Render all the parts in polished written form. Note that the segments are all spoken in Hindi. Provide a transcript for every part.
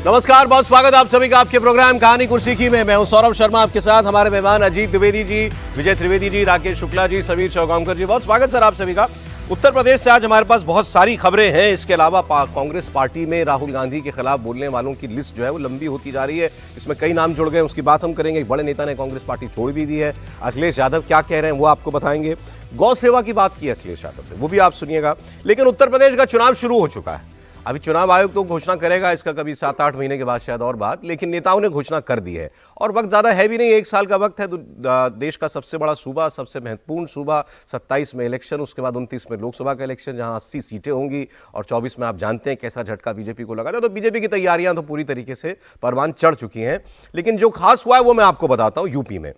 नमस्कार, बहुत स्वागत आप सभी का आपके प्रोग्राम कहानी कुर्सी की में। मैं हूं सौरभ शर्मा, आपके साथ हमारे मेहमान अजीत द्विवेदी जी, विजय त्रिवेदी जी, राकेश शुक्ला जी, समीर चौगांवकर जी। बहुत स्वागत सर आप सभी का। उत्तर प्रदेश से आज हमारे पास बहुत सारी खबरें हैं। इसके अलावा कांग्रेस पार्टी में राहुल गांधी के खिलाफ बोलने वालों की लिस्ट जो है वो लंबी होती जा रही है। इसमें कई नाम जुड़ गए, उसकी बात हम करेंगे। एक बड़े नेता ने कांग्रेस पार्टी छोड़ भी दी है। अखिलेश यादव क्या कह रहे हैं वो आपको बताएंगे। गौ सेवा की बात की अखिलेश यादव ने, वो भी आप सुनिएगा। लेकिन उत्तर प्रदेश का चुनाव शुरू हो चुका है। अभी चुनाव आयोग तो घोषणा करेगा इसका कभी 7-8 महीने के बाद शायद और बात, लेकिन नेताओं ने घोषणा कर दी है और वक्त ज्यादा है भी नहीं, 1 साल का वक्त है। देश का सबसे बड़ा सूबा, सबसे महत्वपूर्ण सूबा, 27 में इलेक्शन, उसके बाद 29 में लोकसभा का इलेक्शन जहां 80 सीटें होंगी और 24 में आप जानते हैं कैसा झटका बीजेपी को लगा था। तो बीजेपी की तैयारियां तो पूरी तरीके से परवान चढ़ चुकी हैं। लेकिन जो खास हुआ है वो मैं आपको बताता हूं। यूपी में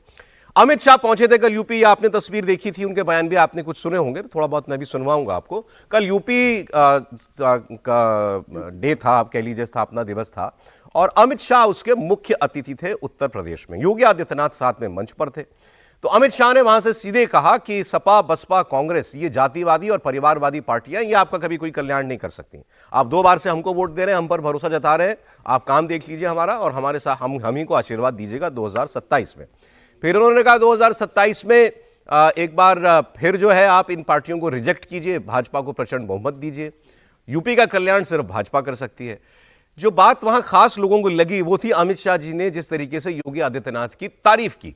अमित शाह पहुंचे थे कल यूपी। आपने तस्वीर देखी थी, उनके बयान भी आपने कुछ सुने होंगे, थोड़ा बहुत मैं भी सुनवाऊंगा आपको। कल यूपी का डे था, आप कह लीजिए स्थापना दिवस था, और अमित शाह उसके मुख्य अतिथि थे। उत्तर प्रदेश में योगी आदित्यनाथ साथ में मंच पर थे। तो अमित शाह ने वहां से सीधे कहा कि सपा, बसपा, कांग्रेस ये जातिवादी और परिवारवादी पार्टियां, ये आपका कभी कोई कल्याण नहीं कर सकती। आप 2 बार से हमको वोट दे रहे हैं, हम पर भरोसा जता रहे हैं, आप काम देख लीजिए हमारा और हमारे साथ हम ही को आशीर्वाद दीजिएगा 2027 में। फिर उन्होंने कहा 2027 में एक बार फिर जो है आप इन पार्टियों को रिजेक्ट कीजिए, भाजपा को प्रचंड बहुमत दीजिए। यूपी का कल्याण सिर्फ भाजपा कर सकती है। जो बात वहां खास लोगों को लगी वो थी अमित शाह जी ने जिस तरीके से योगी आदित्यनाथ की तारीफ की।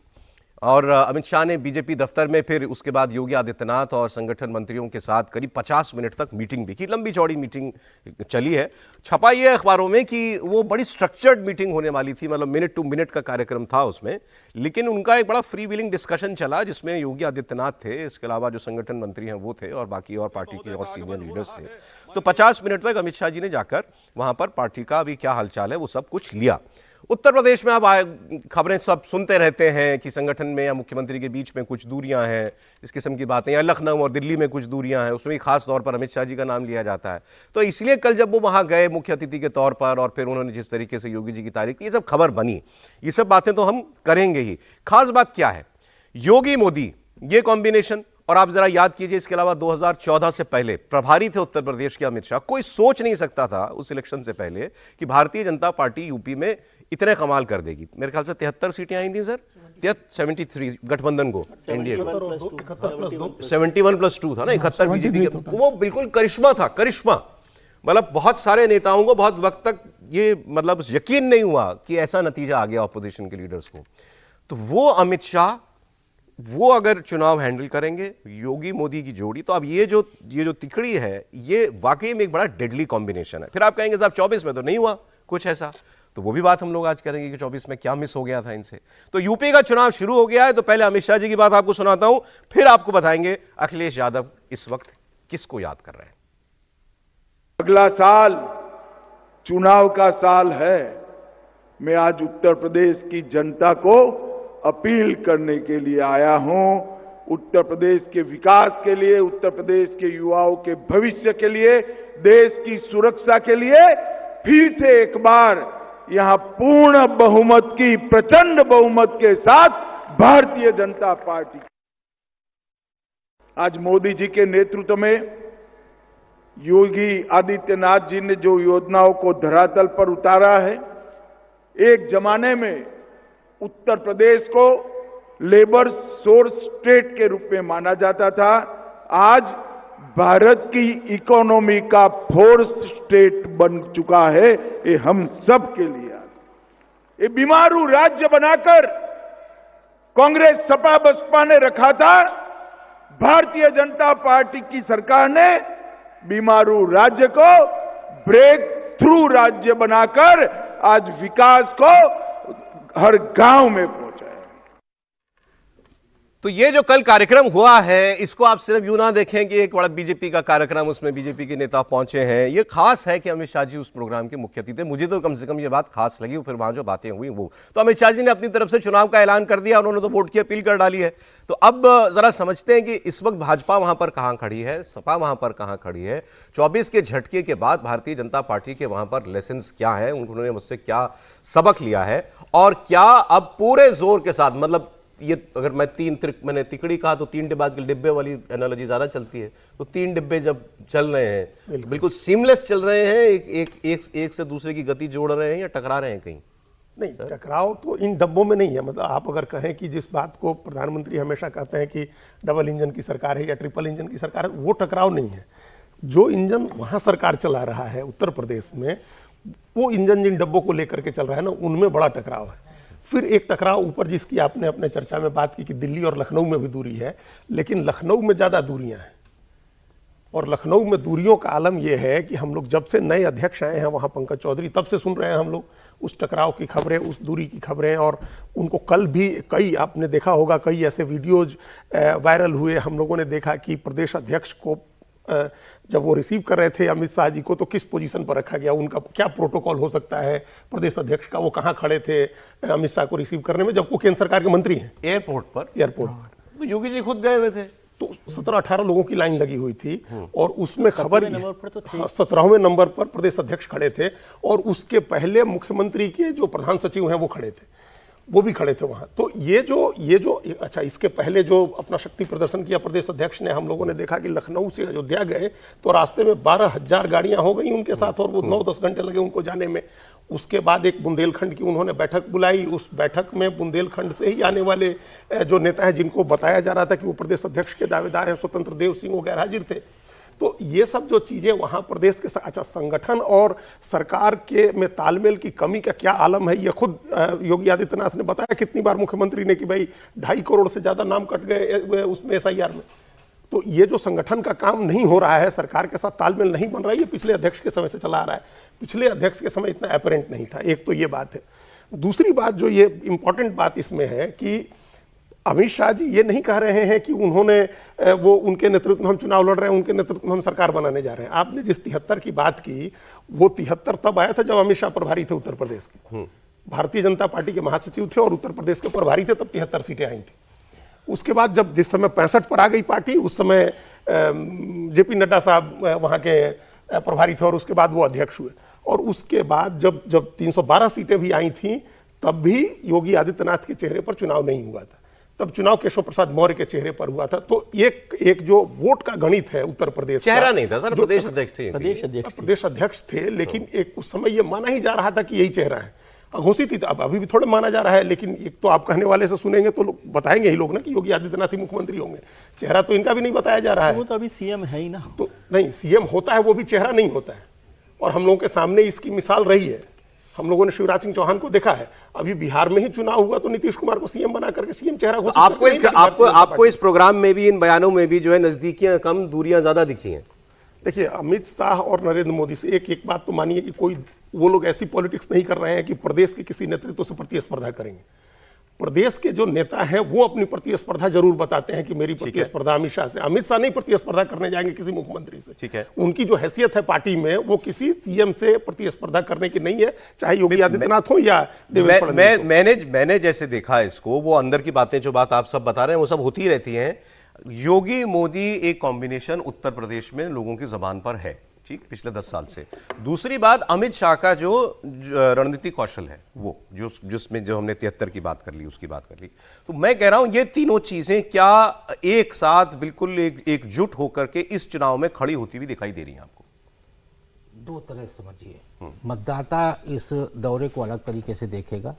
और अमित शाह ने बीजेपी दफ्तर में फिर उसके बाद योगी आदित्यनाथ और संगठन मंत्रियों के साथ करीब 50 मिनट तक मीटिंग भी की। लंबी चौड़ी मीटिंग चली है। छपा ये अखबारों में कि वो बड़ी स्ट्रक्चर्ड मीटिंग होने वाली थी, मतलब मिनट टू मिनट का कार्यक्रम था उसमें। लेकिन उनका एक बड़ा फ्री व्हीलिंग डिस्कशन चला जिसमें योगी आदित्यनाथ थे, इसके अलावा जो संगठन मंत्री हैं वो थे और बाकी और पार्टी के और सीनियर लीडर्स थे। तो 50 मिनट तक अमित शाह जी ने जाकर वहां पर पार्टी का अभी क्या हालचाल है वो सब कुछ लिया। उत्तर प्रदेश में अब खबरें सब सुनते रहते हैं कि संगठन में या मुख्यमंत्री के बीच में कुछ दूरियां हैं, इस किस्म की बातें, या लखनऊ और दिल्ली में कुछ दूरियां हैं, उसमें खास तौर पर अमित शाह जी का नाम लिया जाता है। तो इसलिए कल जब वो वहां गए मुख्य अतिथि के तौर पर और फिर उन्होंने जिस तरीके से योगी जी की तारीफ की, ये सब खबर बनी। ये सब बातें तो हम करेंगे ही। खास बात क्या है, योगी मोदी ये कॉम्बिनेशन। और आप जरा याद कीजिए, इसके अलावा 2014 से पहले प्रभारी थे उत्तर प्रदेश के अमित शाह। कोई सोच नहीं सकता था उस इलेक्शन से पहले कि भारतीय जनता पार्टी यूपी में इतने कमाल कर देगी। मेरे ख्याल से 73 सीटें आई थी सर, 73 गठबंधन को, एनडीए को 71+2 था ना, 71 बीजेपी के। वो बिल्कुल करिश्मा था, करिश्मा। मतलब बहुत सारे नेताओं को बहुत वक्त तक ये मतलब यकीन नहीं हुआ कि ऐसा नतीजा आ गया अपोजिशन के लीडर्स को। तो वो अमित शाह, वो अगर चुनाव हैंडल करेंगे, योगी मोदी की जोड़ी, तो अब ये जो तिकड़ी है ये वाकई में एक बड़ा डेडली कॉम्बिनेशन है। फिर आप कहेंगे साहब 24 में तो नहीं हुआ कुछ ऐसा, तो वो भी बात हम लोग आज करेंगे कि 24 में क्या मिस हो गया था इनसे। तो यूपी का चुनाव शुरू हो गया है। तो पहले अमित शाह जी की बात आपको सुनाता हूं, फिर आपको बताएंगे अखिलेश यादव इस वक्त किसको याद कर रहे हैं। अगला साल चुनाव का साल है। मैं आज उत्तर प्रदेश की जनता को अपील करने के लिए आया हूं। उत्तर प्रदेश के विकास के लिए, उत्तर प्रदेश के युवाओं के भविष्य के लिए, देश की सुरक्षा के लिए फिर से एक बार यहां पूर्ण बहुमत की, प्रचंड बहुमत के साथ भारतीय जनता पार्टी। आज मोदी जी के नेतृत्व में योगी आदित्यनाथ जी ने जो योजनाओं को धरातल पर उतारा है, एक जमाने में उत्तर प्रदेश को लेबर सोर्स स्टेट के रूप में माना जाता था। आज भारत की इकोनॉमी का फोर्स स्टेट बन चुका है। ये हम सब के लिए ये बीमारू राज्य बनाकर कांग्रेस, सपा, बसपा ने रखा था। भारतीय जनता पार्टी की सरकार ने बीमारू राज्य को ब्रेक थ्रू राज्य बनाकर आज विकास को हर गांव में पहुंचाया। तो ये जो कल कार्यक्रम हुआ है, इसको आप सिर्फ यूं ना देखें कि एक बड़ा बीजेपी का कार्यक्रम, उसमें बीजेपी के नेता पहुंचे हैं। ये खास है कि अमित शाह जी उस प्रोग्राम के मुख्य अतिथि थे। मुझे तो कम से कम ये बात खास लगी। फिर वहां जो बातें हुई वो तो अमित शाह जी ने अपनी तरफ से चुनाव का ऐलान कर दिया, उन्होंने तो वोट की अपील कर डाली है। तो अब जरा समझते हैं कि इस वक्त भाजपा वहां पर कहां खड़ी है, सपा वहां पर कहां खड़ी है। 24 के झटके के बाद भारतीय जनता पार्टी के वहां पर लेसन क्या है, उन्होंने मुझसे क्या सबक लिया है, और क्या अब पूरे जोर के साथ, मतलब ये अगर मैंने तिकड़ी कहा तो 3 डिब्बे वाली एनालॉजी ज्यादा चलती है, तो 3 डिब्बे जब चल रहे हैं बिल्कुल सीमलेस चल रहे हैं, एक से दूसरे की गति जोड़ रहे हैं या टकरा रहे हैं कहीं? नहीं, टकराव तो इन डब्बों में नहीं है। मतलब आप अगर कहें कि जिस बात को प्रधानमंत्री हमेशा कहते हैं कि डबल इंजन की सरकार है या ट्रिपल इंजन की सरकार है, वो टकराव नहीं है। जो इंजन वहां सरकार चला रहा है उत्तर प्रदेश में, वो इंजन जिन डब्बों को लेकर के चल रहा है ना, उनमें बड़ा टकराव है। फिर एक टकराव ऊपर जिसकी आपने अपने चर्चा में बात की कि दिल्ली और लखनऊ में भी दूरी है, लेकिन लखनऊ में ज़्यादा दूरियां हैं। और लखनऊ में दूरियों का आलम यह है कि हम लोग जब से नए अध्यक्ष आए हैं वहाँ पंकज चौधरी, तब से सुन रहे हैं हम लोग उस टकराव की खबरें, उस दूरी की खबरें। और उनको कल भी कई, आपने देखा होगा, कई ऐसे वीडियोज वायरल हुए। हम लोगों ने देखा कि प्रदेश अध्यक्ष को जब वो रिसीव कर रहे थे अमित शाह जी को, तो किस पोजीशन पर रखा गया, उनका क्या प्रोटोकॉल हो सकता है प्रदेश अध्यक्ष का, वो कहाँ खड़े थे अमित शाह को रिसीव करने में, जब वो केंद्र सरकार के मंत्री हैं। एयरपोर्ट पर योगी जी खुद गए हुए थे, तो 17-18 लोगों की लाइन लगी हुई थी और उसमें खबर 17वें नंबर पर प्रदेश अध्यक्ष खड़े थे और उसके पहले मुख्यमंत्री के जो प्रधान सचिव हैं वो खड़े थे, वो भी खड़े थे वहां। तो ये जो अच्छा, इसके पहले जो अपना शक्ति प्रदर्शन किया प्रदेश अध्यक्ष ने, हम लोगों ने देखा कि लखनऊ से अयोध्या गए तो रास्ते में 12,000 गाड़ियां हो गई उनके साथ और वो 9-10 घंटे लगे उनको जाने में। उसके बाद एक बुंदेलखंड की उन्होंने बैठक बुलाई, उस बैठक में बुंदेलखंड से ही आने वाले जो नेता हैं, जिनको बताया जा रहा था कि वो प्रदेश अध्यक्ष के दावेदार हैं, स्वतंत्र देव सिंह, वो गैर हाजिर थे। तो ये सब जो चीजें वहां प्रदेश के अच्छा, संगठन और सरकार के में तालमेल की कमी का क्या आलम है, ये खुद योगी आदित्यनाथ ने बताया कितनी बार मुख्यमंत्री ने कि भाई 2.5 करोड़ से ज्यादा नाम कट गए उसमें SIR में। तो ये जो संगठन का काम नहीं हो रहा है, सरकार के साथ तालमेल नहीं बन रहा है, ये पिछले अध्यक्ष के समय से चला आ रहा है। पिछले अध्यक्ष के समय इतना अपरेंट नहीं था। एक तो ये बात है। दूसरी बात जो ये इंपॉर्टेंट बात इसमें है कि अमित शाह जी ये नहीं कह रहे हैं कि उन्होंने वो उनके नेतृत्व में हम चुनाव लड़ रहे हैं, उनके नेतृत्व में हम सरकार बनाने जा रहे हैं। आपने जिस 73 की बात की, वो 73 तब आया था जब अमित शाह प्रभारी थे उत्तर प्रदेश के, भारतीय जनता पार्टी के महासचिव थे और उत्तर प्रदेश के प्रभारी थे, तब 73 सीटें आई थी। उसके बाद जब जिस समय 65 पर आ गई पार्टी, उस समय JP नड्डा साहब वहां के प्रभारी थे और उसके बाद वो अध्यक्ष हुए। और उसके बाद जब 312 सीटें भी आई थी, तब भी योगी आदित्यनाथ के चेहरे पर चुनाव नहीं हुआ था। तब चुनाव केशव प्रसाद मौर्य के चेहरे पर हुआ था। तो एक जो वोट का गणित है उत्तर प्रदेश, चेहरा नहीं था सर, प्रदेश अध्यक्ष थे, प्रदेश अध्यक्ष थे, लेकिन एक उस समय ये माना ही जा रहा था कि यही चेहरा है, घोषित ही था। अब अभी भी थोड़ा माना जा रहा है, लेकिन एक तो आप कहने वाले से सुनेंगे तो लोग बताएंगे ही लोग ना कि योगी आदित्यनाथ ही मुख्यमंत्री होंगे। चेहरा तो इनका भी नहीं बताया जा रहा है। वो तो अभी CM है ही ना। तो नहीं, CM होता है, वो भी चेहरा नहीं होता है। और हम लोगों के सामने इसकी मिसाल रही है। हम लोगों ने शिवराज सिंह चौहान को देखा है। अभी बिहार में ही चुनाव हुआ तो नीतीश कुमार को CM बना करके CM चेहरा घोषित आपको इस प्रोग्राम में भी, इन बयानों में भी जो है नजदीकियां कम, दूरियां ज्यादा दिखी हैं। देखिए, अमित शाह और नरेंद्र मोदी से एक बात तो मानिए कि कोई वो लोग ऐसी पॉलिटिक्स नहीं कर रहे हैं कि प्रदेश के किसी नेतृत्व से प्रतिस्पर्धा करेंगे। प्रदेश के जो नेता हैं वो अपनी प्रतिस्पर्धा जरूर बताते हैं कि मेरी प्रतिस्पर्धा अमित शाह से। अमित शाह नहीं प्रतिस्पर्धा करने जाएंगे किसी मुख्यमंत्री से। ठीक है, उनकी जो हैसियत है पार्टी में, वो किसी CM से प्रतिस्पर्धा करने की नहीं है, चाहे योगी आदित्यनाथ हो या देवेंद्र फडणवीस। मैंने जैसे देखा इसको, वो अंदर की बातें जो बात आप सब बता रहे हैं वो सब होती ही रहती हैं। योगी मोदी एक कॉम्बिनेशन उत्तर प्रदेश में लोगों की जबान पर है, ठीक, पिछले 10 साल से। दूसरी बात, अमित शाह का जो रणनीतिक कौशल है, वो जिसमें जो हमने 73 की बात कर ली, उसकी बात कर ली। तो मैं कह रहा हूं ये तीनों चीजें क्या एक साथ बिल्कुल एकजुट होकर के इस चुनाव में खड़ी होती हुई दिखाई दे रही हैं आपको? दो तरह से समझिए। मतदाता इस दौरे को अलग तरीके से देखेगा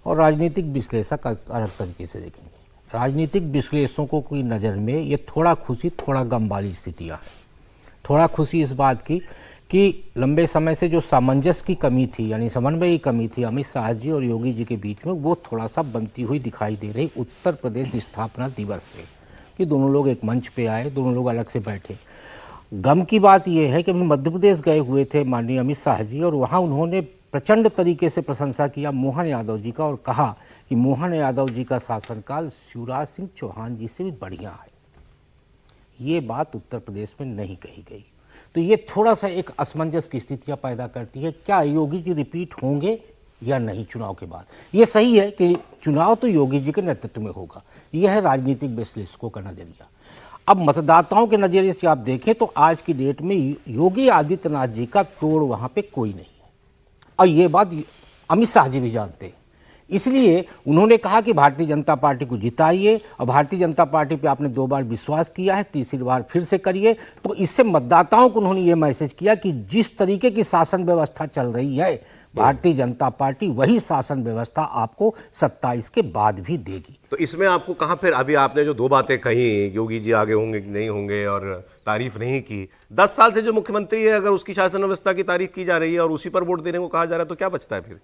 और राजनीतिक विश्लेषक अलग तरीके से देखेंगे। राजनीतिक विश्लेषकों की नज़र में ये थोड़ा खुशी थोड़ा गम वाली स्थितियाँ हैं। थोड़ा खुशी इस बात की कि लंबे समय से जो सामंजस्य की कमी थी, यानी समन्वय की कमी थी अमित शाह जी और योगी जी के बीच में, वो थोड़ा सा बनती हुई दिखाई दे रही उत्तर प्रदेश स्थापना दिवस से, कि दोनों लोग एक मंच पे आए, दोनों लोग अलग से बैठे। गम की बात यह है कि अभी मध्य प्रदेश गए हुए थे माननीय अमित शाह जी, और वहाँ उन्होंने प्रचंड तरीके से प्रशंसा किया मोहन यादव जी का और कहा कि मोहन यादव जी का शासनकाल शिवराज सिंह चौहान जी से भी बढ़िया है। ये बात उत्तर प्रदेश में नहीं कही गई, तो ये थोड़ा सा एक असमंजस की स्थितियां पैदा करती है। क्या योगी जी रिपीट होंगे या नहीं चुनाव के बाद? ये सही है कि चुनाव तो योगी जी के नेतृत्व में होगा, यह है राजनीतिक विश्लेषकों का नजरिया। अब मतदाताओं के नजरिए से आप देखें तो आज की डेट में योगी आदित्यनाथ जी का तोड़ वहां पे कोई नहीं है, और ये बात अमित शाह जी भी जानते हैं इसलिए उन्होंने कहा कि भारतीय जनता पार्टी को जिताइए, और भारतीय जनता पार्टी पे आपने 2 बार विश्वास किया है, तीसरी बार फिर से करिए। तो इससे मतदाताओं को उन्होंने ये मैसेज किया कि जिस तरीके की शासन व्यवस्था चल रही है, भारतीय जनता पार्टी वही शासन व्यवस्था आपको 27 के बाद भी देगी। तो इसमें आपको कहाँ, फिर अभी आपने जो 2 बातें कही, योगी जी आगे होंगे कि नहीं होंगे और तारीफ नहीं की, 10 साल से जो मुख्यमंत्री है, अगर उसकी शासन व्यवस्था की तारीफ की जा रही है और उसी पर वोट देने को कहा जा रहा है, तो क्या बचता है फिर?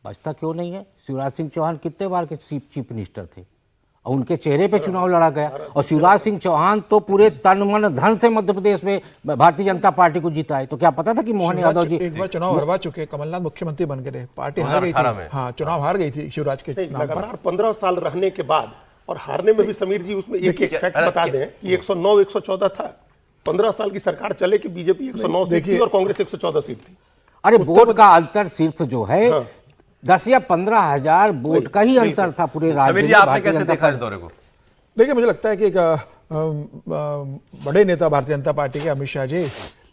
बचता क्यों नहीं है? शिवराज सिंह चौहान कितने बार के चीफ मिनिस्टर थे और उनके चेहरे पे चुनाव लड़ा गया, और शिवराज सिंह चौहान तो पूरे तन मन धन से मध्य प्रदेश में भारतीय जनता पार्टी को जीताए। तो क्या पता था कि मोहन यादव जी एक बार चुनाव हरवा चुके, कमलनाथ मुख्यमंत्री बन गए, पार्टी हार गई थी। हाँ, चुनाव हार गई थी शिवराज के नाम पर। लगातार 15 साल रहने के बाद और हारने में भी समीर जी उसमें एक फैक्ट बता दें कि 109 114 था। 15 साल की सरकार चले कि बीजेपी 109 सीट थी और कांग्रेस 114 सीट थी। अरे वोट का अंतर सिर्फ जो है 10 या 15 हजार वोट का ही अंतर था पूरे राज्य समीर जी, में। आपने कैसे देखा इस दौरे को? देखिए, मुझे लगता है कि एक बड़े नेता भारतीय जनता पार्टी के अमित शाह जी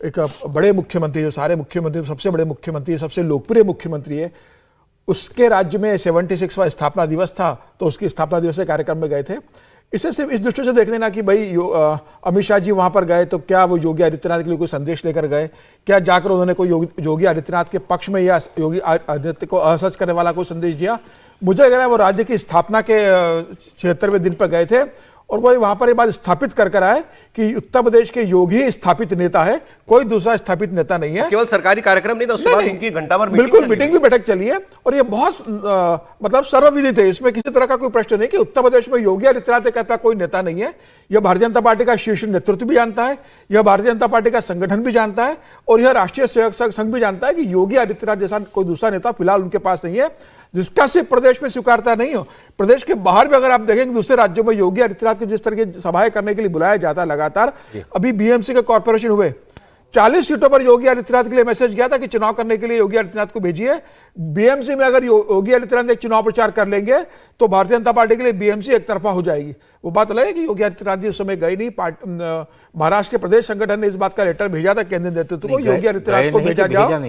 एक बड़े मुख्यमंत्री, जो सारे मुख्यमंत्री सबसे बड़े मुख्यमंत्री, सबसे लोकप्रिय मुख्यमंत्री है, उसके राज्य में 76वां स्थापना दिवस था, तो उसकी स्थापना दिवस के कार्यक्रम में गए थे। इसे सिर्फ इस दृष्टि से देख लेना कि भाई अमित शाह जी वहां पर गए तो क्या वो योगी आदित्यनाथ के लिए कोई संदेश लेकर गए, क्या जाकर उन्होंने कोई योगी आदित्यनाथ के पक्ष में या योगी आदित्य को असहज करने वाला कोई संदेश दिया? मुझे लग रहा है वो राज्य की स्थापना के 76वें दिन पर गए थे और वो वहां पर ये बात स्थापित कर आए कि उत्तर प्रदेश के योगी ही स्थापित नेता है, कोई दूसरा स्थापित नेता नहीं है। केवल सरकारी कार्यक्रम नहीं था, उसके बाद उनकी घंटाभर बिल्कुल मीटिंग भी बैठक चली है और ये बहुत मतलब सर्वविदित है, इसमें किसी तरह का कोई प्रश्न नहीं कि उत्तर प्रदेश में योगी आदित्यनाथ कहता कोई नेता नहीं है। यह भारतीय जनता पार्टी का शीर्ष नेतृत्व भी जानता है, यह भारतीय जनता पार्टी का संगठन भी जानता है और यह राष्ट्रीय स्वयं संघ भी जानता है कि योगी आदित्यनाथ जैसा कोई दूसरा नेता फिलहाल उनके पास नहीं है जिसका सिर्फ प्रदेश में स्वीकारता नहीं हो। प्रदेश के बाहर भी अगर आप देखेंगे दूसरे राज्यों में योगी आदित्यनाथ की जिस तरह की सभाएं करने के लिए बुलाया जाता है लगातार, अभी बीएमसी के कॉर्पोरेशन हुए 40 सीटों पर योगी आदित्यनाथ के लिए मैसेज गया था कि चुनाव करने के लिए योगी आदित्यनाथ को भेजिए। बीएमसी में अगर योगी आदित्यनाथ एक चुनाव प्रचार कर लेंगे तो भारतीय जनता पार्टी के लिए बीएमसी एक तरफा हो जाएगी। वो बात अलग है कि योगी आदित्यनाथ जी उस समय गए नहीं, महाराष्ट्र के प्रदेश संगठन ने इस बात का लेटर भेजा था केंद्रीय नेतृत्व को, योगी आदित्यनाथ को भेजा जाओ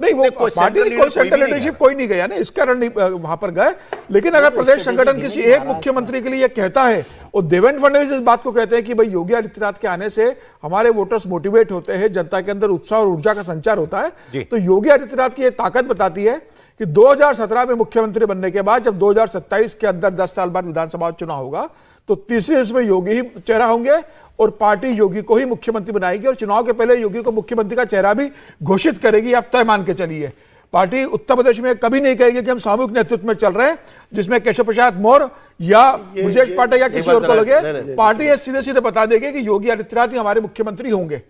नहीं, वो पार्टी ने कोई सेंट्रल लीडरशिप कोई नहीं गया ना, इस कारण नहीं वहां पर गए। लेकिन अगर प्रदेश संगठन किसी एक मुख्यमंत्री के लिए यह कहता है और देवेंद्र फडणवीस इस बात को कहते हैं कि भाई योगी आदित्यनाथ के आने से हमारे वोटर्स मोटिवेट होते हैं, जनता के अंदर उत्साह और ऊर्जा का संचार होता है, तो योगी आदित्यनाथ की यह ताकत बताती है कि 2017 में मुख्यमंत्री बनने के बाद जब 2027 के अंदर 10 साल बाद विधानसभा चुनाव होगा तो तीसरे इसमें योगी ही चेहरा होंगे और पार्टी योगी को ही मुख्यमंत्री बनाएगी और चुनाव के पहले योगी को मुख्यमंत्री का चेहरा भी घोषित करेगी। आप तय मान के चलिए, पार्टी उत्तर प्रदेश में कभी नहीं कहेगी कि हम सामूहिक नेतृत्व में चल रहे हैं जिसमें केशव प्रसाद मौर्य या ब्रजेश पाठक या किसी और को लगे। पार्टी ये सीधे सीधे बता देगी कि योगी आदित्यनाथ ही हमारे मुख्यमंत्री होंगे।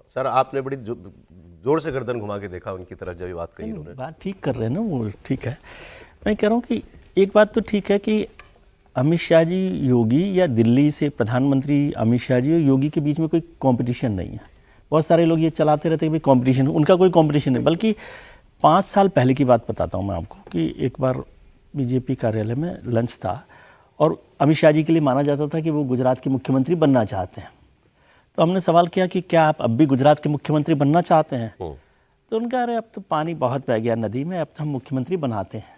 सर, आपने बड़ी जोर से गर्दन घुमा के देखा उनकी तरफ जब बात कही उन्होंने। बात ठीक कर रहे हैं ना, वो ठीक है। मैं कह रहा हूँ कि एक बात तो ठीक है कि अमित शाह जी योगी या दिल्ली से प्रधानमंत्री अमित शाह जी और योगी के बीच में कोई कंपटीशन नहीं है। बहुत सारे लोग ये चलाते रहते हैं कि भाई कंपटीशन, उनका कोई कंपटीशन नहीं, बल्कि 5 साल पहले की बात बताता हूँ मैं आपको कि एक बार बीजेपी कार्यालय में लंच था और अमित शाह जी के लिए माना जाता था कि वो गुजरात के मुख्यमंत्री बनना चाहते हैं। तो हमने सवाल किया कि क्या आप अब भी गुजरात के मुख्यमंत्री बनना चाहते हैं? तो उनका अरे अब तो पानी बहुत बह गया नदी में, अब तो हम मुख्यमंत्री बनाते हैं।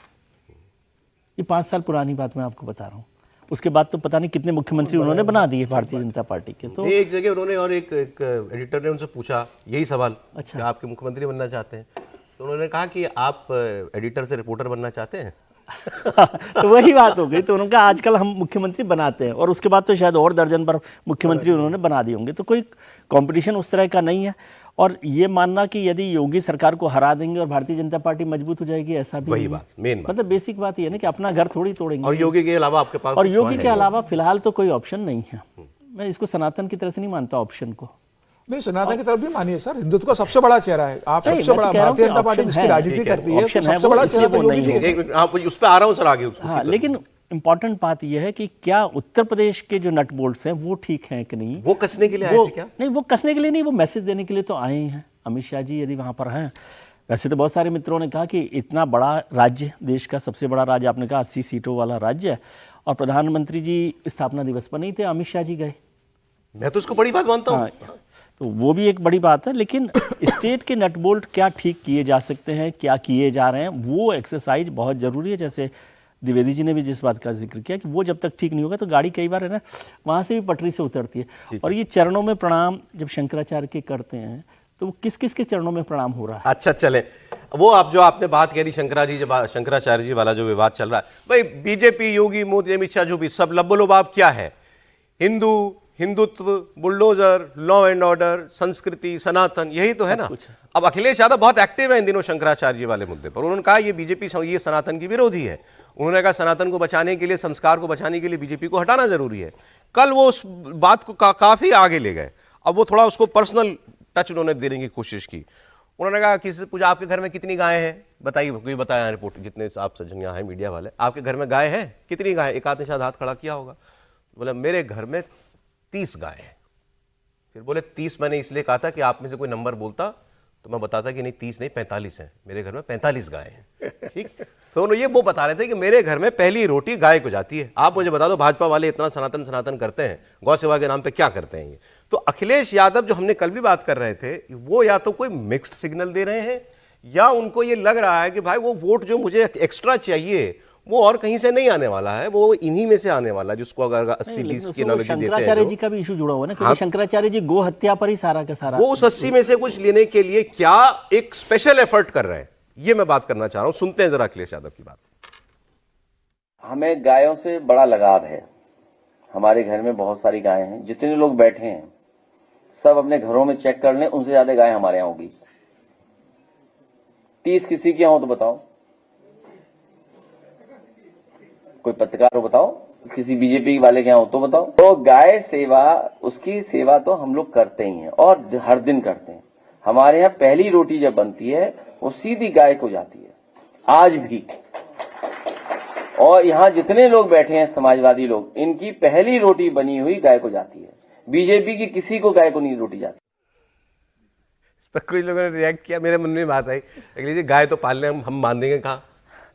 ये 5 साल पुरानी बात मैं आपको बता रहा हूँ। उसके बाद तो पता नहीं कितने मुख्यमंत्री उन्होंने बना दिए भारतीय जनता पार्टी के। तो एक जगह उन्होंने और एक एडिटर ने उनसे पूछा यही सवाल, अच्छा कि आपके मुख्यमंत्री बनना चाहते हैं? तो उन्होंने कहा कि आप एडिटर से रिपोर्टर बनना चाहते हैं। तो वही बात हो गई। तो उन्होंने कहा आजकल हम मुख्यमंत्री बनाते हैं और उसके बाद तो शायद और दर्जन पर मुख्यमंत्री उन्होंने बना दिए होंगे। तो कोई कंपटीशन उस तरह का नहीं है। और ये मानना कि यदि योगी सरकार को हरा देंगे और भारतीय जनता पार्टी मजबूत हो जाएगी, ऐसा भी वही बात मेन मतलब बेसिक बात ये है ना कि अपना घर थोड़ी तोड़ेंगे। और योगी के अलावा आपके पास, और योगी के अलावा फिलहाल तो कोई ऑप्शन नहीं है। मैं इसको सनातन की तरह से नहीं मानता ऑप्शन को। नहीं, सनातन की तरफ भी मानिए सर, हिंदुत्व का सबसे बड़ा चेहरा है। आप सबसे बड़ा भारतीय जनता पार्टी जिसकी राजनीति करती है, सबसे बड़ा चेहरा योगी जी है। आप उस पर आ रहा हूं सर आगे। हाँ, लेकिन इंपॉर्टेंट बात यह है कि क्या उत्तर प्रदेश के जो नट बोल्ट्स हैं वो ठीक हैं कि नहीं। वो कसने के लिए आए थे क्या? नहीं, वो कसने के लिए नहीं, वो मैसेज देने के लिए तो आए हैं। अमित शाह जी यदि वहाँ पर हैं, वैसे तो बहुत सारे मित्रों ने कहा कि इतना बड़ा राज्य, देश का सबसे बड़ा राज्य, आपने कहा 80 सीटों वाला राज्य है और प्रधानमंत्री जी स्थापना दिवस पर नहीं थे, अमित शाह जी गए। मैं तो उसको बड़ी बात मानता हूँ। हाँ, तो वो भी एक बड़ी बात है। लेकिन स्टेट के नट बोल्ट क्या ठीक किए जा सकते हैं, क्या किए जा रहे हैं, वो एक्सरसाइज बहुत ज़रूरी है। जैसे द्विवेदी जी ने भी जिस बात का जिक्र किया कि वो जब तक ठीक नहीं होगा तो गाड़ी कई बार है ना वहाँ से भी पटरी से उतरती है। और ये चरणों में प्रणाम जब शंकराचार्य के करते हैं तो वो किस किस के चरणों में प्रणाम हो रहा है। अच्छा चले, वो आप जो आपने बात कह दी शंकराचार्य जी वाला जो विवाद चल रहा है, भाई बीजेपी, योगी, मोदी, अमित शाह, जो भी सब लब्बो-लुबाब क्या है, Hindutva, bulldozer, law and order, संस्कृति, सनातन, यही तो है ना। अब अखिलेश यादव बहुत एक्टिव है इन दिनों शंकराचार्य जी वाले मुद्दे पर। उन्होंने कहा ये बीजेपी ये सनातन की विरोधी है। उन्होंने कहा सनातन को बचाने के लिए, संस्कार को बचाने के लिए बीजेपी को हटाना जरूरी है। कल वो उस बात को काफी आगे ले गए। अब वो थोड़ा उसको पर्सनल टच उन्होंने देने की कोशिश की। उन्होंने कहा किसी पूछा आपके घर में कितनी गायें हैं, बताइए, कोई बताया रिपोर्ट, जितने आप सज्जन यहाँ हैं मीडिया वाले, आपके घर में गाय हैं, कितनी गाय? एक आदमी शायद हाथ खड़ा किया होगा, बोले मेरे घर में 30 गाय हैं। फिर बोले 30 मैंने इसलिए कहा था कि आप में से कोई नंबर बोलता तो मैं बताता कि नहीं 30 नहीं 45 है, मेरे घर में 45 गाय हैं। ठीक, तो ये वो बता रहे थे कि मेरे घर में पहली रोटी गाय को जाती है। आप मुझे बता दो भाजपा वाले इतना सनातन सनातन करते हैं, गौ सेवा के नाम पे क्या करते हैं ये? तो अखिलेश यादव जो हमने कल भी बात कर रहे थे, वो या तो कोई मिक्स्ड सिग्नल दे रहे हैं या उनको ये लग रहा है कि भाई वो वोट जो मुझे एक्स्ट्रा चाहिए वो और कहीं से नहीं आने वाला है, वो इन्हीं में से आने वाला है, जिसको अगर 80-20 की एनालॉजी देते हैं। शंकराचार्य जी का भी इशू जुड़ा हुआ है ना, क्योंकि शंकराचार्य जी गो हत्या पर ही सारा का सारा, वो उस 80 में से कुछ लेने के लिए क्या एक स्पेशल एफर्ट कर रहे हैं, ये मैं बात करना चाह रहा हूं। सुनते हैं जरा अखिलेश यादव की बात। हमें गायों से बड़ा लगाव है। हमारे घर में बहुत सारी गायें हैं। जितने लोग बैठे हैं सब अपने घरों में चेक कर लें, उनसे ज्यादा गायें हमारे यहाँ होगी। 30 किसी के यहाँ हो तो बताओ, कोई पत्रकार हो बताओ, किसी बीजेपी वाले के यहाँ हो तो बताओ। तो गाय सेवा, उसकी सेवा तो हम लोग करते ही हैं और हर दिन करते हैं। हमारे यहाँ पहली रोटी जब बनती है वो सीधी गाय को जाती है, आज भी। और यहाँ जितने लोग बैठे हैं समाजवादी लोग, इनकी पहली रोटी बनी हुई गाय को जाती है। बीजेपी की किसी को गाय को नहीं रोटी जाती। इस पर कुछ लोगों ने रिएक्ट किया, मेरे मन में बात आई, अगली जी गाय तो पालने हम बांधेंगे कहाँ,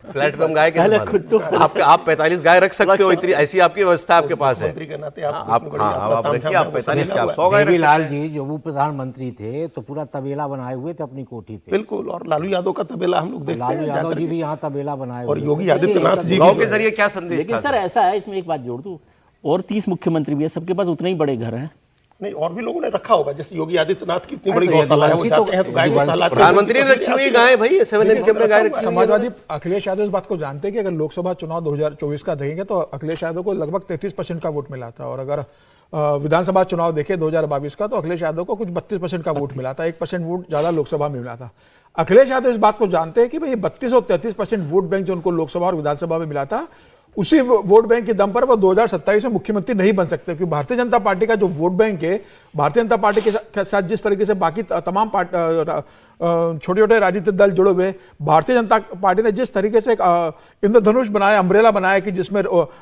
फ्लैट पे हम गाय कैसे बांधेंगे? आप 45 गाय रख सकते हो, इतनी ऐसी आपकी व्यवस्था आपके पास है। मंत्री के नाते आप रखिए, आप 45 आप 100 गाय रख सकते लाल जी जो वो प्रधानमंत्री थे तो पूरा तबेला बनाए हुए थे अपनी कोठी पे। बिल्कुल, और लालू यादव का तबेला हम लोग देखते हैं। लालू यादव जी भी यहाँ तबेला बनाए और हुए योगी आदित्यनाथ जी गाँव के जरिए क्या संदेश? लेकिन सर ऐसा है, इसमें एक बात जोड़ दूं, और 30 मुख्यमंत्री भी है, सबके पास उतने ही बड़े घर हैं। नहीं, और भी लोगों ने रखा होगा, जैसे योगी आदित्यनाथ की इतनी बड़ी गौशाला है, वो जाते हैं तो गाय गौशाला। प्रधानमंत्री ने रखी हुई गाय भाई, 7 के अपने गाय रखी हुई है। समाजवादी अखिलेश यादव इस बात को जानते हैं कि अगर लोकसभा चुनाव 2024 का देखेंगे तो अखिलेश यादव को लगभग 33% का वोट मिला था, और अगर विधानसभा चुनाव देखे 2022 का तो अखिलेश यादव को कुछ 32% का वोट मिला था। 1% वोट ज्यादा लोकसभा में मिला था। अखिलेश यादव इस बात को जानते हैं कि भाई 32 और 33% वोट बैंक जो उनको लोकसभा और विधानसभा में मिला था, उसी वोट बैंक के दम पर वो 2027 में मुख्यमंत्री नहीं बन सकते, क्योंकि भारतीय जनता पार्टी का जो वोट बैंक है, भारतीय जनता पार्टी के साथ जिस तरीके से बाकी तमाम छोटे छोटे राजनीतिक दल जुड़े हुए, भारतीय जनता पार्टी ने जिस तरीके से इंद्रधनुष बनाया, अम्ब्रेला बनाया कि जिसमें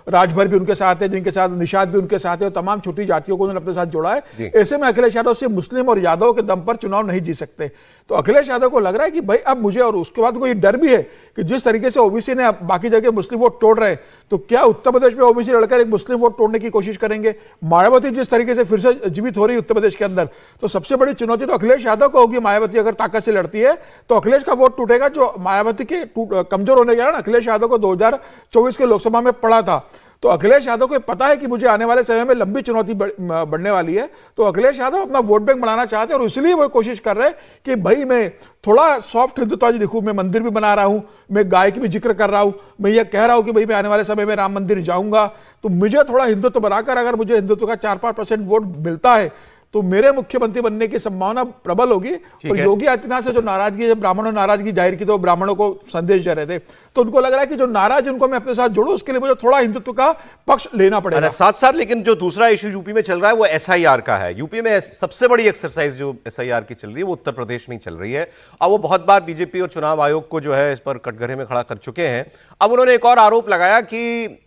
राजभर भी उनके साथ है, जिनके साथ निषाद भी उनके साथ है, और तमाम छोटी जातियों को उन्होंने अपने साथ जोड़ा है। ऐसे में अखिलेश यादव से मुस्लिम और यादव के दम पर चुनाव नहीं जीत सकते। तो अखिलेश यादव को लग रहा है कि भाई अब मुझे, और उसके बाद कोई डर भी है कि जिस तरीके से ओबीसी ने बाकी जगह मुस्लिम वोट तोड़ रहे हैं, तो क्या उत्तर प्रदेश में ओबीसी लड़कर एक मुस्लिम वोट तोड़ने की कोशिश करेंगे? मायावती जिस तरीके से फिर से जीवित हो रही है उत्तर प्रदेश के अंदर, तो सबसे बड़ी चुनौती तो अखिलेश यादव को होगी। मायावती अगर ताकत से लड़ती है तो अखिलेश का वोट टूटेगा, जो मायावती के कमजोर होने के कारण अखिलेश यादव को 2024 के लोकसभा में पड़ा था। तो अखिलेश यादव को पता है कि मुझे आने वाले समय में लंबी चुनौती बढ़ने वाली है, तो अखिलेश यादव अपना वोट बैंक बढ़ाना चाहते हैं, और इसलिए वो कोशिश कर रहे हैं कि भाई मैं थोड़ा सॉफ्ट हिंदुत्ववादी दिखूं, मैं मंदिर भी बना रहा हूं, मैं गाय की भी जिक्र कर रहा हूं, मैं ये कह रहा हूं कि भाई मैं आने वाले समय में राम मंदिर जाऊंगा, तो मुझे थोड़ा हिंदुत्व बनाकर अगर मुझे हिंदुत्व का 4-5% वोट मिलता है तो मेरे मुख्यमंत्री बनने की संभावना प्रबल होगी। और योगी आदित्यनाथ से जो नाराजगी, जब ब्राह्मणों ने नाराजगी जाहिर की तो ब्राह्मणों को संदेश दे रहे थे, तो उनको लग रहा है कि जो नाराज उनको मैं अपने साथ जोड़ूं, उसके लिए मुझे थोड़ा हिंदुत्व का पक्ष लेना पड़ेगा। साथ साथ लेकिन जो दूसरा इशू यूपी में चल रहा है वो SIR का है। यूपी में सबसे बड़ी एक्सरसाइज जो SIR की चल रही है वो उत्तर प्रदेश में ही चल रही है, और वो बहुत बार बीजेपी और चुनाव आयोग को जो है इस पर कटघरे में खड़ा कर चुके हैं। अब उन्होंने एक और आरोप लगाया कि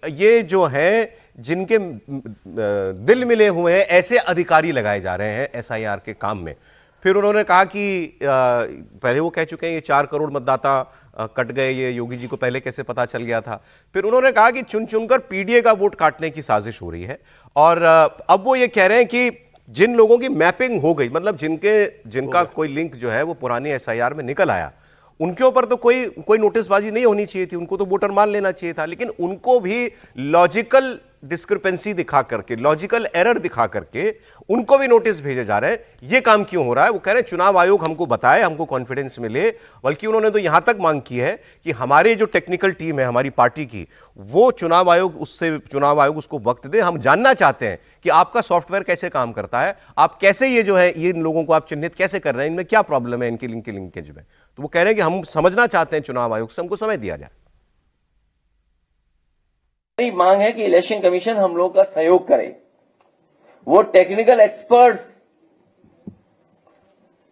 ये जो है जिनके दिल मिले हुए हैं ऐसे अधिकारी लगाए जा रहे हैं SIR के काम में। फिर उन्होंने कहा कि पहले वो कह चुके हैं ये 4 करोड़ मतदाता कट गए, ये योगी जी को पहले कैसे पता चल गया था। फिर उन्होंने कहा कि चुन चुनकर PDA का वोट काटने की साजिश हो रही है, और अब वो ये कह रहे हैं कि जिन लोगों की मैपिंग हो गई, मतलब जिनका कोई लिंक जो है वो पुरानी SIR में निकल आया, उनके ऊपर तो कोई नोटिसबाजी नहीं होनी चाहिए थी, उनको तो वोटर मान लेना चाहिए था, लेकिन उनको भी लॉजिकल डिस्क्रिपेंसी दिखा करके, लॉजिकल एरर दिखा करके उनको भी नोटिस भेजे जा रहे हैं। ये काम क्यों हो रहा है? वो कह रहे हैं चुनाव आयोग हमको बताए, हमको कॉन्फिडेंस मिले, बल्कि उन्होंने तो यहां तक मांग की है कि हमारे जो टेक्निकल टीम है हमारी पार्टी की, वो चुनाव आयोग उसको वक्त दे। हम जानना चाहते हैं कि आपका सॉफ्टवेयर कैसे काम करता है, आप कैसे ये जो है ये इन लोगों को आप चिन्हित कैसे कर रहे हैं, इनमें क्या प्रॉब्लम है इनकी लिंकेज में। तो वो कह रहे हैं कि हम समझना चाहते हैं चुनाव आयोग से, हमको समय दिया जाए। मेरी मांग है कि इलेक्शन कमीशन हम लोग का सहयोग करे, वो टेक्निकल एक्सपर्ट्स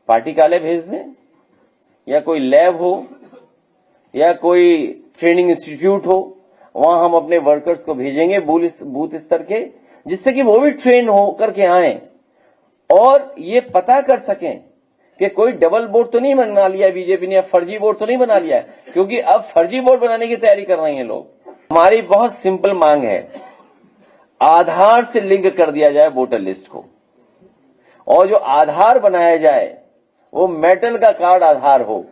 पार्टी कार्यालय भेज दें, या कोई लैब हो या कोई ट्रेनिंग इंस्टीट्यूट हो, वहां हम अपने वर्कर्स को भेजेंगे बूथ स्तर के, जिससे कि वो भी ट्रेन हो करके आए और ये पता कर सकें कि कोई डबल वोट तो नहीं बना लिया बीजेपी ने, या फर्जी वोट तो नहीं बना लिया, क्योंकि अब फर्जी वोट बनाने की तैयारी कर रहे हैं लोग। हमारी बहुत सिंपल मांग है, आधार से लिंक कर दिया जाए वोटर लिस्ट को, और जो आधार बनाया जाए वो मेटल का कार्ड आधार हो।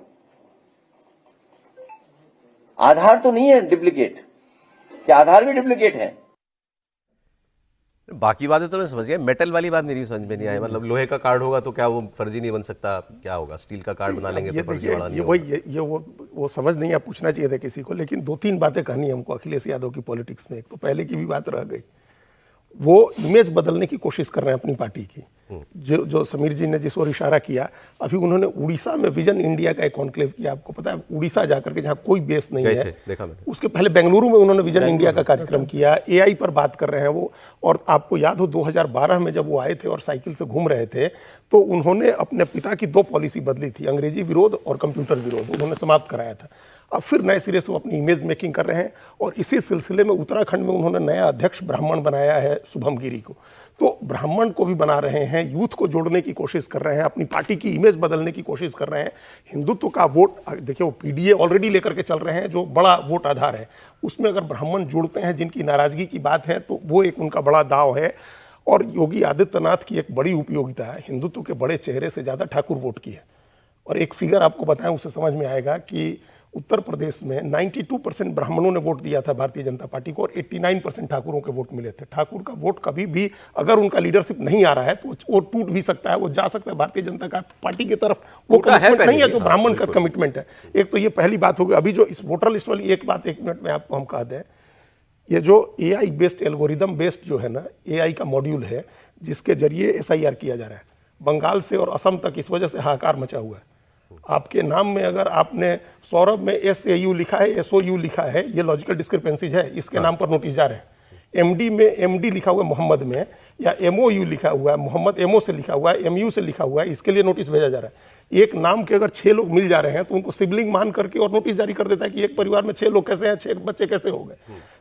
आधार तो नहीं है डुप्लीकेट, क्या आधार भी डुप्लीकेट है? बाकी बातें तो मैं समझ गया, मेटल वाली बात मेरी समझ में नहीं आई। मतलब लोहे का कार्ड होगा तो क्या वो फर्जी नहीं बन सकता? क्या होगा, स्टील का कार्ड बना लेंगे तो फर्जी वाला नहीं होगा? वो समझ नहीं, आप पूछना चाहिए था किसी को। लेकिन 2-3 बातें कहनी है हमको अखिलेश यादव की पॉलिटिक्स में। एक तो पहले की भी बात रह गई, वो इमेज बदलने की कोशिश कर रहे हैं अपनी पार्टी की। जो समीर जी ने जिस ओर इशारा किया, अभी उन्होंने उड़ीसा में विजन इंडिया का एक कॉन्क्लेव किया। आपको पता है, उड़ीसा जाकर के जहां कोई बेस नहीं है, देखा मैंने। उसके पहले बेंगलुरु में उन्होंने विजन इंडिया का कार्यक्रम किया। एआई पर बात कर रहे हैं वो। और आपको याद हो 2012 में जब वो आए थे और साइकिल से घूम रहे थे, तो उन्होंने अपने पिता की 2 पॉलिसी बदली थी, अंग्रेजी विरोध और कंप्यूटर विरोध, उन्होंने समाप्त कराया था। अब फिर नए सिरे से वो अपनी इमेज मेकिंग कर रहे हैं। और इसी सिलसिले में उत्तराखंड में उन्होंने नया अध्यक्ष ब्राह्मण बनाया है, शुभम गिरी को। तो ब्राह्मण को भी बना रहे हैं, यूथ को जोड़ने की कोशिश कर रहे हैं, अपनी पार्टी की इमेज बदलने की कोशिश कर रहे हैं। हिंदुत्व का वोट देखिए, वो पीडीए ऑलरेडी लेकर के चल रहे हैं, जो बड़ा वोट आधार है, उसमें अगर ब्राह्मण जुड़ते हैं, जिनकी नाराजगी की बात है, तो वो एक उनका बड़ा दाव है। और योगी आदित्यनाथ की एक बड़ी उपयोगिता है, हिंदुत्व के बड़े चेहरे से ज्यादा ठाकुर वोट की है। और एक फिगर आपको बताएं, उससे समझ में आएगा कि उत्तर प्रदेश में 92% ब्राह्मणों ने वोट दिया था भारतीय जनता पार्टी को, और 89% ठाकुरों के वोट मिले थे। ठाकुर का वोट कभी भी, अगर उनका लीडरशिप नहीं आ रहा है, तो वो टूट भी सकता है, वो जा सकता है भारतीय जनता पार्टी की तरफ। वो कमिटमेंट नहीं है जो ब्राह्मण का कमिटमेंट है। एक तो ये पहली बात होगी। अभी जो इस वोटर लिस्ट वाली एक बात 1 मिनट में आपको हम कह दें, ये जो एआई बेस्ड, एल्गोरिदम बेस्ड जो है ना, एआई का मॉड्यूल है, जिसके जरिए एसआईआर किया जा रहा है, बंगाल से और असम तक इस वजह से हाहाकार मचा हुआ है। आपके नाम में अगर आपने सौरभ में SAU लिखा है, SOU लिखा है, ये लॉजिकल डिस्क्रिपेंसीज है, इसके नाम पर नोटिस जा रहे हैं। MD में MD लिखा हुआ है मोहम्मद में, या MOU लिखा हुआ है, मोहम्मद MO से लिखा हुआ है, MU से लिखा हुआ है, इसके लिए नोटिस भेजा जा रहा है। एक नाम के अगर 6 लोग मिल जा रहे हैं, तो उनको सिबलिंग मान करके और नोटिस जारी कर देता है कि एक परिवार में 6 लोग कैसे हैं, 6 बच्चे कैसे हो गए।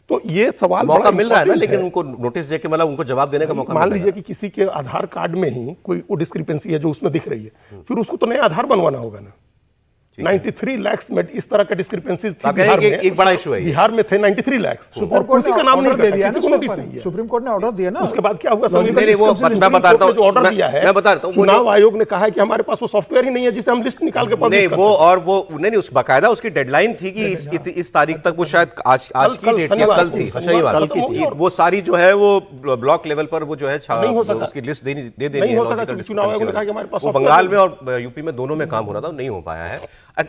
तो ये सवाल मौका मिल रहा है ना, लेकिन उनको नोटिस देके मतलब उनको जवाब देने का मौका। मान लीजिए कि किसी के आधार कार्ड में ही कोई वो डिस्क्रिपेंसी है जो उसमें दिख रही है, फिर उसको तो नया आधार बनवाना होगा ना। 93 लाख में इस तरह का डिस्क्रिपेंसीज थी बिहार में। एक बड़ा इशू है, बिहार में थे 93 लाख। सुप्रीम कोर्ट का नाम नहीं दे दिया, किसी को नोटिस नहीं है। सुप्रीम कोर्ट ने ऑर्डर दिया ना। उसके बाद क्या हुआ, मैं बताता हूं, जो ऑर्डर दिया है, मैं बताता हूं, चुनाव आयोग ने कहा है कि हमारे पास वो सॉफ्टवेयर ही नहीं है जिसे हम लिस्ट निकाल के पब्लिश कर वो और वो नहीं, उस बाकायदा उसकी डेडलाइन थी कि इस तारीख तक, वो शायद आज की डेट थी, कल थी, शनिवार थी, वो सारी जो है वो ब्लॉक लेवल पर वो जो है उसकी लिस्ट दे देनी है। वो बंगाल में और यूपी में दोनों में काम हो रहा था, नहीं हो पाया है।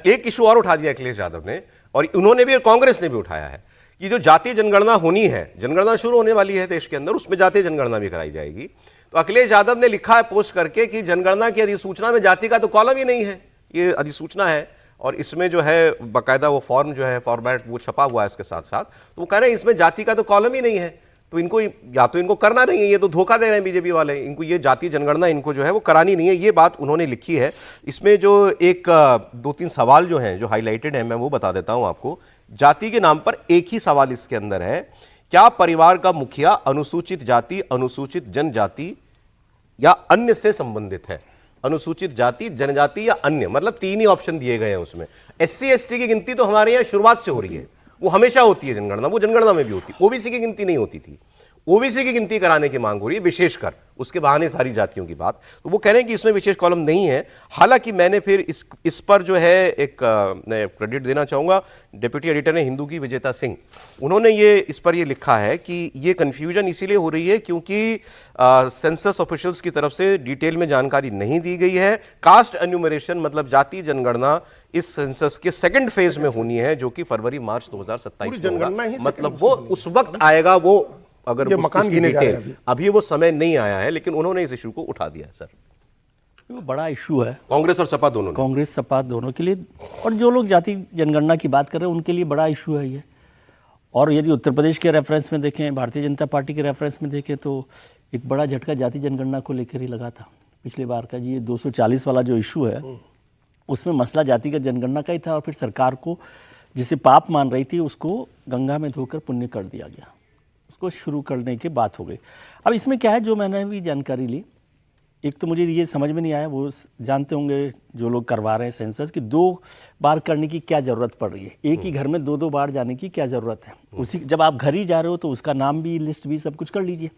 एक इशू और उठा दिया अखिलेश यादव ने, और उन्होंने भी और कांग्रेस ने भी उठाया है, कि जो जातीय जनगणना होनी है, जनगणना शुरू होने वाली है देश के अंदर, उसमें जातीय जनगणना भी कराई जाएगी। तो अखिलेश यादव ने लिखा है पोस्ट करके कि जनगणना की अधिसूचना में जाति का तो कॉलम ही नहीं है, ये अधिसूचना है, और इसमें जो है बाकायदा वो फॉर्म जो है, फॉर्मेट वो छपा हुआ है इसके साथ साथ। तो वो कह रहे हैं इसमें जाति का तो कॉलम ही नहीं है, तो इनको या तो इनको करना नहीं है, ये तो धोखा दे रहे हैं बीजेपी वाले, इनको ये जाति जनगणना इनको जो है वो करानी नहीं है। ये बात उन्होंने लिखी है। इसमें जो एक 2-3 सवाल जो हैं, जो हाईलाइटेड हैं, मैं वो बता देता हूं आपको। जाति के नाम पर एक ही सवाल इसके अंदर है, क्या परिवार का मुखिया अनुसूचित जाति, अनुसूचित जनजाति या अन्य से संबंधित है? अनुसूचित जाति, जनजाति या अन्य, मतलब 3 ही ऑप्शन दिए गए हैं उसमें। SC ST की गिनती तो हमारे यहाँ शुरुआत से हो रही है, वो हमेशा होती है जनगणना, वो जनगणना में भी होती है। OBC की गिनती नहीं होती थी, OBC की गिनती कराने की मांग हो रही है, विशेषकर उसके बहाने सारी जातियों की बात। तो वो कह रहे हैं कि इसमें विशेष कॉलम नहीं है। हालांकि मैंने फिर इस पर जो है एक मैं क्रेडिट देना चाहूंगा, डिप्टी एडिटर है हिंदू की विजेता सिंह, उन्होंने ये इस पर ये लिखा है कि ये कंफ्यूजन इसीलिए हो रही है क्योंकि सेंसस ऑफिशियल्स की तरफ से डिटेल में जानकारी नहीं दी गई है। कास्ट एन्यूमरेशन मतलब जाति जनगणना इस सेंसस के सेकंड फेज में होनी है, जो कि फरवरी मार्च 2027 में होगा। मतलब वो उस वक्त आएगा, वो अगर ये मकान उसकी गिने जा रहे हैं डिटेल अभी वो समय नहीं आया है, लेकिन उन्होंने इस इशू को उठा दिया है। सर वो बड़ा इशू है कांग्रेस और सपा दोनों, कांग्रेस सपा दोनों के लिए, और जो लोग जाति जनगणना की बात कर रहे हैं उनके लिए बड़ा इशू है ये। और यदि उत्तर प्रदेश के रेफरेंस में देखें, भारतीय जनता पार्टी के रेफरेंस में देखें, तो एक बड़ा झटका जाति जनगणना को लेकर ही लगा था पिछली बार का। जी ये 240 वाला जो इशू है उसमें मसला जातिगत जनगणना का ही था, और फिर सरकार को जिसे पाप मान रही थी उसको गंगा में धोकर पुण्य कर दिया गया, उसको शुरू करने की बात हो गई। अब इसमें क्या है, जो मैंने भी जानकारी ली, एक तो मुझे ये समझ में नहीं आया, वो जानते होंगे जो लोग करवा रहे हैं सेंसस, कि 2 बार करने की क्या ज़रूरत पड़ रही है, एक ही घर में 2-2 बार जाने की क्या ज़रूरत है। उसी जब आप घर ही जा रहे हो तो उसका नाम भी, लिस्ट भी, सब कुछ कर लीजिए,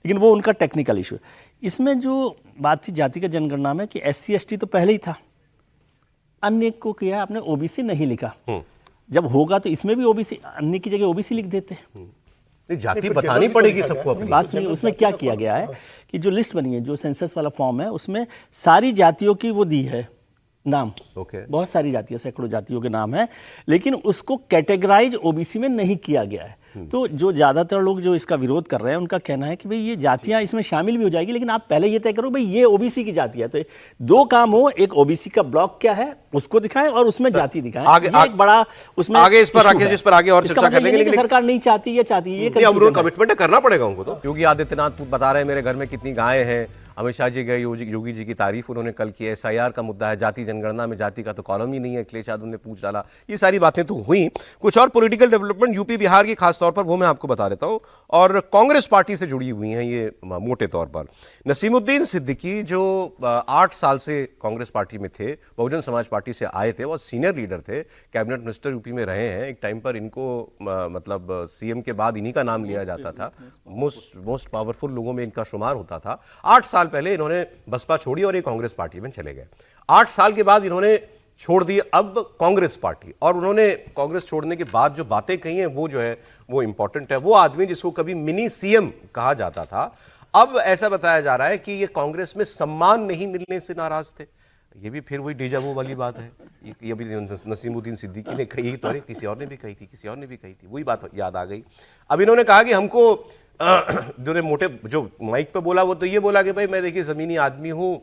लेकिन वो उनका टेक्निकल इशू है। इसमें जो बात थी जाति का जनगणना में कि SC ST तो पहले ही था, अन्य को किया आपने OBC नहीं लिखा, जब होगा तो इसमें भी OBC, अन्य की जगह OBC लिख देते। जाति बतानी पड़ेगी सबको अपनी। बात सुनिए, उसमें क्या किया गया है कि जो लिस्ट बनी है, जो सेंसस वाला फॉर्म है, उसमें सारी जातियों की वो दी है नाम, बहुत सारी जातियां, सैकड़ों जातियों के नाम है, लेकिन उसको कैटेगराइज OBC में नहीं किया गया है। तो जो ज्यादातर लोग जो इसका विरोध कर रहे हैं उनका कहना है कि भाई ये जातियां इसमें शामिल भी हो जाएगी, लेकिन आप पहले ये तय करो भाई ये OBC की जाति है। तो 2 काम हो, एक OBC का ब्लॉक क्या है उसको दिखाएं और उसमें जाति दिखाएं। आगे एक बड़ा उसमें आगे इस पर आगे जिस पर आगे और चर्चा कर लेंगे, लेकिन सरकार नहीं चाहती, ये चाहती है, ये अमरूल कमिटमेंट करना पड़ेगा उनको। तो योगी आदित्यनाथ बता रहे हैं मेरे घर में कितनी गायें हैं, अमित शाह जी गए योगी जी की तारीफ उन्होंने कल की, SIR का मुद्दा है, जाति जनगणना में जाति का तो कॉलम ही नहीं है, अखिलेश यादव ने पूछ डाला। ये सारी बातें तो हुई। कुछ और पॉलिटिकल डेवलपमेंट यूपी बिहार की खास तौर पर वो मैं आपको बता देता हूं, और कांग्रेस पार्टी से जुड़ी हुई हैं ये मोटे तौर पर। नसीमुद्दीन सिद्दीकी जो 8 साल से कांग्रेस पार्टी में थे, बहुजन समाज पार्टी से आए थे, वो सीनियर लीडर थे, कैबिनेट मिनिस्टर यूपी में रहे हैं। एक टाइम पर इनको मतलब CM के बाद इन्हीं का नाम लिया जाता था, मोस्ट पावरफुल लोगों में इनका शुमार होता था। 8 साल पहले इन्होंने बसपा छोड़ी और एक कांग्रेस पार्टी में चले गए। 8 साल के बाद इन्होंने छोड़ दी अब कांग्रेस पार्टी, और उन्होंने कांग्रेस छोड़ने के बाद जो बातें कही हैं वो जो है वो इंपॉर्टेंट है। वो आदमी जिसको कभी मिनी CM कहा जाता था, अब ऐसा बताया जा रहा है कि ये कांग्रेस में सम्मान नहीं मिलने से नाराज थे। ये भी फिर वही डेजावू वाली बात है, ये भी नसीमुद्दीन सिद्दीकी ने कही तो किसी और ने भी कही थी, वही बात याद आ गई। अब इन्होंने कहा कि हमको जो मोटे जो माइक पे बोला वो तो ये बोला कि भाई मैं देखिए जमीनी आदमी हूँ,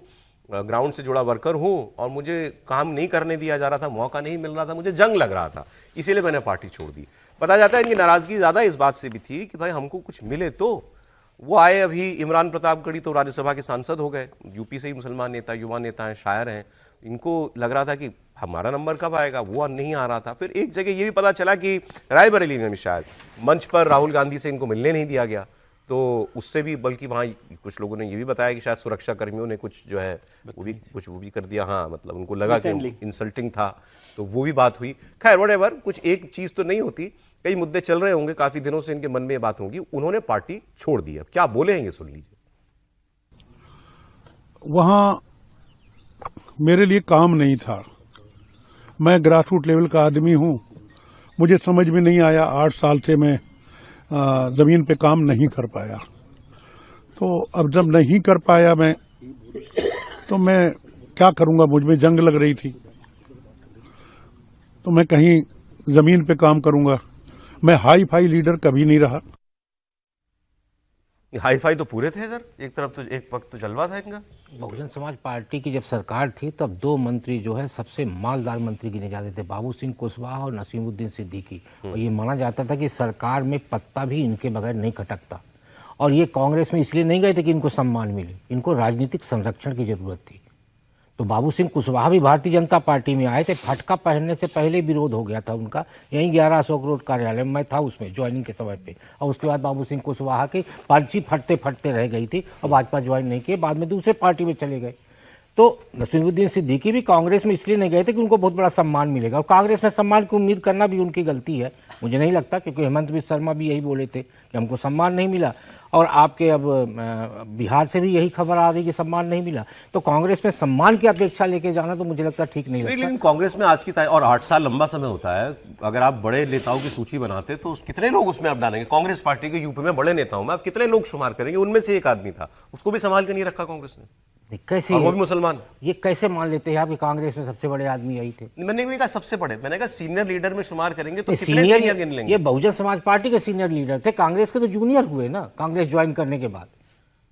ग्राउंड से जुड़ा वर्कर हूँ, और मुझे काम नहीं करने दिया जा रहा था, मौका नहीं मिल रहा था, मुझे जंग लग रहा था, इसीलिए मैंने पार्टी छोड़ दी। पता जाता है इनकी नाराजगी ज्यादा इस बात से भी थी कि भाई हमको कुछ मिले तो। वो आए अभी इमरान प्रतापगढ़ी तो राज्यसभा के सांसद हो गए, यूपी से ही मुसलमान नेता, युवा नेता हैं, शायर हैं, इनको लग रहा था कि हमारा नंबर कब आएगा, वो नहीं आ रहा था। फिर एक जगह ये भी पता चला कि रायबरेली में शायद मंच पर राहुल गांधी से इनको मिलने नहीं दिया गया, तो उससे भी बल्कि वहाँ कुछ लोगों ने ये भी बताया कि शायद सुरक्षा कर्मियों ने कुछ जो है वो भी कर दिया। हाँ, मतलब उनको लगा कि इंसल्टिंग था, तो वो भी बात हुई। खैर व्हाटएवर, कुछ एक चीज तो नहीं होती, कई मुद्दे चल रहे होंगे, काफी दिनों से इनके मन में ये बात होगी। उन्होंने पार्टी छोड़ दी, अब क्या बोले हैं ये सुन लीजिए। वहां मेरे लिए काम नहीं था, मैं ग्रासरूट लेवल का आदमी हूं, मुझे समझ में नहीं आया, 8 साल से मैं जमीन पे काम नहीं कर पाया। तो अब जब नहीं कर पाया मैं, तो मैं क्या करूंगा, मुझ में जंग लग रही थी, तो मैं कहीं जमीन पे काम करूंगा। मैं हाई फाई लीडर कभी नहीं रहा। हाई फाई तो पूरे थे सर, एक तरफ तो एक वक्त तो जलवा था इनका। बहुजन समाज पार्टी की जब सरकार थी तब 2 मंत्री जो है सबसे मालदार मंत्री गिने जाते थे, बाबू सिंह कुशवाहा और नसीमुद्दीन सिद्दीकी। और ये माना जाता था कि सरकार में पत्ता भी इनके बगैर नहीं खटकता। और ये कांग्रेस में इसलिए नहीं गए थे कि इनको सम्मान मिले, इनको राजनीतिक संरक्षण की जरूरत थी। तो बाबू सिंह कुशवाहा भी भारतीय जनता पार्टी में आए थे, फटका पहनने से पहले विरोध हो गया था उनका, यहीं 11 अशोक रोड कार्यालय में था उसमें ज्वाइनिंग के समय पे। और उसके बाद बाबू सिंह कुशवाहा की पर्ची फटते फटते रह गई थी और भाजपा ज्वाइन नहीं किए, बाद में दूसरे पार्टी में चले गए। तो नसीमुद्दीन सिद्दीकी भी कांग्रेस में इसलिए नहीं गए थे कि उनको बहुत बड़ा सम्मान मिलेगा, और कांग्रेस में सम्मान की उम्मीद करना भी उनकी गलती है, मुझे नहीं लगता, क्योंकि हेमंत बिस्वा शर्मा भी यही बोले थे कि हमको सम्मान नहीं मिला। और आपके अब बिहार से भी यही खबर आ रही कि सम्मान नहीं मिला, तो कांग्रेस में सम्मान की अपेक्षा लेके जाना तो मुझे लगता है ठीक नहीं लगता। लेकिन कांग्रेस में आज की और 8 साल लंबा समय होता है, अगर आप बड़े नेताओं की सूची बनाते तो कितने लोग उसमें आप डालेंगे? कांग्रेस पार्टी के यूपी में बड़े नेताओं में आप कितने लोग शुमार करेंगे? उनमें से एक आदमी था, उसको भी संभाल के नहीं रखा कांग्रेस ने, कैसे और वो भी मुसलमान। ये कैसे मान लेते हैं आप कि कांग्रेस में सबसे बड़े आदमी यही थे? मैंने नहीं कहा सबसे बड़े, मैंने कहा सीनियर लीडर में शुमार करेंगे तो कितने सीनियर गिन लेंगे? ये बहुजन समाज पार्टी के सीनियर लीडर थे, कांग्रेस के तो जूनियर हुए ना कांग्रेस ज्वाइन करने के बाद।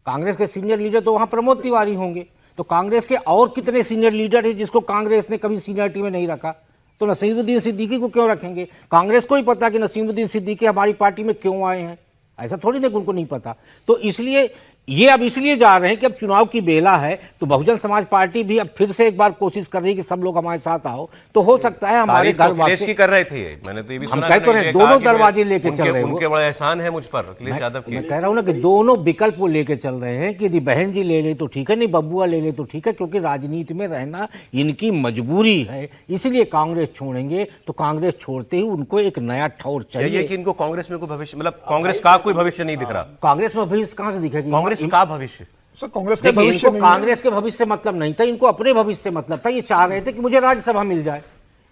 कांग्रेस के सीनियर लीडर तो वहां प्रमोद तिवारी होंगे, तो कांग्रेस के और कितने सीनियर लीडर है जिसको कांग्रेस ने कभी सीनियरिटी में नहीं रखा? तो नसीमुद्दीन सिद्दीकी को क्यों रखेंगे? कांग्रेस को ही पता कि नसीमुद्दीन सिद्दीकी हमारी पार्टी में क्यों आए हैं, ऐसा थोड़ी ना उनको नहीं पता। तो इसलिए ये अब इसलिए जा रहे हैं कि अब चुनाव की बेला है, तो बहुजन समाज पार्टी भी अब फिर से एक बार कोशिश कर रही है कि सब लोग हमारे साथ आओ, तो हो सकता है हमारे घर वाले की कर रहे थे ये, मैंने तो ये भी सुना, कहते हैं दोनों दरवाजे लेके चल रहे हैं। उनके बड़ा एहसान है मुझ पर अखिलेश यादव की। मैं कह रहा हूं ना कि दोनों विकल्प वो लेके चल रहे हैं कि यदि बहन जी ले ले तो ठीक है, नहीं बबुआ ले ले तो ठीक है, क्योंकि राजनीति में रहना इनकी मजबूरी है, इसलिए कांग्रेस छोड़ेंगे। तो कांग्रेस छोड़ते ही उनको एक नया ठौर चाहिए कि इनको कांग्रेस में कोई भविष्य, मतलब कांग्रेस का कोई भविष्य नहीं दिख रहा। कांग्रेस में भविष्य कहां से दिखेगी? कांग्रेस का भविष्य, सर कांग्रेस का देखिए, भविष्य इनको कांग्रेस के भविष्य से मतलब नहीं था, इनको अपने भविष्य से मतलब था। ये चाह रहे थे कि मुझे राज्यसभा मिल जाए,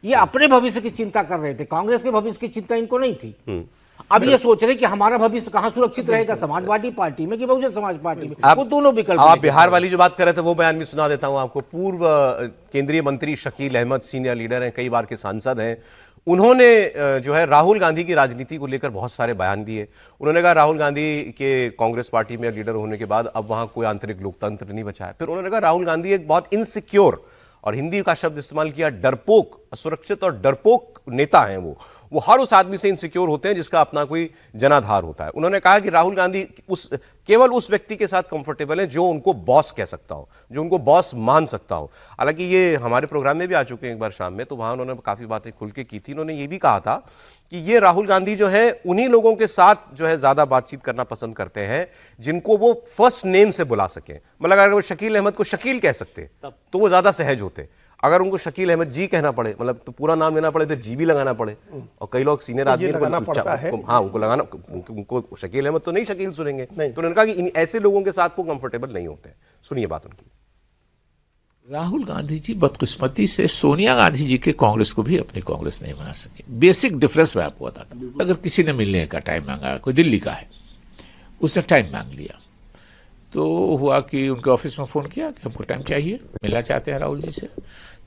ये अपने भविष्य की चिंता कर रहे थे, कांग्रेस के भविष्य की चिंता इनको नहीं थी। अब ये सोच रहे कि हमारा भविष्य कहां सुरक्षित रहेगा, समाजवादी पार्टी में कि बहुजन समाज पार्टी में? वो दोनों विकल्प। आप बिहार वाली जो बात कर रहे थे वो बयान भी सुना देता हूं आपको। पूर्व केंद्रीय मंत्री शकील अहमद सीनियर लीडर हैं, कई बार के सांसद हैं, उन्होंने जो है राहुल गांधी की राजनीति को लेकर बहुत सारे बयान दिए। उन्होंने कहा राहुल गांधी के कांग्रेस पार्टी में लीडर होने के बाद अब वहां कोई आंतरिक लोकतंत्र नहीं बचा है। फिर उन्होंने कहा राहुल गांधी एक बहुत इनसिक्योर, और हिंदी का शब्द इस्तेमाल किया डरपोक, असुरक्षित और डरपोक नेता हैं वो हर उस आदमी से इनसिक्योर होते हैं जिसका अपना कोई जनाधार होता है। उन्होंने कहा कि राहुल गांधी केवल उस व्यक्ति के साथ कंफर्टेबल है जो उनको बॉस कह सकता हो, जो उनको बॉस मान सकता हो। हालांकि ये हमारे प्रोग्राम में भी आ चुके हैं एक बार शाम में, तो वहां उन्होंने काफी बातें खुल के की थी। उन्होंने ये भी कहा था कि ये राहुल गांधी जो है उन्हीं लोगों के साथ जो है ज्यादा बातचीत करना पसंद करते हैं जिनको वो फर्स्ट नेम से बुला सके। मतलब अगर वो शकील अहमद को शकील कह सकते तो वो ज्यादा सहज होते। अगर उनको शकील अहमद जी कहना पड़े, मतलब तो पूरा नाम लेना पड़े, तो जी भी लगाना पड़े, और कई लोग सीनियर आदमी उनको लगाना, उनको शकील अहमद तो नहीं शकील सुनेंगे। तो उन्होंने कहा कि ऐसे लोगों के साथ वो कंफर्टेबल नहीं होते। सुनिए बात उनकी। राहुल गांधी जी बदकिस्मती से सोनिया गांधी जी के कांग्रेस को भी अपनी कांग्रेस नहीं बना सके। बेसिक डिफरेंस मैं आपको बताता हूं। अगर किसी ने मिलने का टाइम मांगा, कोई दिल्ली का है, उसने टाइम मांग लिया, तो हुआ कि उनके ऑफिस में फोन किया कि हमको टाइम चाहिए, मिलना चाहते हैं राहुल जी से।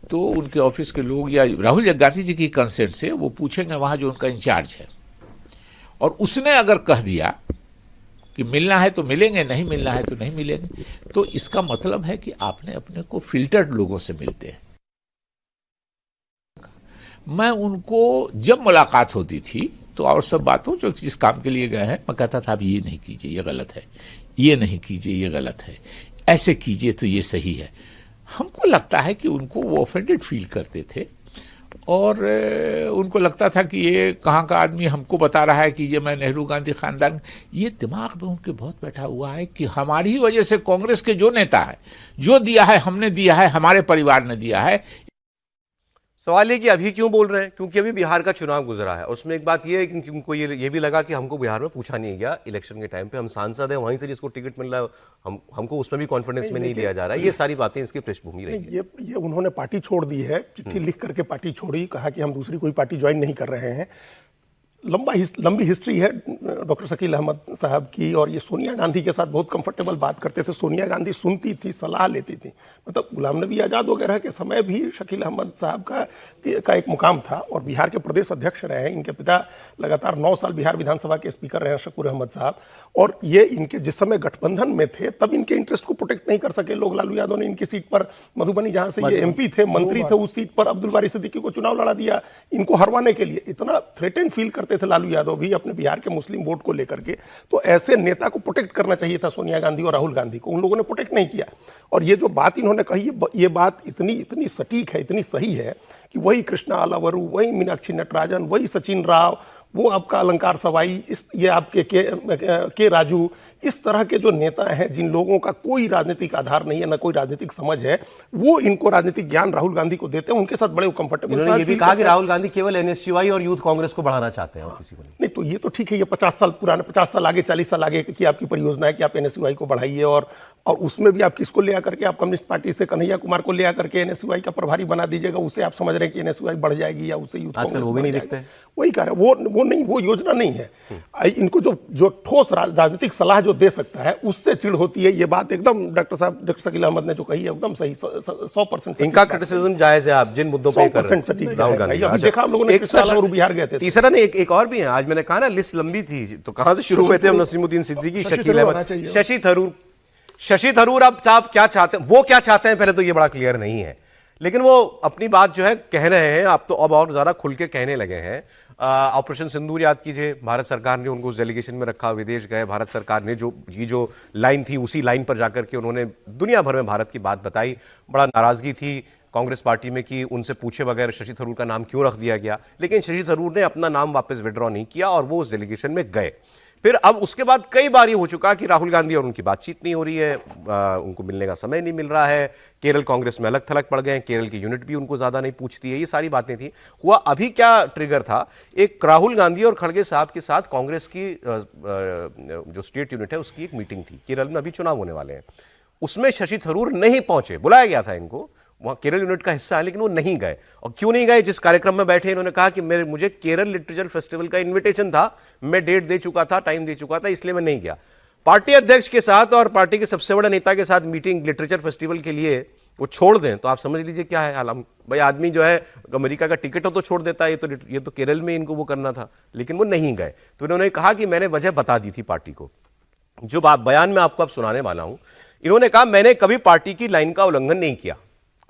तो उनके ऑफिस के लोग या राहुल गांधी जी की कंसेंट से वो पूछेंगे वहां जो उनका इंचार्ज है, और उसने अगर कह दिया कि मिलना है तो मिलेंगे, नहीं मिलना है तो नहीं मिलेंगे, तो इसका मतलब है कि आपने अपने को फिल्टर्ड लोगों से मिलते हैं। मैं उनको जब मुलाकात होती थी तो और सब बातों जो जिस काम के लिए गए हैं, मैं कहता था अब ये नहीं कीजिए, ये गलत है, ये नहीं कीजिए, ये गलत है, ऐसे कीजिए तो ये सही है। हमको लगता है कि उनको वो ऑफेंडेड फील करते थे, और उनको लगता था कि ये कहाँ का आदमी हमको बता रहा है कि ये मैं नेहरू गांधी खानदान। ये दिमाग में उनके बहुत बैठा हुआ है कि हमारी ही वजह से कांग्रेस के जो नेता है, जो दिया है हमने दिया है, हमारे परिवार ने दिया है। सवाल ये कि अभी क्यों बोल रहे हैं, क्योंकि अभी बिहार का चुनाव गुजरा है। उसमें एक बात ये है कि उनको ये भी लगा कि हमको बिहार में पूछा नहीं गया इलेक्शन के टाइम पे, हम सांसद हैं, वहीं से जिसको टिकट मिल रहा है हमको उसमें भी कॉन्फिडेंस में नहीं लिया जा रहा है। ये सारी बातें इसकी पृष्ठभूमि रही है। ये उन्होंने पार्टी छोड़ दी है, चिट्ठी लिख करके पार्टी छोड़ी, कहा कि हम दूसरी कोई पार्टी ज्वाइन नहीं कर रहे हैं। लंबी हिस्ट्री है डॉक्टर शकील अहमद साहब की, और ये सोनिया गांधी के साथ बहुत कंफर्टेबल बात करते थे। सोनिया गांधी सुनती थी, सलाह लेती थी। मतलब गुलाम नबी आज़ाद वगैरह के समय भी शकील अहमद साहब का एक मुकाम था, और बिहार के प्रदेश अध्यक्ष रहे हैं। इनके पिता लगातार 9 साल बिहार विधानसभा के स्पीकर रहे हैं, शकूर अहमद साहब। और ये इनके जिस समय गठबंधन में थे तब इनके इंटरेस्ट को प्रोटेक्ट नहीं कर सके लोग। लालू यादव ने इनकी सीट पर, मधुबनी जहां से ये एमपी थे, मंत्री थे, उस सीट पर अब्दुल बारी सिद्दीकी को चुनाव लड़ा दिया इनको हरवाने के लिए। इतना थ्रेटेन फील करते थे लालू यादव भी अपने बिहार के मुस्लिम वोट को लेकर के। तो ऐसे नेता को प्रोटेक्ट करना चाहिए था सोनिया गांधी और राहुल गांधी को, उन लोगों ने प्रोटेक्ट नहीं किया। और ये जो बात इन्होंने कही, ये बात इतनी सटीक है, इतनी सही है कि वही कृष्णा अलावरू, वही मीनाक्षी नटराजन, वही सचिन राव, वो आपका अलंकार सवाई, ये आपके के राजू, इस तरह के जो नेता हैं, जिन लोगों का कोई राजनीतिक आधार नहीं है, ना कोई राजनीतिक समझ है, वो इनको राजनीतिक ज्ञान राहुल गांधी को देते हैं, उनके साथ बड़े कंफर्टेबल। उन्होंने ये भी कहा कि राहुल गांधी केवल एनएसयूआई और यूथ कांग्रेस को बढ़ाना चाहते हैं और किसी को नहीं। तो ये तो ठीक है, ये 50 साल पुराने, 50 साल आगे, 40 साल आगे की आपकी परियोजना है कि आप एनएसयूआई को बढ़ाइए, और उसमें भी आप किसको ले आकर के, आप कम्युनिस्ट पार्टी से कन्हैया कुमार को ले आकर के एनएसयूआई का प्रभारी बना दीजिएगा, उसे आप समझ रहे हैं कि एनएसयूआई बढ़ जाएगी या उसे यूथ कांग्रेस वो भी नहीं दिखते। वही कह रहे हैं, वो नहीं, वो योजना नहीं है। इनको जो ठोस राजनीतिक सलाह जो दे सकता है उससे चिढ़ होती है। ये बात एकदम डॉक्टर शकील अहमद ने जो कही है एकदम सही, 100%। इनका क्रिटिसिज्म जायज है, आप जिन मुद्दों पे कर रहे हैं राहुल गांधी। अभी देखा हम लोगों ने और बिहार गए थे। तीसरा ने एक और भी है, आज मैंने कहा ना लिस्ट लंबी थी, तो कहां से शुरू हुए थे हम? नसीमुद्दीन सिद्दीकी, शकील अहमद, शशि थरूर। अब आप क्या चाहते हैं, वो क्या चाहते हैं पहले तो ये बड़ा क्लियर नहीं है, लेकिन वो अपनी बात जो है कह रहे हैं, आप तो अब और ज्यादा खुल के कहने लगे हैं। ऑपरेशन सिंदूर याद कीजिए, भारत सरकार ने उनको उस डेलीगेशन में रखा, विदेश गए, भारत सरकार ने जो लाइन थी उसी लाइन पर जाकर के उन्होंने दुनिया भर में भारत की बात बताई। बड़ा नाराजगी थी कांग्रेस पार्टी में कि उनसे पूछे बगैर शशि थरूर का नाम क्यों रख दिया गया, लेकिन शशि थरूर ने अपना नाम वापस विड्रॉ नहीं किया और वो उस डेलीगेशन में गए। फिर अब उसके बाद कई बार ये हो चुका कि राहुल गांधी और उनकी बातचीत नहीं हो रही है, उनको मिलने का समय नहीं मिल रहा है, केरल कांग्रेस में अलग थलग पड़ गए, केरल की यूनिट भी उनको ज्यादा नहीं पूछती है, ये सारी बातें थी। हुआ अभी क्या ट्रिगर था, एक राहुल गांधी और खड़गे साहब के साथ कांग्रेस की जो स्टेट यूनिट है उसकी एक मीटिंग थी, केरल में अभी चुनाव होने वाले हैं, उसमें शशि थरूर नहीं पहुंचे, बुलाया गया था इनको, वहां केरल यूनिट का हिस्सा है लेकिन वो नहीं गए। और क्यों नहीं गए? जिस कार्यक्रम में बैठे इन्होंने कहा कि मुझे केरल लिटरेचर फेस्टिवल का इनविटेशन था, मैं डेट दे चुका था, टाइम दे चुका था, इसलिए मैं नहीं गया। पार्टी अध्यक्ष के साथ और पार्टी के सबसे बड़े नेता के साथ मीटिंग लिटरेचर फेस्टिवल के लिए वो छोड़ दें तो आप समझ लीजिए क्या है हाल। भाई आदमी जो है अमेरिका का टिकट हो तो छोड़ देता है, ये तो केरल में इनको वो करना था, लेकिन वो नहीं गए। तो इन्होंने कहा कि मैंने वजह बता दी थी पार्टी को, जो बात बयान में आपको अब सुनाने वाला हूं। इन्होंने कहा मैंने कभी पार्टी की लाइन का उल्लंघन नहीं किया,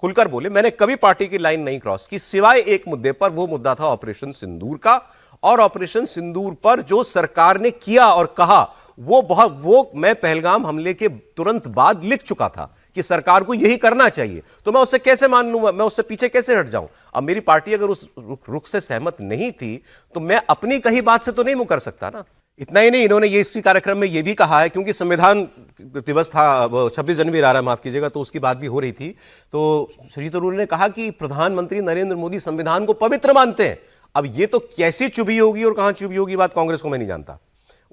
खुलकर बोले, मैंने कभी पार्टी की लाइन नहीं क्रॉस की, सिवाय एक मुद्दे पर, वो मुद्दा था ऑपरेशन सिंदूर का। और ऑपरेशन सिंदूर पर जो सरकार ने किया और कहा वो मैं पहलगाम हमले के तुरंत बाद लिख चुका था कि सरकार को यही करना चाहिए, तो मैं उससे कैसे मान लूंगा, मैं उससे पीछे कैसे हट जाऊं? अब मेरी पार्टी अगर उस रुख से सहमत नहीं थी तो मैं अपनी कही बात से तो नहीं मुकर सकता ना। इतना ही नहीं, इन्होंने ये इसी कार्यक्रम में ये भी कहा है, क्योंकि संविधान दिवस था, 26 जनवरी आ रहा है, माफ कीजिएगा, तो उसकी बात भी हो रही थी, तो शशि थरूर ने कहा कि प्रधानमंत्री नरेंद्र मोदी संविधान को पवित्र मानते हैं। अब ये तो कैसी चुभी होगी और कहां चुभी होगी बात कांग्रेस को मैं नहीं जानता।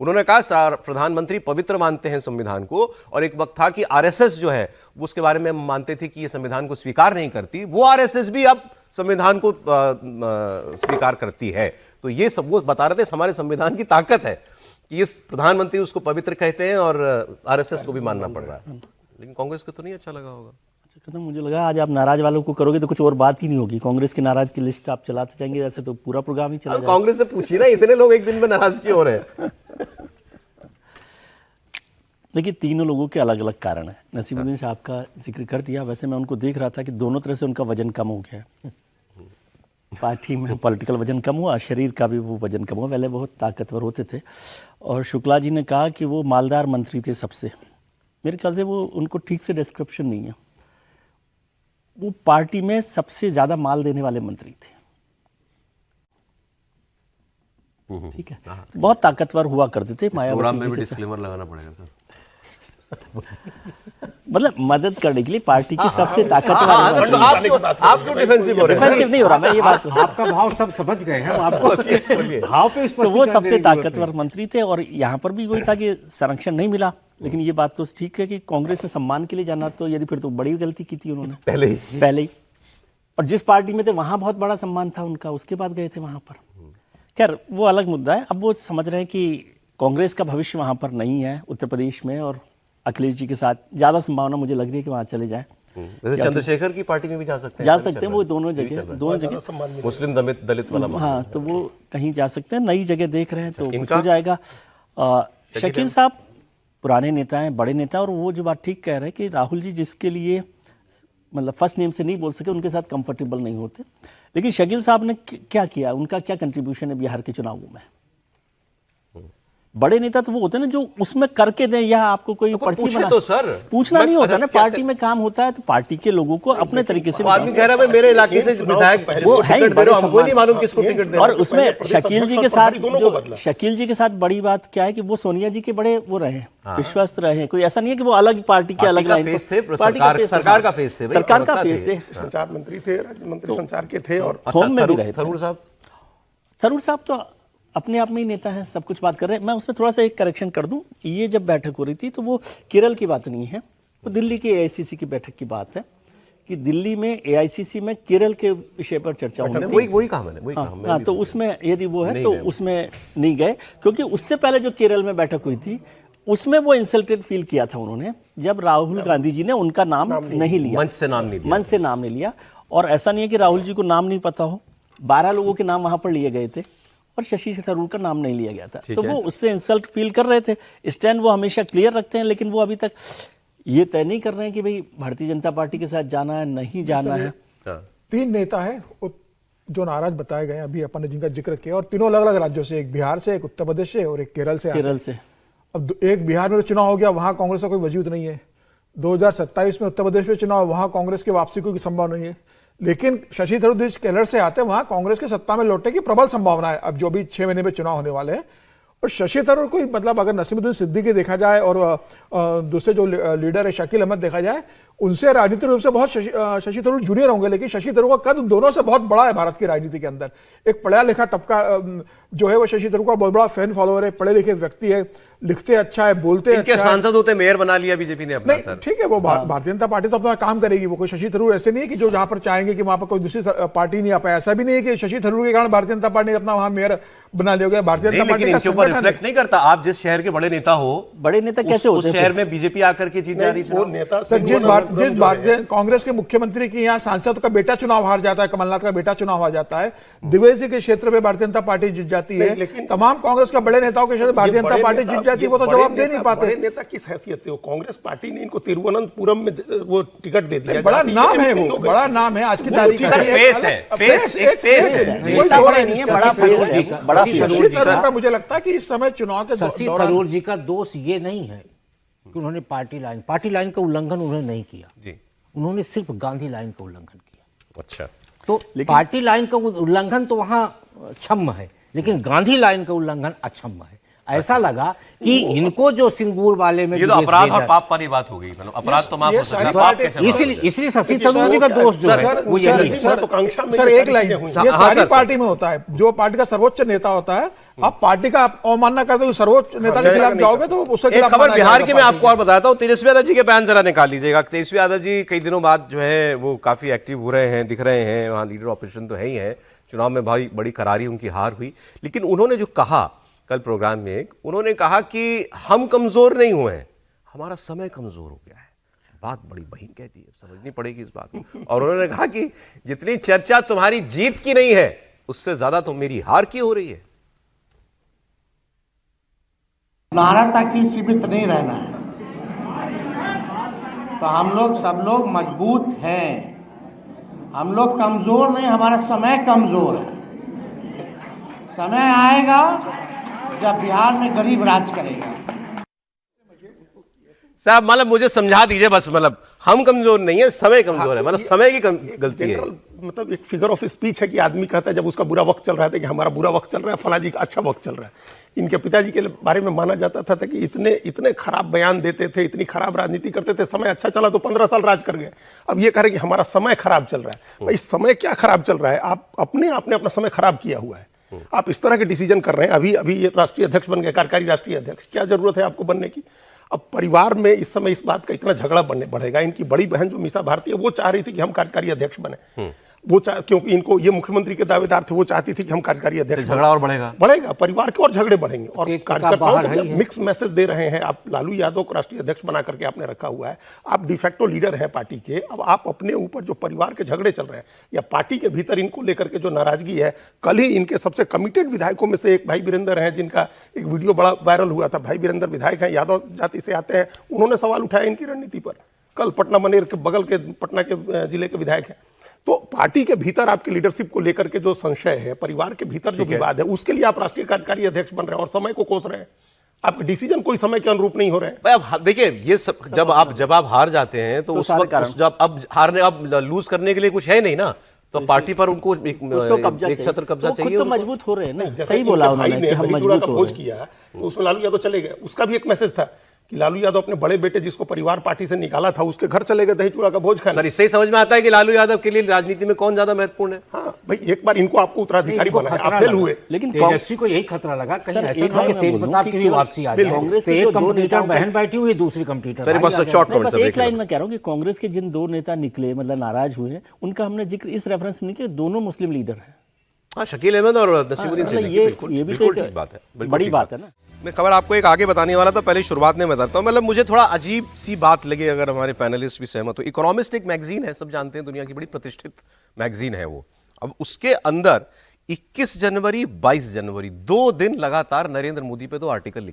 उन्होंने कहा प्रधानमंत्री पवित्र मानते हैं संविधान को, और एक वक्त था कि आरएसएस जो है वो उसके बारे में मानते थे कि ये संविधान को स्वीकार नहीं करती, वो आरएसएस भी अब संविधान को स्वीकार करती है। तो ये सब वो बता रहे थे हमारे संविधान की ताकत है कि ये प्रधानमंत्री उसको पवित्र कहते हैं और आरएसएस को भी मानना पड़ रहा है। लेकिन कांग्रेस को तो नहीं अच्छा लगा होगा। खत्म, मुझे लगा आज आप नाराज वालों को करोगे तो कुछ और बात ही नहीं होगी, कांग्रेस की नाराज की लिस्ट आप चलाते जाएंगे, ऐसे तो पूरा प्रोग्राम ही चला जाएगा। कांग्रेस से पूछिए ना, इतने लोग एक दिन में नाराज क्यों हो रहे हैं? देखिए, तीनों लोगों के अलग अलग कारण है। नसीमुद्दीन साहब का जिक्र कर दिया, वैसे मैं उनको देख रहा था कि दोनों तरह से उनका वजन कम हो गया है। पार्टी में पॉलिटिकल वजन कम हुआ, शरीर का भी वो वजन कम हुआ, पहले बहुत ताकतवर होते थे। और शुक्ला जी ने कहा कि वो मालदार मंत्री थे सबसे, मेरे ख्याल से वो उनको ठीक से डिस्क्रिप्शन नहीं है। वो पार्टी में सबसे ज्यादा माल देने वाले मंत्री थे, ठीक है, बहुत ताकतवर हुआ करते थे। मायावती में भी डिस्क्लेमर लगाना पड़ेगा सर, मतलब मदद करने के लिए पार्टी की सबसे ताकतवर। आप क्यों डिफेंसिव हो रहे हैं? डिफेंसिव नहीं हो रहा मैं, ये बात आपका भाव सब समझ गए हैं, आपको भाव पे तो वो सबसे ताकतवर मंत्री थे। और यहाँ पर भी वही था कि संरक्षण नहीं मिला, लेकिन ये बात तो ठीक है कि कांग्रेस में सम्मान के लिए जाना, तो यदि फिर तो बड़ी गलती की थी उन्होंने पहले ही। और जिस पार्टी में थे वहां बहुत बड़ा सम्मान था उनका, उसके बाद गए थे वहां पर। खैर वो अलग मुद्दा है। अब वो समझ रहे हैं कि कांग्रेस का भविष्य वहां पर नहीं है उत्तर प्रदेश में, और अखिलेश जी के साथ ज्यादा संभावना मुझे लग रही है कि वहां चले जाए। वैसे चंद्रशेखर की पार्टी में भी जा सकते हैं, वो दोनों जगह मुस्लिम दलित वाला, हाँ, तो वो कहीं जा सकते हैं। नई जगह देख रहे हैं तो कुछ हो जाएगा। शकील साहब पुराने नेता हैं, बड़े नेता, और वो जो बात ठीक कह रहे हैं कि राहुल जी जिसके लिए मतलब फर्स्ट नेम से नहीं बोल सके, उनके साथ कंफर्टेबल नहीं होते। लेकिन शकील साहब ने क्या किया, उनका क्या कंट्रीब्यूशन है बिहार के चुनावों में? बड़े नेता तो वो होते हैं ना जो उसमें करके दें, या आपको कोई पर्ची पूछे बना तो सर, पूछना नहीं होता ना, क्या पार्टी में काम होता है तो पार्टी के लोगों को अपने तरीके से आदमी कह रहा है मेरे इलाके से विधायक वो है ही, टिकट दे रहे हो, हमको नहीं मालूम किसको टिकट दे और रहे हो। उसमें शकील जी के साथ शकील जी के साथ बड़ी बात क्या है कि वो सोनिया जी के बड़े वो रहे हैं, विश्वस्त रहे हैं। कोई ऐसा नहीं है कि वो अलग पार्टी के अलग लाइन फेस थे, सरकार का फेस थे, सरकार का फेस थे, संचार मंत्री थे, राज्य मंत्री संचार के थे, और होम में भी रहे थे। थरूर साहब तो अपने आप में ही नेता है, सब कुछ बात कर रहे हैं। मैं उसमें थोड़ा सा एक करेक्शन कर दूं, ये जब बैठक हो रही थी तो वो केरल की बात नहीं है, वो दिल्ली के एआईसीसी की बैठक की बात है कि दिल्ली में एआईसीसी में केरल के विषय पर चर्चा होनी थी। वही कहा मैंने, हाँ, तो उसमें यदि वो है तो उसमें नहीं गए, क्योंकि उससे पहले जो केरल में बैठक हुई थी उसमें वो इंसल्टेड फील किया था उन्होंने, जब राहुल गांधी जी ने उनका नाम नहीं लिया, मंच से नाम नहीं लिया। और ऐसा नहीं है कि राहुल जी को नाम नहीं पता हो, 12 लोगों के नाम वहां पर लिए गए थे और शशि थरूर का नाम नहीं लिया गया था, तो वो उससे इंसल्ट फील कर रहे थे। स्टैंड वो हमेशा क्लियर रखते हैं, लेकिन वो अभी तक ये तय नहीं कर रहे हैं कि भाई भारतीय जनता पार्टी के साथ जाना है नहीं जाना है। 3 नेता है जो नाराज बताए गए, अभी अपन ने जिनका जिक्र किया, और तीनों अलग अलग राज्यों से, एक बिहार से, एक उत्तर प्रदेश से और एक केरल से। अब एक बिहार में तो चुनाव हो गया, वहां कांग्रेस का कोई वजूद नहीं है। 2027 में उत्तर प्रदेश में चुनाव, वहां कांग्रेस की वापसी की संभावना नहीं है। लेकिन शशि थरूर जिस केरल से आते हैं वहां कांग्रेस की सत्ता में लौटने की प्रबल संभावना है, अब जो भी 6 महीने में चुनाव होने वाले हैं। और शशि थरूर को मतलब अगर नसीमुद्दीन सिद्दीकी देखा जाए और दूसरे जो लीडर है शकील अहमद देखा जाए, उनसे राजनीतिक रूप से बहुत शशि थरूर जूनियर होंगे, लेकिन शशि थरूर का कद दोनों से बहुत बड़ा है भारत की राजनीति के अंदर। एक पढ़ा लिखा तबका जो है वो शशि थरूर का बहुत बड़ा फैन फॉलोअर है, पढ़े लिखे व्यक्ति है, लिखते अच्छा है, बोलते अच्छा है। सांसद होते मेयर बना लिया बीजेपी ने अपना। नहीं ठीक है, वो भारतीय जनता पार्टी तो अपना काम करेगी, वो कोई शशि थरूर ऐसे नहीं है कि जो जहां पर चाहेंगे कि वहां पर कोई दूसरी पार्टी नहीं आ पाए। ऐसा भी नहीं है कि शशि थरूर के कारण भारतीय जनता पार्टी ने अपना वहां मेयर बना लिया। भारतीय जनता पार्टी का संगठन रिफ्लेक्ट नहीं करता। आप जिस शहर के बड़े नेता हो, बड़े नेता कैसे होते हैं? शहर में बीजेपी आकर के जीत जा रही वो नेता जिस कांग्रेस के मुख्यमंत्री की यहाँ सांसद का बेटा चुनाव हार जाता है, कमलनाथ का बेटा चुनाव हार जाता है, द्विवेदी के क्षेत्र में भारतीय जनता पार्टी जीत जाती है, लेकिन तमाम कांग्रेस के बड़े नेताओं के क्षेत्र में भारतीय जनता पार्टी जीत जाती है, वो तो जवाब दे नहीं पाते। बड़े नेता किस हैसियत से? वो कांग्रेस पार्टी ने इनको तिरुवनंतपुरम में वो टिकट दे दिया। बड़ा नाम है, वो बड़ा नाम है आज की तारीख में। मुझे लगता है कि इस समय चुनाव के शशि थरूर जी का दोष ये नहीं है कि उन्होंने पार्टी लाइन का उल्लंघन उन्होंने नहीं किया जी, उन्होंने सिर्फ गांधी लाइन का उल्लंघन किया। अच्छा, तो पार्टी लाइन का उल्लंघन तो वहां क्षम्य है, लेकिन गांधी लाइन का उल्लंघन अक्षम्य है। ऐसा लगा कि इनको जो सिंगूर वाले में ये तो अपराध और पाप वाली बात हो गई, मतलब अपराध तो माफ हो सकता है, पाप कैसे? इसलिए शशि थरूर जी का दोष जो है वो यही है। सर एक लाइन, ये सारी पार्टी में होता है, जो पार्टी का सर्वोच्च नेता होता है, आप पार्टी का अवमानना करते हो, सर्वोच्च नेता के खिलाफ जाओगे तो उसके खिलाफ। खबर बिहार की मैं आपको और बताता हूं, तेजस्वी यादव जी के बयान जरा निकाल लीजिएगा। तेजस्वी यादव जी कई दिनों बाद जो है वो काफी एक्टिव हो रहे हैं, दिख रहे हैं, वहां लीडर ऑपोजिशन तो है ही है। चुनाव में भाई बड़ी करारी उनकी हार हुई, लेकिन उन्होंने जो कहा कल प्रोग्राम में, उन्होंने कहा कि हम कमजोर नहीं हुए हैं, हमारा समय कमजोर हो गया है। बात बड़ी बहीन कहती है, समझनी पड़ेगी इस बात को। और उन्होंने कहा कि जितनी चर्चा तुम्हारी जीत की नहीं है, उससे ज्यादा तो मेरी हार की हो रही है। नारा तक ही सीमित नहीं रहना है, तो हम लोग सब लोग मजबूत हैं, हम लोग कमजोर नहीं, हमारा समय कमजोर है। समय आएगा जब बिहार में गरीब राज करेगा। साहब मतलब मुझे समझा दीजिए बस, मतलब हम कमजोर नहीं है, समय कमजोर है, मतलब समय की गलती है। मतलब एक फिगर ऑफ स्पीच है कि आदमी कहता है जब उसका बुरा वक्त चल रहा था कि हमारा बुरा वक्त चल रहा है, फला जी का अच्छा वक्त चल रहा है। इनके पिताजी के बारे में माना जाता था कि इतने खराब बयान देते थे, इतनी खराब राजनीति करते थे, समय अच्छा चला तो 15 साल राज कर गए। अब ये कह रहे कि हमारा समय खराब चल रहा है। भाई समय क्या खराब चल रहा है? आप अपना समय खराब किया हुआ है। आप इस तरह के डिसीजन कर रहे हैं। अभी ये राष्ट्रीय अध्यक्ष बन गए, कार्यकारी राष्ट्रीय अध्यक्ष, क्या जरूरत है आपको बनने की? अब परिवार में इस समय इस बात का इतना झगड़ा बढ़ेगा। इनकी बड़ी बहन जो मीसा भारती है, वो चाह रही थी कि हम कार्यकारी अध्यक्ष बने, क्योंकि इनको ये मुख्यमंत्री के दावेदार थे, वो चाहती थी कि हम कार्यकारी अध्यक्ष। झगड़ा और बढ़ेगा परिवार के और झगड़े बढ़ेंगे। और कार्यकर्ताओं को मिक्स मैसेज दे रहे हैं। आप लालू यादव को राष्ट्रीय अध्यक्ष बना करके आपने रखा हुआ है, आप डिफेक्टो लीडर हैं पार्टी के। अब आप अपने ऊपर जो परिवार के झगड़े चल रहे हैं या पार्टी के भीतर इनको लेकर के जो नाराजगी है, कल ही इनके सबसे कमिटेड विधायकों में से एक भाई वीरेंद्र हैं, जिनका एक वीडियो बड़ा वायरल हुआ था। भाई वीरेंद्र विधायक हैं, यादव जाति से आते हैं, उन्होंने सवाल उठाया इनकी रणनीति पर। कल पटना मनेर के बगल के पटना के जिले के विधायक हैं। तो पार्टी के भीतर आपकी लीडरशिप को लेकर के जो संशय है, परिवार के भीतर जो विवाद है, उसके लिए आप राष्ट्रीय कार्यकारी अध्यक्ष बन रहे हैं और समय को कोस रहे हैं। आपके डिसीजन कोई समय के अनुरूप नहीं हो रहे हैं। भाई अब देखिए ये सब जब आप हार जाते हैं तो उस वक्त जब अब लूज करने के लिए कुछ है नहीं ना, तो पार्टी पर उनको एक छत्र कब्जा चाहिए। तो मजबूत हो रहे हैं ना, सही बोला उन्होंने कि हम मजबूत का भोज किया तो उसमें लालू यादव चले गए। उसका भी एक मैसेज था कि लालू यादव अपने बड़े बेटे जिसको परिवार पार्टी से निकाला था उसके घर चले गए दही चूड़ा का भोज खाने। सर इससे ही समझ में आता है कि लालू यादव के लिए राजनीति में कौन ज्यादा महत्वपूर्ण है। हाँ भाई, एक बार इनको आपको उत्तराधिकारी बनाया, आप फेल हुए। लेकिन तेजस्वी को यही खतरा लगा कहीं ऐसा था कि तेज प्रताप की भी वापसी आ जाए। कांग्रेस के एक कंपटीटर बहन बैठी हुई, दूसरी कंपटीटर। सर बस एक लाइन में कह रहा हूँ कि कांग्रेस के जिन 2 नेता निकले, मतलब नाराज हुए, उनका हमने जिक्र इस रेफरेंस में नहीं किया, दोनों मुस्लिम लीडर हैं। हाँ, शकील अहमद और नसीमुद्दीन सिद्दीकी, ये भी तो ठीक बात है, बड़ी बात है ना। मैं खबर आपको एक आगे बताने वाला था, पहले शुरुआत में बताता हूँ। मतलब मुझे थोड़ा अजीब सी बात लगी, अगर हमारे पैनलिस्ट भी सहमत हो। इकोनॉमिस्ट एक मैगजीन है, सब जानते हैं, दुनिया की बड़ी प्रतिष्ठित मैगजीन है वो। अब उसके अंदर 21 जनवरी 22 जनवरी 2 दिन लगातार नरेंद्र मोदी पे 2 आर्टिकल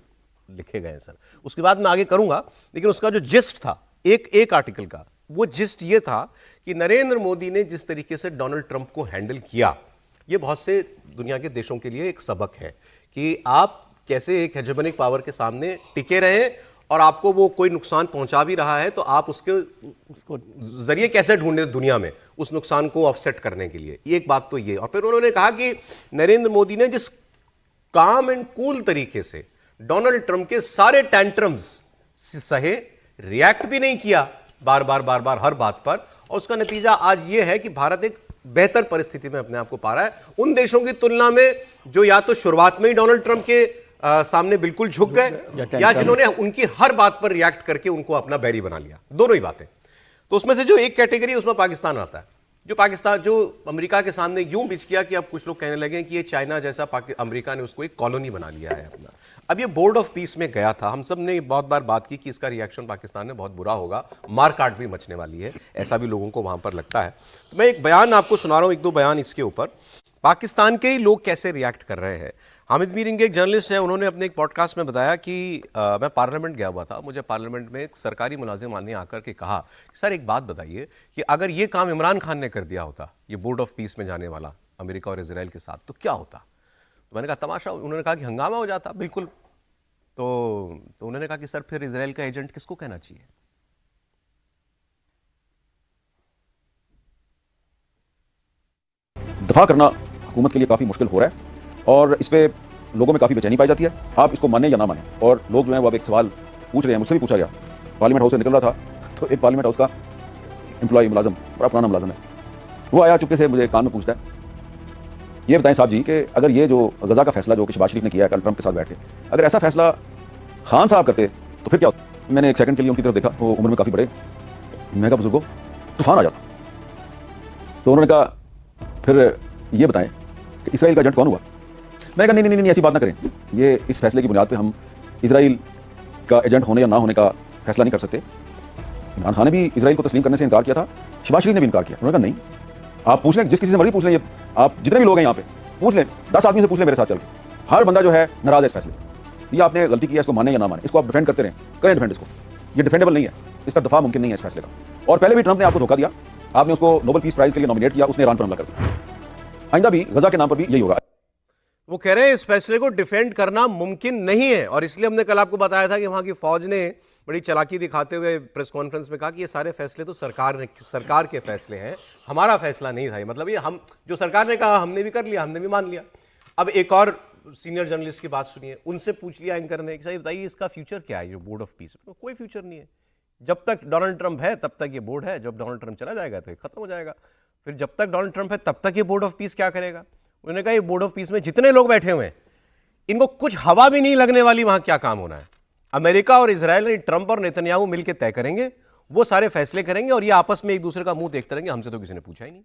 लिखे गए हैं सर। उसके बाद मैं आगे करूंगा, लेकिन उसका जो जिस्ट था एक आर्टिकल का, वो जिस्ट ये था कि नरेंद्र मोदी ने जिस तरीके से डोनाल्ड ट्रंप को हैंडल किया, ये बहुत से दुनिया के देशों के लिए एक सबक है कि आप कैसे एक हेजेमोनिक पावर के सामने टिके रहे, और आपको वो कोई नुकसान पहुंचा भी रहा है तो आप उसको जरिए कैसे ढूंढे दुनिया में उस नुकसान को ऑफसेट करने के लिए। एक बात तो ये। और फिर उन्होंने कहा कि नरेंद्र मोदी ने जिस काम एंड कूल तरीके से डोनाल्ड ट्रंप के सारे टैंट्रम्स सहे, रिएक्ट भी नहीं किया बार बार हर बात पर, और उसका नतीजा आज ये है कि भारत एक बेहतर परिस्थिति में अपने आप को पा रहा है उन देशों की तुलना में जो या तो शुरुआत में ही डोनाल्ड ट्रंप के सामने बिल्कुल झुक गए, या जिन्होंने उनकी हर बात पर रिएक्ट करके उनको अपना बैरी बना लिया। दोनों ही बातें। तो उसमें से जो एक कैटेगरी, उसमें पाकिस्तान आता है, जो अमेरिका के सामने यूं पिच किया कि अब कुछ लोग कहने लगे कि ये चाइना जैसा अमेरिका ने उसको एक कॉलोनी बना लिया है अपना। अब ये बोर्ड ऑफ पीस में गया था, हम सब ने बहुत बार बात की कि इसका रिएक्शन पाकिस्तान में बहुत बुरा होगा, मारकाट भी मचने वाली है, ऐसा भी लोगों को वहां पर लगता है। तो मैं एक बयान आपको सुना रहा हूं, 1-2 बयान इसके ऊपर, पाकिस्तान के ही लोग कैसे रिएक्ट कर रहे हैं। हामिद मीर इनके एक जर्नलिस्ट हैं, उन्होंने अपने एक पॉडकास्ट में बताया कि मैं पार्लियामेंट गया हुआ था, मुझे पार्लियामेंट में एक सरकारी मुलाजिम ने आकर के कहा, सर एक बात बताइए कि अगर ये काम इमरान खान ने कर दिया होता, ये बोर्ड ऑफ पीस में जाने वाला अमेरिका और इजराइल के साथ, तो क्या होता। तो मैंने कहा तमाशा। उन्होंने कहा कि हंगामा हो जाता। बिल्कुल। तो उन्होंने कहा कि सर फिर इजराइल का एजेंट किसको कहना चाहिए। दफा करना हुकूमत के लिए काफ़ी मुश्किल हो रहा है और इस पे लोगों में काफ़ी बेचैनी पाई जाती है। आप इसको माने या ना माने, और लोग जो है वो अब एक सवाल पूछ रहे हैं, मुझसे भी पूछा गया, पार्लियामेंट हाउस से निकल रहा था तो एक पार्लियामेंट हाउस का एम्प्लॉय मुलाजम, बड़ा पुराना मुलाजम है, वो आया चुपके से मुझे कान में पूछता है, ये बताएं साहब जी कि अगर ये जो गजा का फैसला जो कि शहबाज शरीफ ने किया है कल ट्रंप के साथ बैठ के, अगर ऐसा फैसला खान साहब करते तो फिर क्या होता। मैंने एक सेकंड के लिए उनकी तरफ देखा, वो उम्र में काफ़ी बड़े, मैं कहा बुजुर्गो तूफान आ जाता। तो उन्होंने कहा फिर ये बताएं कि इसराइल का एजेंट कौन हुआ। मैंने कहा नहीं ऐसी बात ना करें, ये इस फैसले की बुनियाद पे हम इसराइल का एजेंट होने या ना होने का फैसला नहीं कर सकते। इमरान खान ने भी इसराइल को तस्लीम करने से इनकार किया था, शहबाज शरीफ ने भी इनकार किया। उन्होंने कहा नहीं, आप पूछ लें, जिस किसी से मर्जी पूछ लें, ये आप जितने भी लोग हैं यहाँ पे पूछ लें, 10 आदमी से पूछ लें मेरे साथ चल के, हर बंदा जो है नाराज है इस फैसले। ये आपने गलती की है, इसको माने या ना माने, इसको आप डिफेंड करते रहें, करें डिफेंड इसको, ये डिफेंडेबल नहीं है, इसका दफा मुमकिन नहीं है इस फैसले का। और पहले भी ट्रंप ने आपको धोखा दिया, आपने उसको नोबेल पीस प्राइज के लिए नॉमिनेट किया, उसने ईरान पर हमला कर दिया। आइंदा भी गजा के नाम पर भी यही होगा। वो कह रहे हैं इस फैसले को डिफेंड करना मुमकिन नहीं है, और इसलिए हमने कल आपको बताया था कि वहां की फौज ने बड़ी चालाकी दिखाते हुए प्रेस कॉन्फ्रेंस में कहा कि ये सारे फैसले तो सरकार के फैसले हैं, हमारा फैसला नहीं था। मतलब ये हम जो सरकार ने कहा हमने भी कर लिया, हमने भी मान लिया। अब एक और सीनियर जर्नलिस्ट की बात सुनिए, उनसे पूछ लिया एंकर ने कि साहब बताइए इसका फ्यूचर क्या है, जो बोर्ड ऑफ पीस। तो कोई फ्यूचर नहीं है, जब तक डोनाल्ड ट्रंप है तब तक ये बोर्ड है, जब डोनाल्ड ट्रंप चला जाएगा तो ये खत्म हो जाएगा। फिर जब तक डोनाल्ड ट्रंप है तब तक ये बोर्ड ऑफ पीस क्या करेगा। उन्होंने कहा ये बोर्ड ऑफ पीस में जितने लोग बैठे हुए हैं इनको कुछ हवा भी नहीं लगने वाली वहां क्या काम होना है। अमेरिका और इजराइल, ट्रंप और नेतन्याहू मिलकर तय करेंगे, वो सारे फैसले करेंगे, और ये आपस में एक दूसरे का मुंह देखते रहेंगे। हमसे तो किसी ने पूछा ही नहीं।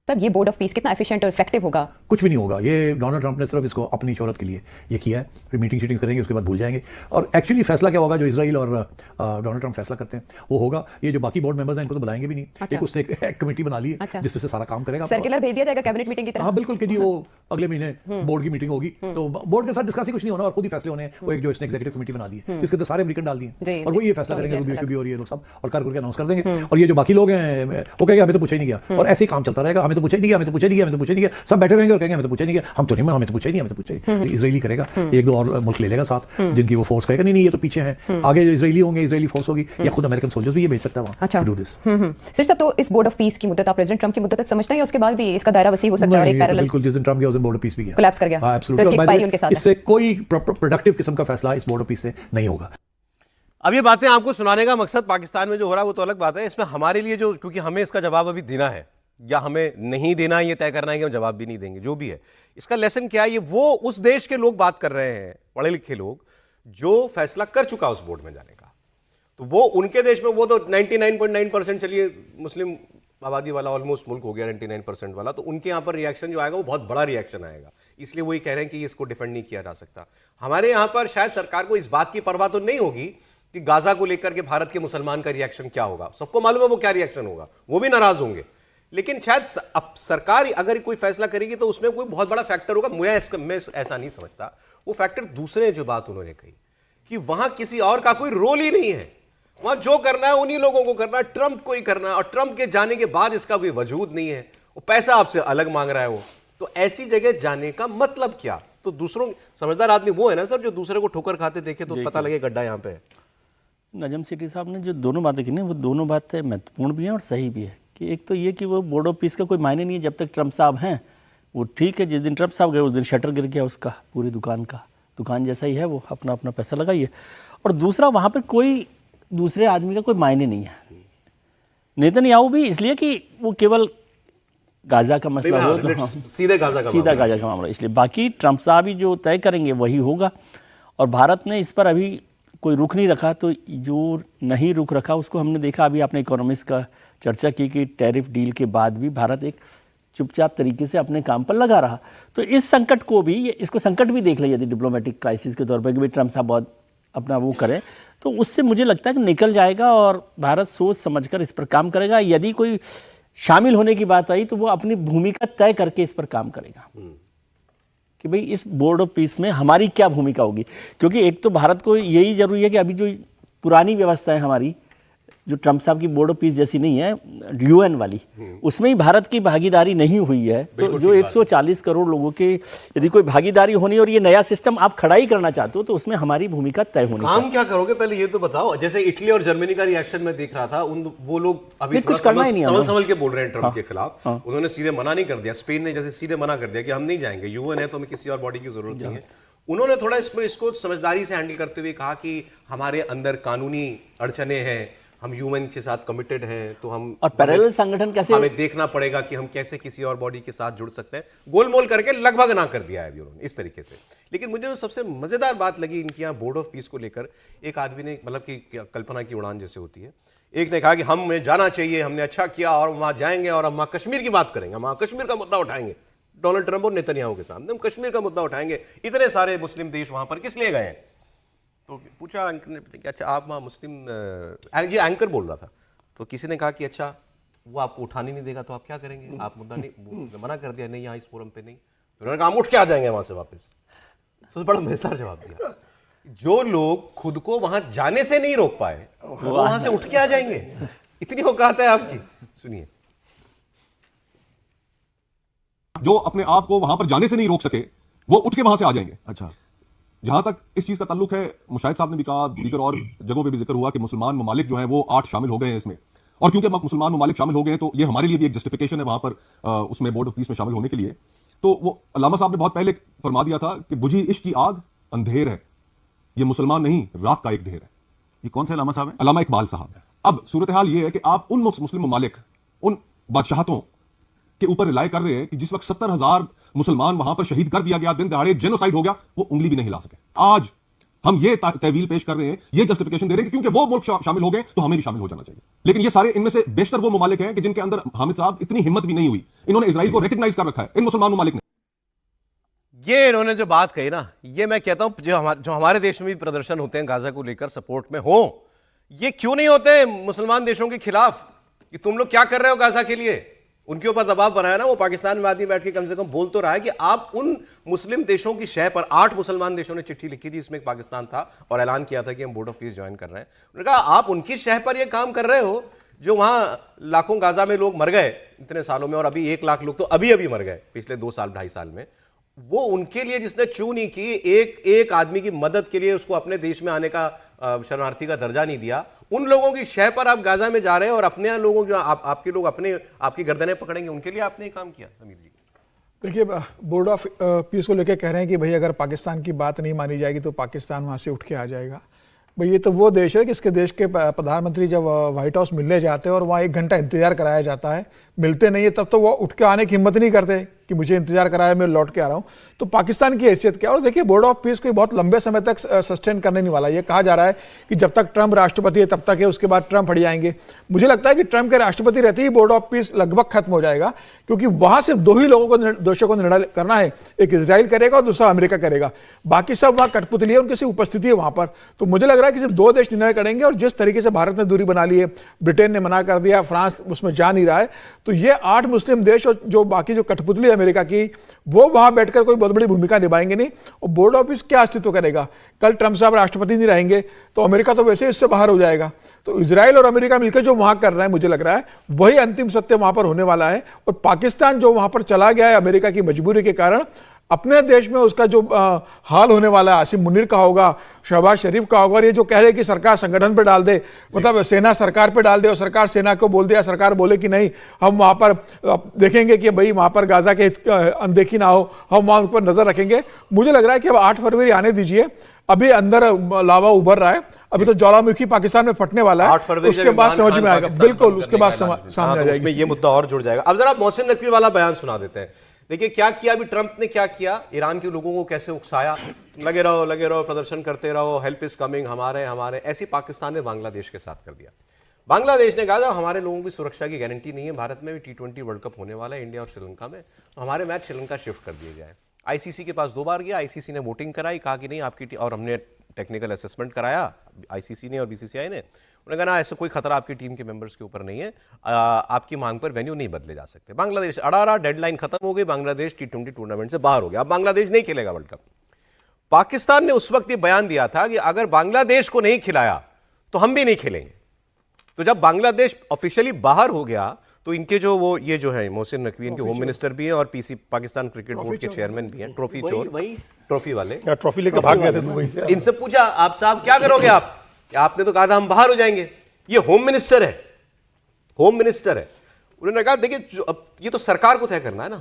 तब ये बोर्ड ऑफ पीस कितना एफिशिएंट और इफेक्टिव होगा? कुछ भी नहीं होगा। ये डोनाल्ड ट्रंप ने सिर्फ इसको अपनी शोहरत के लिए ये किया है, फिर मीटिंग शीटिंग करेंगे, उसके बाद भूल जाएंगे। और एक्चुअली फैसला क्या होगा जो इजराइल और डोनाल्ड ट्रंप फैसला करते हैं वो होगा। ये जो बाकी बोर्ड मेंबर्स हैं इनको तो बुलाएंगे भी नहीं। अच्छा। एक उसने एक कमेटी बना ली है जिससे सारा काम करेगा। सर्कुलर भेज दिया जाएगा कैबिनेट मीटिंग की तरह। हाँ बिल्कुल, कि जी वो अगले महीने बोर्ड की मीटिंग होगी, तो बोर्ड के साथ डिस्कस ही कुछ नहीं होना और खुद ही फैसले होने। वो एक जो इसने एग्जीक्यूटिव कमेटी बना दी है जिसके अंदर सारे अमेरिकन डाल दिए और वो ये फैसला करेंगे और ये लोग सब और कर करके अनाउंस कर देंगे। और ये जो बाकी लोग हैं वो कहेंगे हमें तो पूछा ही नहीं गया, और ऐसे ही काम चलता रहेगा। हमें तो तो पूछा ही नहीं गया, हमें तो पूछा ही नहीं गया, हमें तो पूछा ही नहीं गया। सब बैठे रहेंगे और कहेंगे हमें तो पूछा ही नहीं गया, हम तो नहीं, हमें तो पूछा ही नहीं, हमें तो पूछा ही नहीं। इजरायली करेगा, एक दो और मुल्क ले लेगा साथ, जिनकी वो फोर्स कहेगा नहीं नहीं ये तो पीछे है, आगे जो इजरायली होंगे, इजरायली फोर्स होगी, या खुद अमेरिकन सोल्जर्स भी ये भेज सकता है वहाँ डू दिस। सर साहब, तो इस बोर्ड ऑफ पीस की मुद्दत आप प्रेसिडेंट ट्रंप की मुद्दत तक समझते हैं, उसके बाद भी इसका दायरा वसी हो सकता है और एक पैरेलल बिल्कुल, जिस दिन ट्रंप गया उस दिन बोर्ड ऑफ पीस भी गया, कोलैप्स कर गया। हाँ, तो इसकी एक्सपायरी उनके साथ है। इससे कोई प्रोडक्टिव किस्म का फैसला इस बोर्ड ऑफ पीस से नहीं होगा। अब ये बातें आपको सुनाने का मकसद पाकिस्तान में जो हो रहा है वो तो अलग बात है, इसमें हमारे लिए जो, क्योंकि हमें इसका जवाब अभी देना है या हमें नहीं देना है, ये तय करना है कि हम जवाब भी नहीं देंगे, जो भी है इसका लेसन क्या है, ये वो उस देश के लोग बात कर रहे हैं, पढ़े लिखे लोग, जो फैसला कर चुका उस बोर्ड में जाने का। तो वो उनके देश में, वो तो 99.9% चलिए मुस्लिम आबादी वाला ऑलमोस्ट मुल्क हो गया 99% वाला, तो उनके यहाँ पर रिएक्शन जो आएगा वो बहुत बड़ा रिएक्शन आएगा, इसलिए वही कह रहे हैं कि इसको डिफेंड नहीं किया जा सकता। हमारे यहाँ पर शायद सरकार को इस बात की परवाह तो नहीं होगी कि गाजा को लेकर के भारत के मुसलमान का रिएक्शन क्या होगा, सबको मालूम है वो क्या रिएक्शन होगा, वो भी नाराज होंगे, लेकिन शायद अब सरकार अगर कोई फैसला करेगी तो उसमें कोई बहुत बड़ा फैक्टर होगा। मैं ऐसा नहीं समझता, वो फैक्टर दूसरे जो बात उन्होंने कही कि वहां किसी और का कोई रोल ही नहीं है, वहां जो करना है उन्हीं लोगों को करना है, ट्रंप को ही करना है, और ट्रंप के जाने के बाद इसका कोई वजूद नहीं है, वो पैसा आपसे अलग मांग रहा है वो, तो ऐसी जगह जाने का मतलब क्या? तो दूसरों, समझदार आदमी वो है ना सर जो दूसरे को ठोकर खाते देखे तो पता लगे गड्ढा यहाँ पे है। नजम सेठी साहब ने जो दोनों बातें की ना, वो दोनों बातें महत्वपूर्ण भी हैं और सही भी है। कि एक तो ये कि वो बोर्ड ऑफ पीस का कोई मायने नहीं है जब तक ट्रंप साहब हैं, वो ठीक है, जिस दिन ट्रंप साहब गए उस दिन शटर गिर गया उसका, पूरी दुकान का, दुकान जैसा ही है, वो अपना अपना पैसा लगाइए। और दूसरा, वहाँ पर कोई दूसरे आदमी का कोई मायने नहीं है। नेतन्याहू भी इसलिए कि वो केवल गाजा का मसला हो, तो सीधे गाजा का मामला, इसलिए बाकी ट्रंप साहब ही जो तय करेंगे वही होगा। और भारत ने इस पर अभी कोई रुख नहीं रखा, तो जो नहीं रुख रखा उसको हमने देखा, अभी आपने इकोनॉमिस्ट का चर्चा की कि टैरिफ डील के बाद भी भारत एक चुपचाप तरीके से अपने काम पर लगा रहा। तो इस संकट को भी, इसको संकट भी देख लिया यदि डिप्लोमेटिक क्राइसिस के तौर पर कि भाई ट्रंप साहब बहुत अपना वो करें, तो उससे मुझे लगता है कि निकल जाएगा और भारत सोच समझकर इस पर काम करेगा। यदि कोई शामिल होने की बात आई तो वो अपनी भूमिका तय करके इस पर काम करेगा कि भाई इस बोर्ड ऑफ पीस में हमारी क्या भूमिका होगी। क्योंकि एक तो भारत को यही जरूरी है कि अभी जो पुरानी व्यवस्था है हमारी, जो ट्रंप साहब की बोर्ड ऑफ पीस जैसी नहीं है, यूएन वाली, उसमें ही भारत की भागीदारी नहीं हुई है। तो जो 140 करोड़ लोगों के यदि कोई भागीदारी होनी और ये नया सिस्टम आप खड़ा ही करना चाहते हो तो उसमें हमारी भूमिका तय होनी। काम क्या करोगे पहले ये तो बताओ। जैसे इटली और जर्मनी का रिएक्शन मैं देख रहा था, वो लोग अभी कुछ करना ही नहीं, संभल के बोल रहे हैं ट्रंप के खिलाफ। उन्होंने सीधे मना नहीं कर दिया, स्पेन ने जैसे सीधे मना कर दिया कि हम नहीं जाएंगे, यूएन है तो हमें किसी और बॉडी की जरूरत नहीं है। उन्होंने थोड़ा इसको समझदारी से हैंडल करते हुए कहा कि हमारे अंदर कानूनी अड़चने हैं, हम यूएन के साथ कमिटेड हैं, तो हम और पैरेलल संगठन कैसे, हमें देखना पड़ेगा कि हम कैसे किसी और बॉडी के साथ जुड़ सकते हैं। गोलमोल करके लगभग ना कर दिया है अभी उन्होंने इस तरीके से। लेकिन मुझे जो सबसे मजेदार बात लगी इनके यहाँ बोर्ड ऑफ पीस को लेकर, एक आदमी ने, मतलब कि कल्पना की उड़ान जैसे होती है, एक ने कहा कि हमें जाना चाहिए, हमने अच्छा किया और वहां जाएंगे और हम वहां कश्मीर की बात करेंगे, हम वहां कश्मीर का मुद्दा उठाएंगे डोनाल्ड ट्रंप और नेतन्याहू के सामने, हम कश्मीर का मुद्दा उठाएंगे, इतने सारे मुस्लिम देश वहां पर किस लिए गए हैं। तो पूछा एंकर ने कि अच्छा आप वहाँ मुस्लिम, जी एंकर बोल रहा था, तो किसी ने कहा कि अच्छा वो आपको उठाने नहीं देगा तो आप क्या करेंगे, आप मुद्दा नहीं, मना कर दिया नहीं यहाँ इस फोरम पे नहीं, तो उन्होंने कहा हम उठ के आ जाएंगे वहां से वापस। तो बड़ा मजेदार जवाब दिया, जो लोग खुद को वहां जाने से नहीं रोक पाए वो वहां से उठ के आ जाएंगे, इतनी औकात है आपकी। सुनिए, जो अपने आप को वहां पर जाने से नहीं रोक सके वो उठ के वहां से आ जाएंगे। अच्छा, जहां तक इस चीज का ताल्लुक है, मुशाहिद साहब ने भी कहा, दीगर और जगहों पे भी जिक्र हुआ कि मुसलमान ममालिक जो हैं वो 8 शामिल हो गए हैं इसमें, और क्योंकि मुसलमान ममालिक शामिल हो गए हैं तो ये हमारे लिए भी एक जस्टिफिकेशन है वहां पर उसमें बोर्ड ऑफ पीस में शामिल होने के लिए। तो वो अल्लामा साहब ने बहुत पहले फरमा दिया था कि बुझी इश्क की आग अंधेर है, ये मुसलमान नहीं राख का एक ढेर है। ये कौन से अल्लामा साहब हैं? अल्लामा इकबाल साहब। अब सूरत हाल ये है कि आप उन मुस्लिम ममालिक, उन बादशाहतों के ऊपर रिलाय कर रहे हैं कि जिस वक्त 70,000 मुसलमान वहां पर शहीद कर दिया गया, दिन दहाड़े जेनोसाइड हो गया, वो उंगली भी नहीं हिला सके। आज हम ये तहवील पेश कर रहे हैं, ये जस्टिफिकेशन दे रहे हैं कि क्योंकि वो मुल्क शामिल हो गए तो हमें भी शामिल हो जाना चाहिए। लेकिन ये सारे, इनमें से बेशतर वो ममालिक हैं कि जिनके अंदर हामिद साहब इतनी हिम्मत भी नहीं हुई, इन्होंने इजराइल को रिकॉग्नाइज कर रखा है, इन मुसलमान ममालिक ने। ये इन्होंने जो बात कही ना, ये मैं कहता हूं जो हमारे देश में भी प्रदर्शन होते हैं गाजा को लेकर सपोर्ट में हो, ये क्यों नहीं होते मुसलमान देशों के खिलाफ कि तुम लोग क्या कर रहे हो गाजा के लिए, उनके ऊपर दबाव बनाया ना। वो पाकिस्तान में आदमी बैठ के कम से कम बोल तो रहा है कि आप उन मुस्लिम देशों की शह पर, 8 मुसलमान देशों ने चिट्ठी लिखी थी, इसमें पाकिस्तान था, और ऐलान किया था कि हम बोर्ड ऑफ पीस ज्वाइन कर रहे हैं। उन्होंने कहा आप उनकी शह पर ये काम कर रहे हो जो वहां लाखों गाजा में लोग मर गए इतने सालों में, और अभी 1 लाख लोग तो अभी मर गए पिछले 2 साल 2.5 साल में, वो उनके लिए जिसने चू नहीं की, एक आदमी की मदद के लिए उसको अपने देश में आने का शरणार्थी का दर्जा नहीं दिया, उन लोगों की शय पर आप गाजा में जा रहे हैं और अपने यहाँ लोगों जो आपके लोग आपकी गर्दनें पकड़ेंगे, उनके लिए आपने काम किया। समीर जी देखिए, बोर्ड ऑफ पीस को लेकर कह रहे हैं कि भाई अगर पाकिस्तान की बात नहीं मानी जाएगी तो पाकिस्तान वहाँ से उठ के आ जाएगा। भाई ये तो वो देश है कि इसके देश के प्रधानमंत्री जब व्हाइट हाउस मिलने जाते हैं और वहाँ 1 घंटा इंतजार कराया जाता है, मिलते नहीं है, तब तो वो उठ के आने की हिम्मत नहीं करते कि मुझे इंतजार कराया, मैं लौट के आ रहा हूँ। तो पाकिस्तान की हैसियत क्या? और देखिए, बोर्ड ऑफ पीस को बहुत लंबे समय तक सस्टेन करने नहीं वाला। ये कहा जा रहा है कि जब तक ट्रंप राष्ट्रपति है तब तक है, उसके बाद ट्रंप हट जाएंगे। मुझे लगता है कि ट्रंप के राष्ट्रपति रहते ही बोर्ड ऑफ पीस लगभग खत्म हो जाएगा, क्योंकि वहां सिर्फ 2 ही लोगों को देशों को निर्णय करना है, एक इजराइल करेगा और दूसरा अमेरिका करेगा। बाकी सब वहां कठपुतली है, उनकी सिर्फ उपस्थिति है वहां पर। तो मुझे लग रहा है कि सिर्फ 2 देश निर्णय करेंगे, और जिस तरीके से भारत ने दूरी बना ली है, ब्रिटेन ने मना कर दिया, फ्रांस उसमें जा नहीं रहा है, तो ये 8 मुस्लिम देश और जो बाकी जो कठपुतली अमेरिका की, वो वहां बैठकर कोई बहुत बड़ी भूमिका निभाएंगे नहीं। और बोर्ड ऑफ पीस क्या अस्तित्व करेगा? कल ट्रंप साहब राष्ट्रपति नहीं रहेंगे तो अमेरिका तो वैसे इससे बाहर हो जाएगा। तो इजराइल और अमेरिका मिलकर जो वहां कर रहे हैं, मुझे लग रहा है वही अंतिम सत्य वहां पर होने वाला है। और पाकिस्तान जो वहां पर चला गया है अमेरिका की मजबूरी के कारण, अपने देश में उसका जो हाल होने वाला है, आसिम मुनीर का होगा, शहबाज शरीफ का होगा। और ये जो कह रहे हैं कि सरकार संगठन पे डाल दे, मतलब सेना सरकार पे डाल दे और सरकार सेना को बोल दिया, सरकार बोले कि नहीं हम वहां पर देखेंगे कि भाई वहां पर गाजा के अनदेखी ना हो, हम वहां पर नजर रखेंगे। मुझे लग रहा है कि अब 8 फरवरी आने दीजिए, अभी अंदर लावा उभर रहा है, अभी तो ज्वालामुखी पाकिस्तान में फटने वाला है, 8 फरवरी उसके बाद समझ में आएगा। बिल्कुल, उसके बाद सामने आ जाएगी। उसमें ये मुद्दा और जुड़ जाएगा। अब जरा मोहसिन नकवी वाला बयान सुना देते हैं। देखिए क्या किया अभी ट्रंप ने, क्या किया, ईरान के लोगों को कैसे उकसाया, लगे रहो प्रदर्शन करते रहो, हेल्प इज कमिंग, हमारे ऐसी पाकिस्तान ने बांग्लादेश के साथ कर दिया। बांग्लादेश ने कहा हमारे लोगों की सुरक्षा की गारंटी नहीं है, भारत में भी T20 वर्ल्ड कप होने वाला है इंडिया और श्रीलंका में, हमारे मैच श्रीलंका शिफ्ट कर दिए जाए। आईसीसी के पास 2 बार गया, आईसीसी ने वोटिंग कराई, कहा कि नहीं आपकी, और हमने टेक्निकल असेसमेंट कराया आईसीसी ने और बीसीसीआई ने, उन्होंने कहा ऐसा कोई खतरा आपकी टीम के मेंबर्स के ऊपर नहीं है, आपकी मांग पर वेन्यू नहीं बदले जा सकते। बांग्लादेश अड़ा रहा, डेडलाइन खत्म हो गई, बांग्लादेश T20 टूर्नामेंट से बाहर हो गया, अब बांग्लादेश नहीं खेलेगा वर्ल्ड कप। पाकिस्तान ने उस वक्त ये बयान दिया था कि अगर बांग्लादेश को नहीं खिलाया तो हम भी नहीं खेलेंगे। तो जब बांग्लादेश ऑफिशियली बाहर हो गया तो इनके जो वो ये जो है मोहसिन नकवी, इनके होम मिनिस्टर भी हैं और पीसी पाकिस्तान क्रिकेट बोर्ड के चेयरमैन भी हैं, ट्रॉफी चोर, ट्रॉफी वाले, ट्रॉफी लेकर भाग गए थे दुबई से। इनसे पूछा आप साहब क्या करोगे आप, आपने तो कहा था हम बाहर हो जाएंगे, ये होम मिनिस्टर है, उन्होंने कहा देखिए अब ये तो सरकार को तय करना है ना,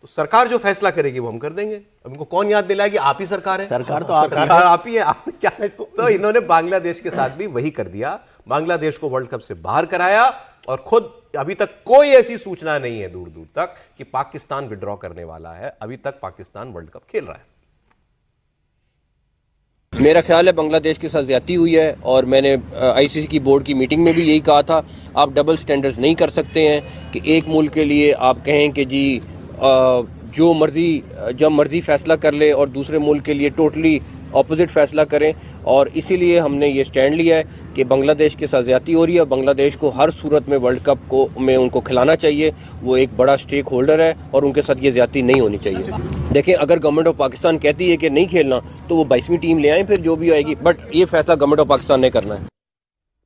तो सरकार जो फैसला करेगी वो हम कर देंगे। अब इनको कौन याद दिलाएगी, आप ही सरकार है, सरकार तो आप ही है, आपने क्या। तो इन्होंने बांग्लादेश के साथ भी वही कर दिया, बांग्लादेश को वर्ल्ड कप से बाहर कराया, और खुद अभी तक कोई ऐसी सूचना नहीं है दूर दूर तक कि पाकिस्तान विड्रॉ करने वाला है। अभी तक पाकिस्तान वर्ल्ड कप खेल रहा है। मेरा ख्याल है बांग्लादेश के साथ ज्यादती हुई है, और मैंने आईसीसी की बोर्ड की मीटिंग में भी यही कहा था, आप डबल स्टैंडर्ड्स नहीं कर सकते हैं कि एक मुल्क के लिए आप कहें कि जी जो मर्जी जब मर्जी फैसला कर ले और दूसरे मुल्क के लिए टोटली ऑपोजिट फैसला करें। और इसीलिए हमने ये स्टैंड लिया है कि बांग्लादेश के साथ ज्यादती हो रही है, बांग्लादेश को हर सूरत में वर्ल्ड कप को में उनको खिलाना चाहिए, वो एक बड़ा स्टेक होल्डर है और उनके साथ ये ज्यादती नहीं होनी चाहिए। देखें, अगर गवर्नमेंट ऑफ पाकिस्तान कहती है कि नहीं खेलना तो वो 22वीं टीम ले आए, फिर जो भी आएगी, बट ये फैसला गवर्नमेंट ऑफ पाकिस्तान ने करना है।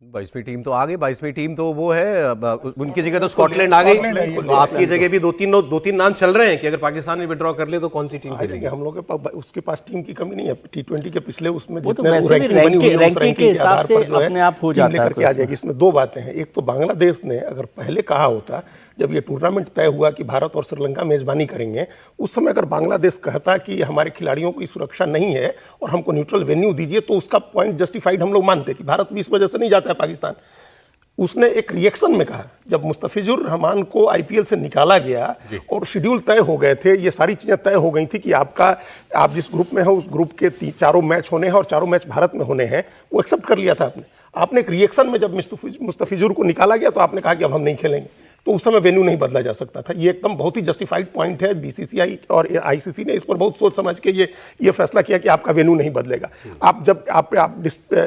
22वीं टीम तो आ गई, 22वीं टीम तो वो है, उनकी जगह तो स्कॉटलैंड आ गई, तो आपकी जगह भी दो तीन नाम चल रहे हैं कि अगर पाकिस्तान ने विड्रॉ कर ले तो कौन सी टीम खेलेगी। हम लोग के पास उसके पास टीम की कमी नहीं है, T20 के पिछले उसमें वो तो वैसे भी रैंकिंग के हिसाब से अपने आप हो जाता है। आ जाएगी। इसमें 2 बातें हैं, एक तो बांग्लादेश ने अगर पहले कहा होता, जब ये टूर्नामेंट तय हुआ कि भारत और श्रीलंका मेजबानी करेंगे, उस समय अगर बांग्लादेश कहता कि हमारे खिलाड़ियों की सुरक्षा नहीं है और हमको न्यूट्रल वेन्यू दीजिए, तो उसका पॉइंट जस्टिफाइड हम लोग मानते कि भारत भी इस वजह से नहीं जाता है पाकिस्तान। उसने एक रिएक्शन में कहा, जब मुस्तफिजुर रहमान को आईपीएल से निकाला गया और शेड्यूल तय हो गए थे, ये सारी चीजें तय हो गई थी कि आप जिस ग्रुप में हो उस ग्रुप के 4 मैच होने हैं और 4 मैच भारत में होने हैं, वो एक्सेप्ट कर लिया था आपने एक रिएक्शन में जब मुस्तफिजुर को निकाला गया तो आपने कहा कि अब हम नहीं खेलेंगे, तो उस समय वेन्यू नहीं बदला जा सकता था। ये एकदम बहुत ही जस्टिफाइड पॉइंट है। बीसीसीआई और आईसीसी ने इस पर बहुत सोच समझ के ये फैसला किया कि आपका वेन्यू नहीं बदलेगा। आप जब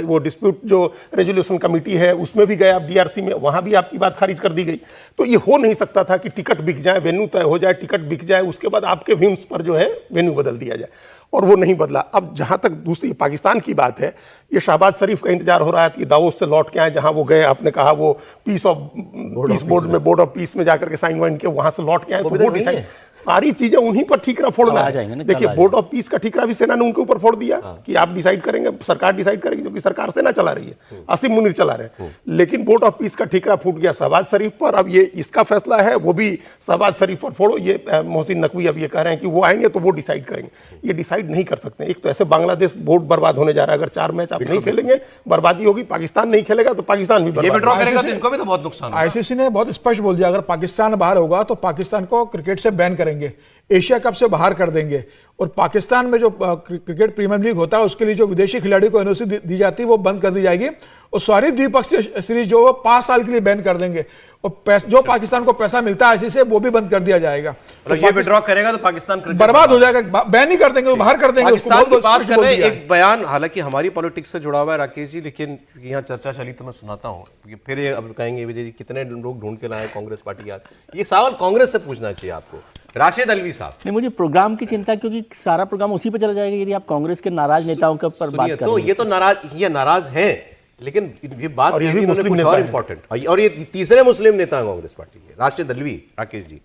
वो डिस्प्यूट जो रेजोल्यूशन कमेटी है उसमें भी गए आप डीआरसी में, वहां भी आपकी बात खारिज कर दी गई। तो ये हो नहीं सकता था कि टिकट बिक जाए, वेन्यू तय हो जाए, टिकट बिक जाए, उसके बाद आपके व्यूम्स पर जो है वेन्यू बदल दिया जाए, और वो नहीं बदला। अब जहां तक दूसरी पाकिस्तान की बात है, ये शहबाज शरीफ का इंतजार हो रहा है कि दावोस से लौट के आए, जहां वो गए, आपने कहा वो पीस बोर्ड ऑफ पीस में जाकर के साइन वाइन के वहां से लौट के आए, तो वो डिसाइड सारी चीजें उन्हीं पर ठीकरा फोड़ना है। देखिए बोर्ड ऑफ पीस का ठीकरा भी सेना ने उनके ऊपर फोड़ दिया कि आप डिसाइड करेंगे, सरकार डिसाइड करेगी, जो कि सरकार सेना चला रही है, आसिम मुनीर चला रहे हैं। लेकिन बोर्ड ऑफ पीस का ठीकरा फूट गया शहबाज शरीफ पर। अब ये इसका फैसला है, वो भी शहबाज शरीफ पर फोड़ो। ये मोहसिन नकवी अब ये कह रहे हैं कि वो आएंगे तो वो डिसाइड करेंगे। ये डिसाइड नहीं कर सकते। एक तो ऐसे बांग्लादेश बोर्ड बर्बाद होने जा रहा है, अगर 4 मैच आप नहीं खेलेंगे बर्बादी होगी। पाकिस्तान नहीं खेलेगा तो पाकिस्तान भी विड्रॉ करेगा तो इनको भी तो बहुत नुकसान होगा। आईसीसी ने बहुत स्पष्ट बोल दिया, अगर पाकिस्तान बाहर होगा तो पाकिस्तान को क्रिकेट से बैन करेंगे, एशिया कप से बाहर कर देंगे, और पाकिस्तान में जो क्रिकेट प्रीमियर लीग होता है उसके लिए जो विदेशी खिलाड़ियों को एनओसी दी जाती है वो बंद कर दी जाएगी, और सारी द्विपक्षीय सीरीज जो 5 साल के लिए बैन कर देंगे, और जो पाकिस्तान को पैसा मिलता है ऐसे वो भी बंद कर दिया जाएगा। तो ये विड्रॉ करेगा तो पाकिस्तान बर्बाद हो जाएगा, बैन ही कर देंगे तो बाहर कर देंगे। पाकिस्तान की बात कर रहे हैं, एक बयान हालांकि हमारी पॉलिटिक्स से जुड़ा हुआ है राकेश जी, लेकिन यहाँ चर्चा चली तो मैं सुनाता हूँ, फिर ये अब कहेंगे विजय जी कितने लोग ढूंढ के लाए कांग्रेस पार्टी। यार ये सवाल कांग्रेस से पूछना चाहिए आपको, राशिद अल्वी साहब। नहीं, मुझे प्रोग्राम की चिंता, क्योंकि सारा प्रोग्राम उसी पर चला जाएगा यदि आप कांग्रेस के नाराज नेताओं के पर बात करें। तो ये तो नाराज हैं, लेकिन ये बात कुछ और इम्पोर्टेंट, और ये तीसरे मुस्लिम नेता है कांग्रेस पार्टी के, राशिद अल्वी, राकेश जी,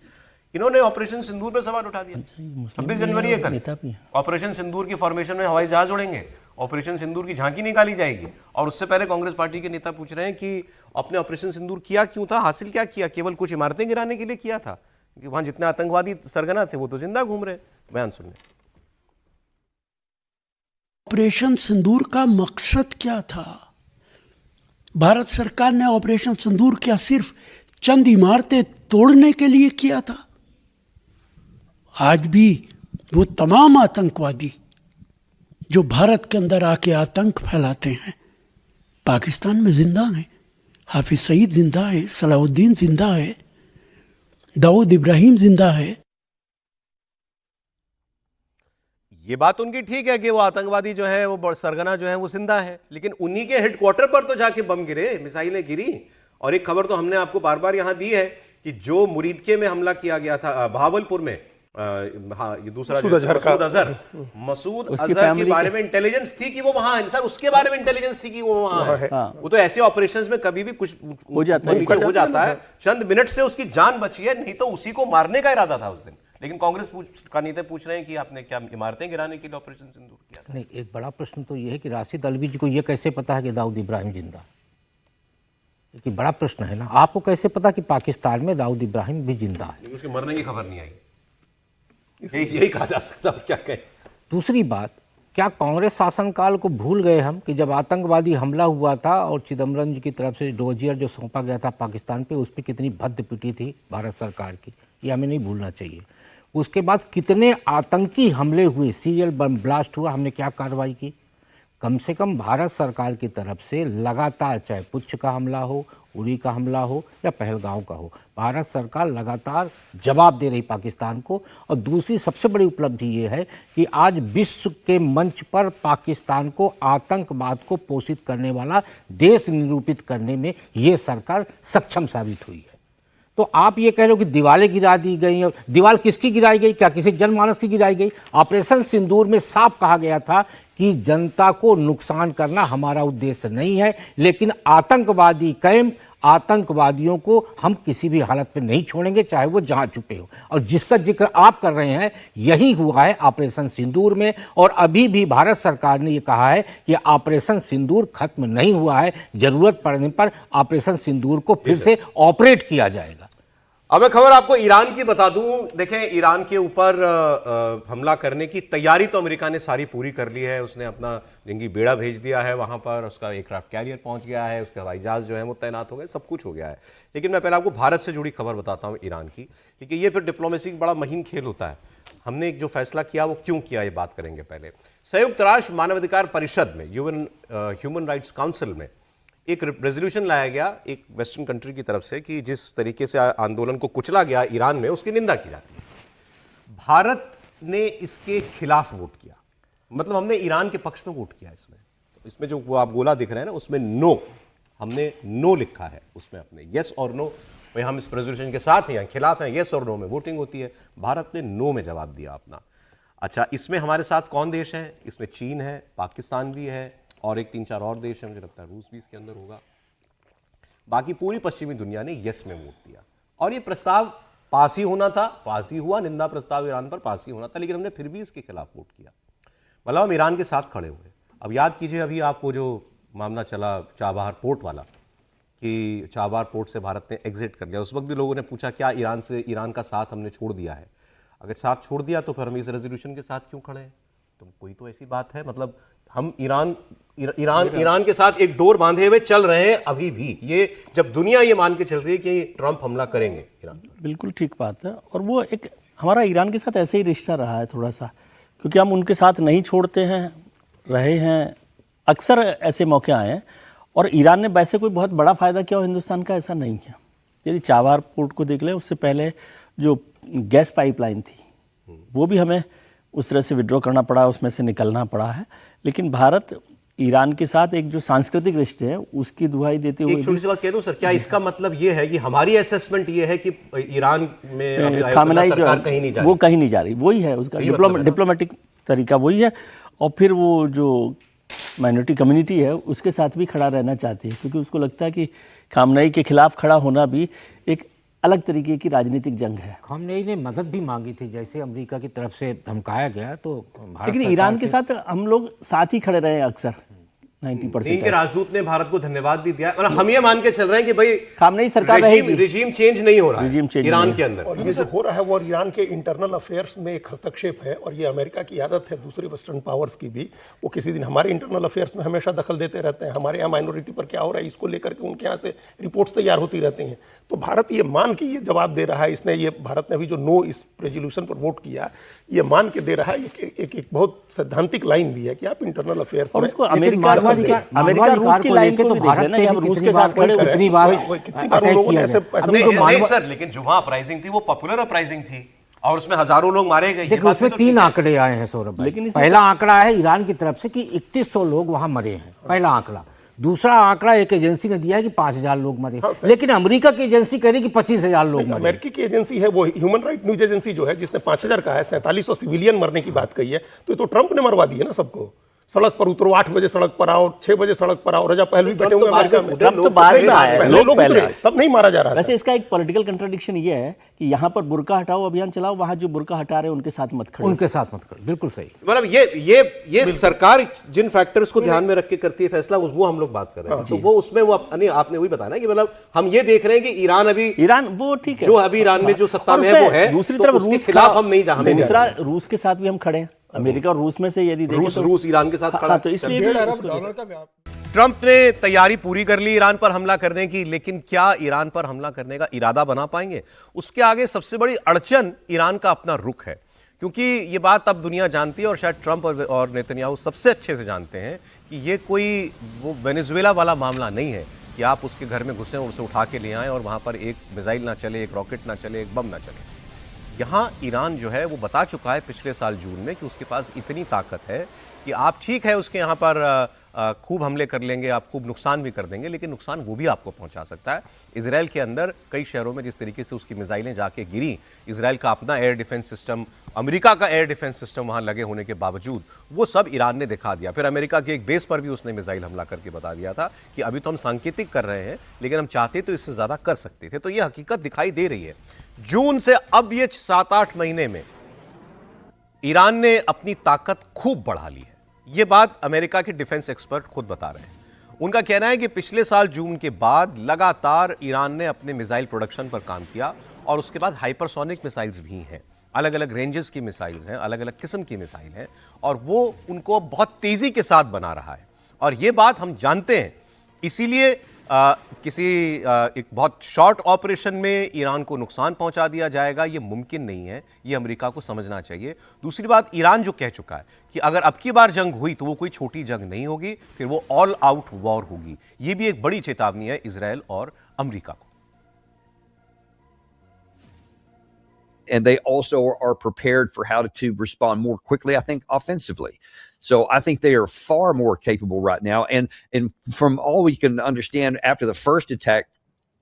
इन्होंने ऑपरेशन सिंदूर पर सवाल उठा दिया। 26 जनवरी है कल, ऑपरेशन सिंदूर की फॉर्मेशन में हवाई जहाज उड़ेंगे, ऑपरेशन सिंदूर की झांकी निकाली जाएगी, और उससे पहले कांग्रेस पार्टी के नेता पूछ रहे हैं कि आपने ऑपरेशन सिंदूर किया क्यों था, हासिल क्या किया, केवल कुछ इमारतें गिराने के लिए किया था, कि वहां जितने आतंकवादी सरगना थे वो तो जिंदा घूम रहे। बयान सुनने। ऑपरेशन सिंदूर का मकसद क्या था? भारत सरकार ने ऑपरेशन सिंदूर क्या सिर्फ चंद इमारतें तोड़ने के लिए किया था? आज भी वो तमाम आतंकवादी जो भारत के अंदर आके आतंक फैलाते हैं पाकिस्तान में जिंदा हैं। हाफिज सईद जिंदा है, सलाउद्दीन जिंदा है, दाऊद इब्राहिम जिंदा है। ये बात उनकी ठीक है कि वो आतंकवादी जो है, वो सरगना जो है वो जिंदा है, लेकिन उन्हीं के हेडक्वार्टर पर तो जाके बम गिरे, मिसाइलें गिरी। और एक खबर तो हमने आपको बार बार यहां दी है कि जो मुरीदके में हमला किया गया था भावलपुर में, हाँ ये दूसरा मसूद अजहर के बारे में इंटेलिजेंस थी कि वो वहां है सर, उसके बारे में इंटेलिजेंस थी कि वो वहां है। वो तो ऐसे ऑपरेशंस में कभी भी कुछ हो जाता है, चंद मिनट से उसकी जान बची है, नहीं तो उसी को मारने का इरादा था उस दिन। लेकिन कांग्रेस का नेता पूछ रहे हैं कि आपने क्या इमारतें गिराने के लिए ऑपरेशन सिंदूर किया था? नहीं, एक बड़ा प्रश्न तो यह है कि राशिद अल्वी जी को यह कैसे पता है कि दाऊद इब्राहिम जिंदा? एक बड़ा प्रश्न है ना, आपको कैसे पता कि पाकिस्तान में दाऊद इब्राहिम भी जिंदा है? उसके मरने की खबर नहीं आई, यही कहा जा सकता है। क्या कहें? दूसरी बात, क्या कांग्रेस शासनकाल को भूल गए हम कि जब आतंकवादी हमला हुआ था और चिदम्बरम जी की तरफ से डोजियर जो सौंपा गया था पाकिस्तान पे, उस पर कितनी भद्द पिटी थी भारत सरकार की, ये हमें नहीं भूलना चाहिए। उसके बाद कितने आतंकी हमले हुए, सीरियल बम ब्लास्ट हुआ, हमने क्या कार्रवाई की? कम से कम भारत सरकार की तरफ से लगातार, चाहे पुंछ का हमला हो, उरी का हमला हो या पहलगांव का हो, भारत सरकार लगातार जवाब दे रही पाकिस्तान को। और दूसरी सबसे बड़ी उपलब्धि ये है कि आज विश्व के मंच पर पाकिस्तान को आतंकवाद को पोषित करने वाला देश निरूपित करने में ये सरकार सक्षम साबित हुई है। तो आप ये कह रहे हो कि दीवारें गिरा दी गई, दीवार किसकी गिराई गई? क्या किसी जनमानस की गिराई गई? ऑपरेशन सिंदूर में साफ कहा गया था कि जनता को नुकसान करना हमारा उद्देश्य नहीं है, लेकिन आतंकवादी कैंप, आतंकवादियों को हम किसी भी हालत में नहीं छोड़ेंगे, चाहे वो जहां छुपे हो। और जिसका जिक्र आप कर रहे हैं यही हुआ है ऑपरेशन सिंदूर में। और अभी भी भारत सरकार ने ये कहा है कि ऑपरेशन सिंदूर खत्म नहीं हुआ है, जरूरत पड़ने पर ऑपरेशन सिंदूर को फिर से ऑपरेट किया जाएगा। अब मैं खबर आपको ईरान की बता दूं। देखें, ईरान के ऊपर हमला करने की तैयारी तो अमेरिका ने सारी पूरी कर ली है। उसने अपना जंगी बेड़ा भेज दिया है वहां पर, उसका एयरक्राफ्ट कैरियर पहुंच गया है, उसके हवाई जहाज जो है वो तैनात हो गए, सब कुछ हो गया है। लेकिन मैं पहले आपको भारत से जुड़ी खबर बताता हूं ईरान की, क्योंकि ये फिर डिप्लोमेसी का बड़ा महीन खेल होता है। हमने जो फैसला किया वो क्यों किया, ये बात करेंगे। पहले संयुक्त राष्ट्र मानवाधिकार परिषद में, ह्यूमन राइट्स काउंसिल में एक रेजोल्यूशन लाया गया एक वेस्टर्न कंट्री की तरफ से कि जिस तरीके से आंदोलन को कुचला गया ईरान में, उसकी निंदा की जाती है। भारत ने इसके खिलाफ वोट किया, मतलब हमने ईरान के पक्ष में वोट किया। इसमें जो वो आप गोला दिख रहे हैं ना, उसमें नो, हमने नो लिखा है उसमें अपने, यस और नो। भाई हम इस रेजोल्यूशन के साथ हैं या खिलाफ हैं, यस और नो में वोटिंग होती है। भारत ने नो में जवाब दिया अपना। अच्छा, इसमें हमारे साथ कौन देश है? इसमें चीन है, पाकिस्तान भी है, और एक 3-4 और देश हैं, मुझे लगता है रूस भी इसके अंदर होगा। बाकी पूरी पश्चिमी दुनिया ने यस में वोट दिया और ये प्रस्ताव पास ही होना था, पास ही हुआ। निंदा प्रस्ताव ईरान पर पास ही होना था, लेकिन हमने फिर भी इसके खिलाफ वोट किया। मतलब हम ईरान के साथ खड़े हुए। अब याद कीजिए, अभी आप वो जो मामला चला चाबहार पोर्ट वाला, कि चाबहार पोर्ट से भारत ने एग्जिट कर लिया, उस वक्त भी लोगों ने पूछा क्या ईरान का साथ हमने छोड़ दिया है? अगर साथ छोड़ दिया तो फिर हम इस रेजोल्यूशन के साथ क्यों खड़े हैं? तो कोई तो ऐसी बात है, मतलब हम ईरान के साथ एक डोर बांधे हुए चल रहे हैं अभी भी। ये जब दुनिया ये मान के चल रही है कि ट्रंप हमला करेंगे ईरान पर। बिल्कुल ठीक बात है। और वो एक हमारा ईरान के साथ ऐसे ही रिश्ता रहा है थोड़ा सा, क्योंकि हम उनके साथ नहीं छोड़ते हैं, रहे हैं, अक्सर ऐसे मौके आए हैं। और ईरान ने वैसे कोई बहुत बड़ा फ़ायदा किया हो हिंदुस्तान का, ऐसा नहीं है। यदि चाबहार पोर्ट को देख लें, उससे पहले जो गैस पाइपलाइन थी वो भी हमें उस तरह से विड्रॉ करना पड़ा, उसमें से निकलना पड़ा है। लेकिन भारत ईरान के साथ एक जो सांस्कृतिक रिश्ते हैं उसकी दुहाई देते हुए, एक छोटी सी बात कह दूं सर, क्या इसका मतलब ये है कि हमारी असेसमेंट ये है कि ईरान में खामनेई सरकार कहीं नहीं जा रही? वो कहीं नहीं जा रही, वही है उसका डिप्लोमेटिक तरीका, वही है। और फिर वो जो माइनॉरिटी कम्युनिटी है उसके साथ भी खड़ा रहना चाहती है, क्योंकि उसको लगता है कि खामनेई के खिलाफ खड़ा होना भी एक अलग तरीके की राजनीतिक जंग है। खामनेई ने मदद भी मांगी थी, जैसे अमेरिका की तरफ से धमकाया गया, तो लेकिन ईरान के साथ हम लोग साथ ही खड़े रहे हैं अक्सर। 90% इनके राजदूत ने भारत को धन्यवाद भी दिया। मतलब हम ये मान के चल रहे हैं कि भाई खामनेई सरकार रिजीम चेंज नहीं हो रहा है ईरान के अंदर। और ये जो हो रहा है वो ईरान के इंटरनल अफेयर्स में एक हस्तक्षेप है, और ये अमेरिका की आदत है, दूसरी वेस्टर्न पावर्स की भी। वो किसी दिन हमारे इंटरनल अफेयर्स में हमेशा दखल देते रहते हैं। हमारे यहाँ माइनॉरिटी पर क्या हो रहा है इसको लेकर के उनके यहाँ से रिपोर्ट्स तैयार होती रहती हैं। तो भारत ये मान के ये जवाब दे रहा है, इसने ये भारत ने अभी जो नो इस रेजोल्यूशन पर वोट किया, ये मान के दे रहा है। एक बहुत सैद्धांतिक लाइन भी है कि आप इंटरनल अफेयर्स और उसको अमेरिका रूस की लाइन को भी देख लेना कि हम रूस के साथ खड़े कितनी बार लोगों ने ऐसे सर, लेकिन जो वहां अपराइजिंग थी वो पॉपुलर अपराइजिंग थी और उसमें हजारों लोग मारे गए। देखिए उसमें 3 आंकड़े आए हैं सौरभ भाई। लेकिन पहला आंकड़ा है ईरान की तरफ से कि 3100 लोग वहां मरे हैं, पहला आंकड़ा। दूसरा आंकड़ा एक एजेंसी ने दिया है कि 5000 लोग मरे। लेकिन अमेरिका की एजेंसी कह रही है कि 25,000 लोग मरे। अमेरिकी की एजेंसी है वो ह्यूमन राइट न्यूज एजेंसी जो है, जिसने 5000 कहा है, 4700 सिविलियन मरने की बात कही है। तो ट्रंप ने मरवा दी है ना सबको। सड़क पर उतरो, 8 बजे सड़क पर आओ, 6 बजे सड़क पर आओ। रजा पहलवी बैठे हुए अमेरिका में, ट्रंप तो बाद में आए, लोग पहले, तब नहीं मारा जा रहा। वैसे इसका एक पॉलिटिकल कंट्राडिक्शन ये है कि यहाँ पर बुर्का हटाओ अभियान चलाओ, वहाँ जो बुर्का हटा रहे हैं उनके साथ मत खड़ो। उनके साथ मत खड़ो, बिल्कुल सही। मतलब ये सरकार जिन फैक्टर्स को ध्यान में रख के करती है फैसला, वो हम लोग बात कर रहे हैं। तो वो उसमें वो आपने वही बताया ना कि मतलब हम ये देख रहे हैं कि ईरान वो ठीक है, जो अभी ईरान में जो सत्ता में है वो है। दूसरी तरफ रूस के खिलाफ हम नहीं जा, दूसरा रूस के साथ भी हम खड़े हैं। अमेरिका और रूस में से यदि रूस ईरान के साथ खड़ा, तो इसलिए ट्रंप ने तैयारी पूरी कर ली ईरान पर हमला करने की, लेकिन क्या ईरान पर हमला करने का इरादा बना पाएंगे? उसके आगे सबसे बड़ी अड़चन ईरान का अपना रुख है, क्योंकि ये बात अब दुनिया जानती है और शायद ट्रंप और नेतन्याहू सबसे अच्छे से जानते हैं कि ये कोई वो वेनेजुएला वाला मामला नहीं है कि आप उसके घर में घुसें और उसे उठा के ले आएं और वहां पर एक मिसाइल ना चले, एक रॉकेट ना चले, एक बम ना चले। यहाँ ईरान जो है वो बता चुका है पिछले साल जून में कि उसके पास इतनी ताकत है कि आप ठीक है उसके यहाँ पर खूब हमले कर लेंगे, आप खूब नुकसान भी कर देंगे, लेकिन नुकसान वो भी आपको पहुंचा सकता है। इजराइल के अंदर कई शहरों में जिस तरीके से उसकी मिसाइलें जाके गिरी, इजराइल का अपना एयर डिफेंस सिस्टम, अमेरिका का एयर डिफेंस सिस्टम वहां लगे होने के बावजूद वो सब ईरान ने दिखा दिया। फिर अमेरिका के एक बेस पर भी उसने मिसाइल हमला करके बता दिया था कि अभी तो हम सांकेतिक कर रहे हैं, लेकिन हम चाहते तो इससे ज्यादा कर सकते थे। तो ये हकीकत दिखाई दे रही है। जून से अब ये 7-8 महीने में ईरान ने अपनी ताकत खूब बढ़ा ली है। ये बात अमेरिका के डिफेंस एक्सपर्ट खुद बता रहे हैं। उनका कहना है कि पिछले साल जून के बाद लगातार ईरान ने अपने मिसाइल प्रोडक्शन पर काम किया और उसके बाद हाइपरसोनिक मिसाइल्स भी हैं, अलग अलग रेंजेस की मिसाइल्स हैं, अलग अलग किस्म की मिसाइल हैं, और वो उनको बहुत तेजी के साथ बना रहा है। और ये बात हम जानते हैं, इसीलिए एक बहुत शॉर्ट ऑपरेशन में ईरान को नुकसान पहुंचा दिया जाएगा, ये मुमकिन नहीं है। ये अमेरिका को समझना चाहिए। दूसरी बात, ईरान जो कह चुका है कि अगर अब की बार जंग हुई तो वो कोई छोटी जंग नहीं होगी, फिर वो ऑल आउट वॉर होगी। ये भी एक बड़ी चेतावनी है इजराइल और अमेरिका को। And they also are prepared for how to respond more quickly, I think, offensively. So I think they are far more capable right now. And from all we can understand, after the first attack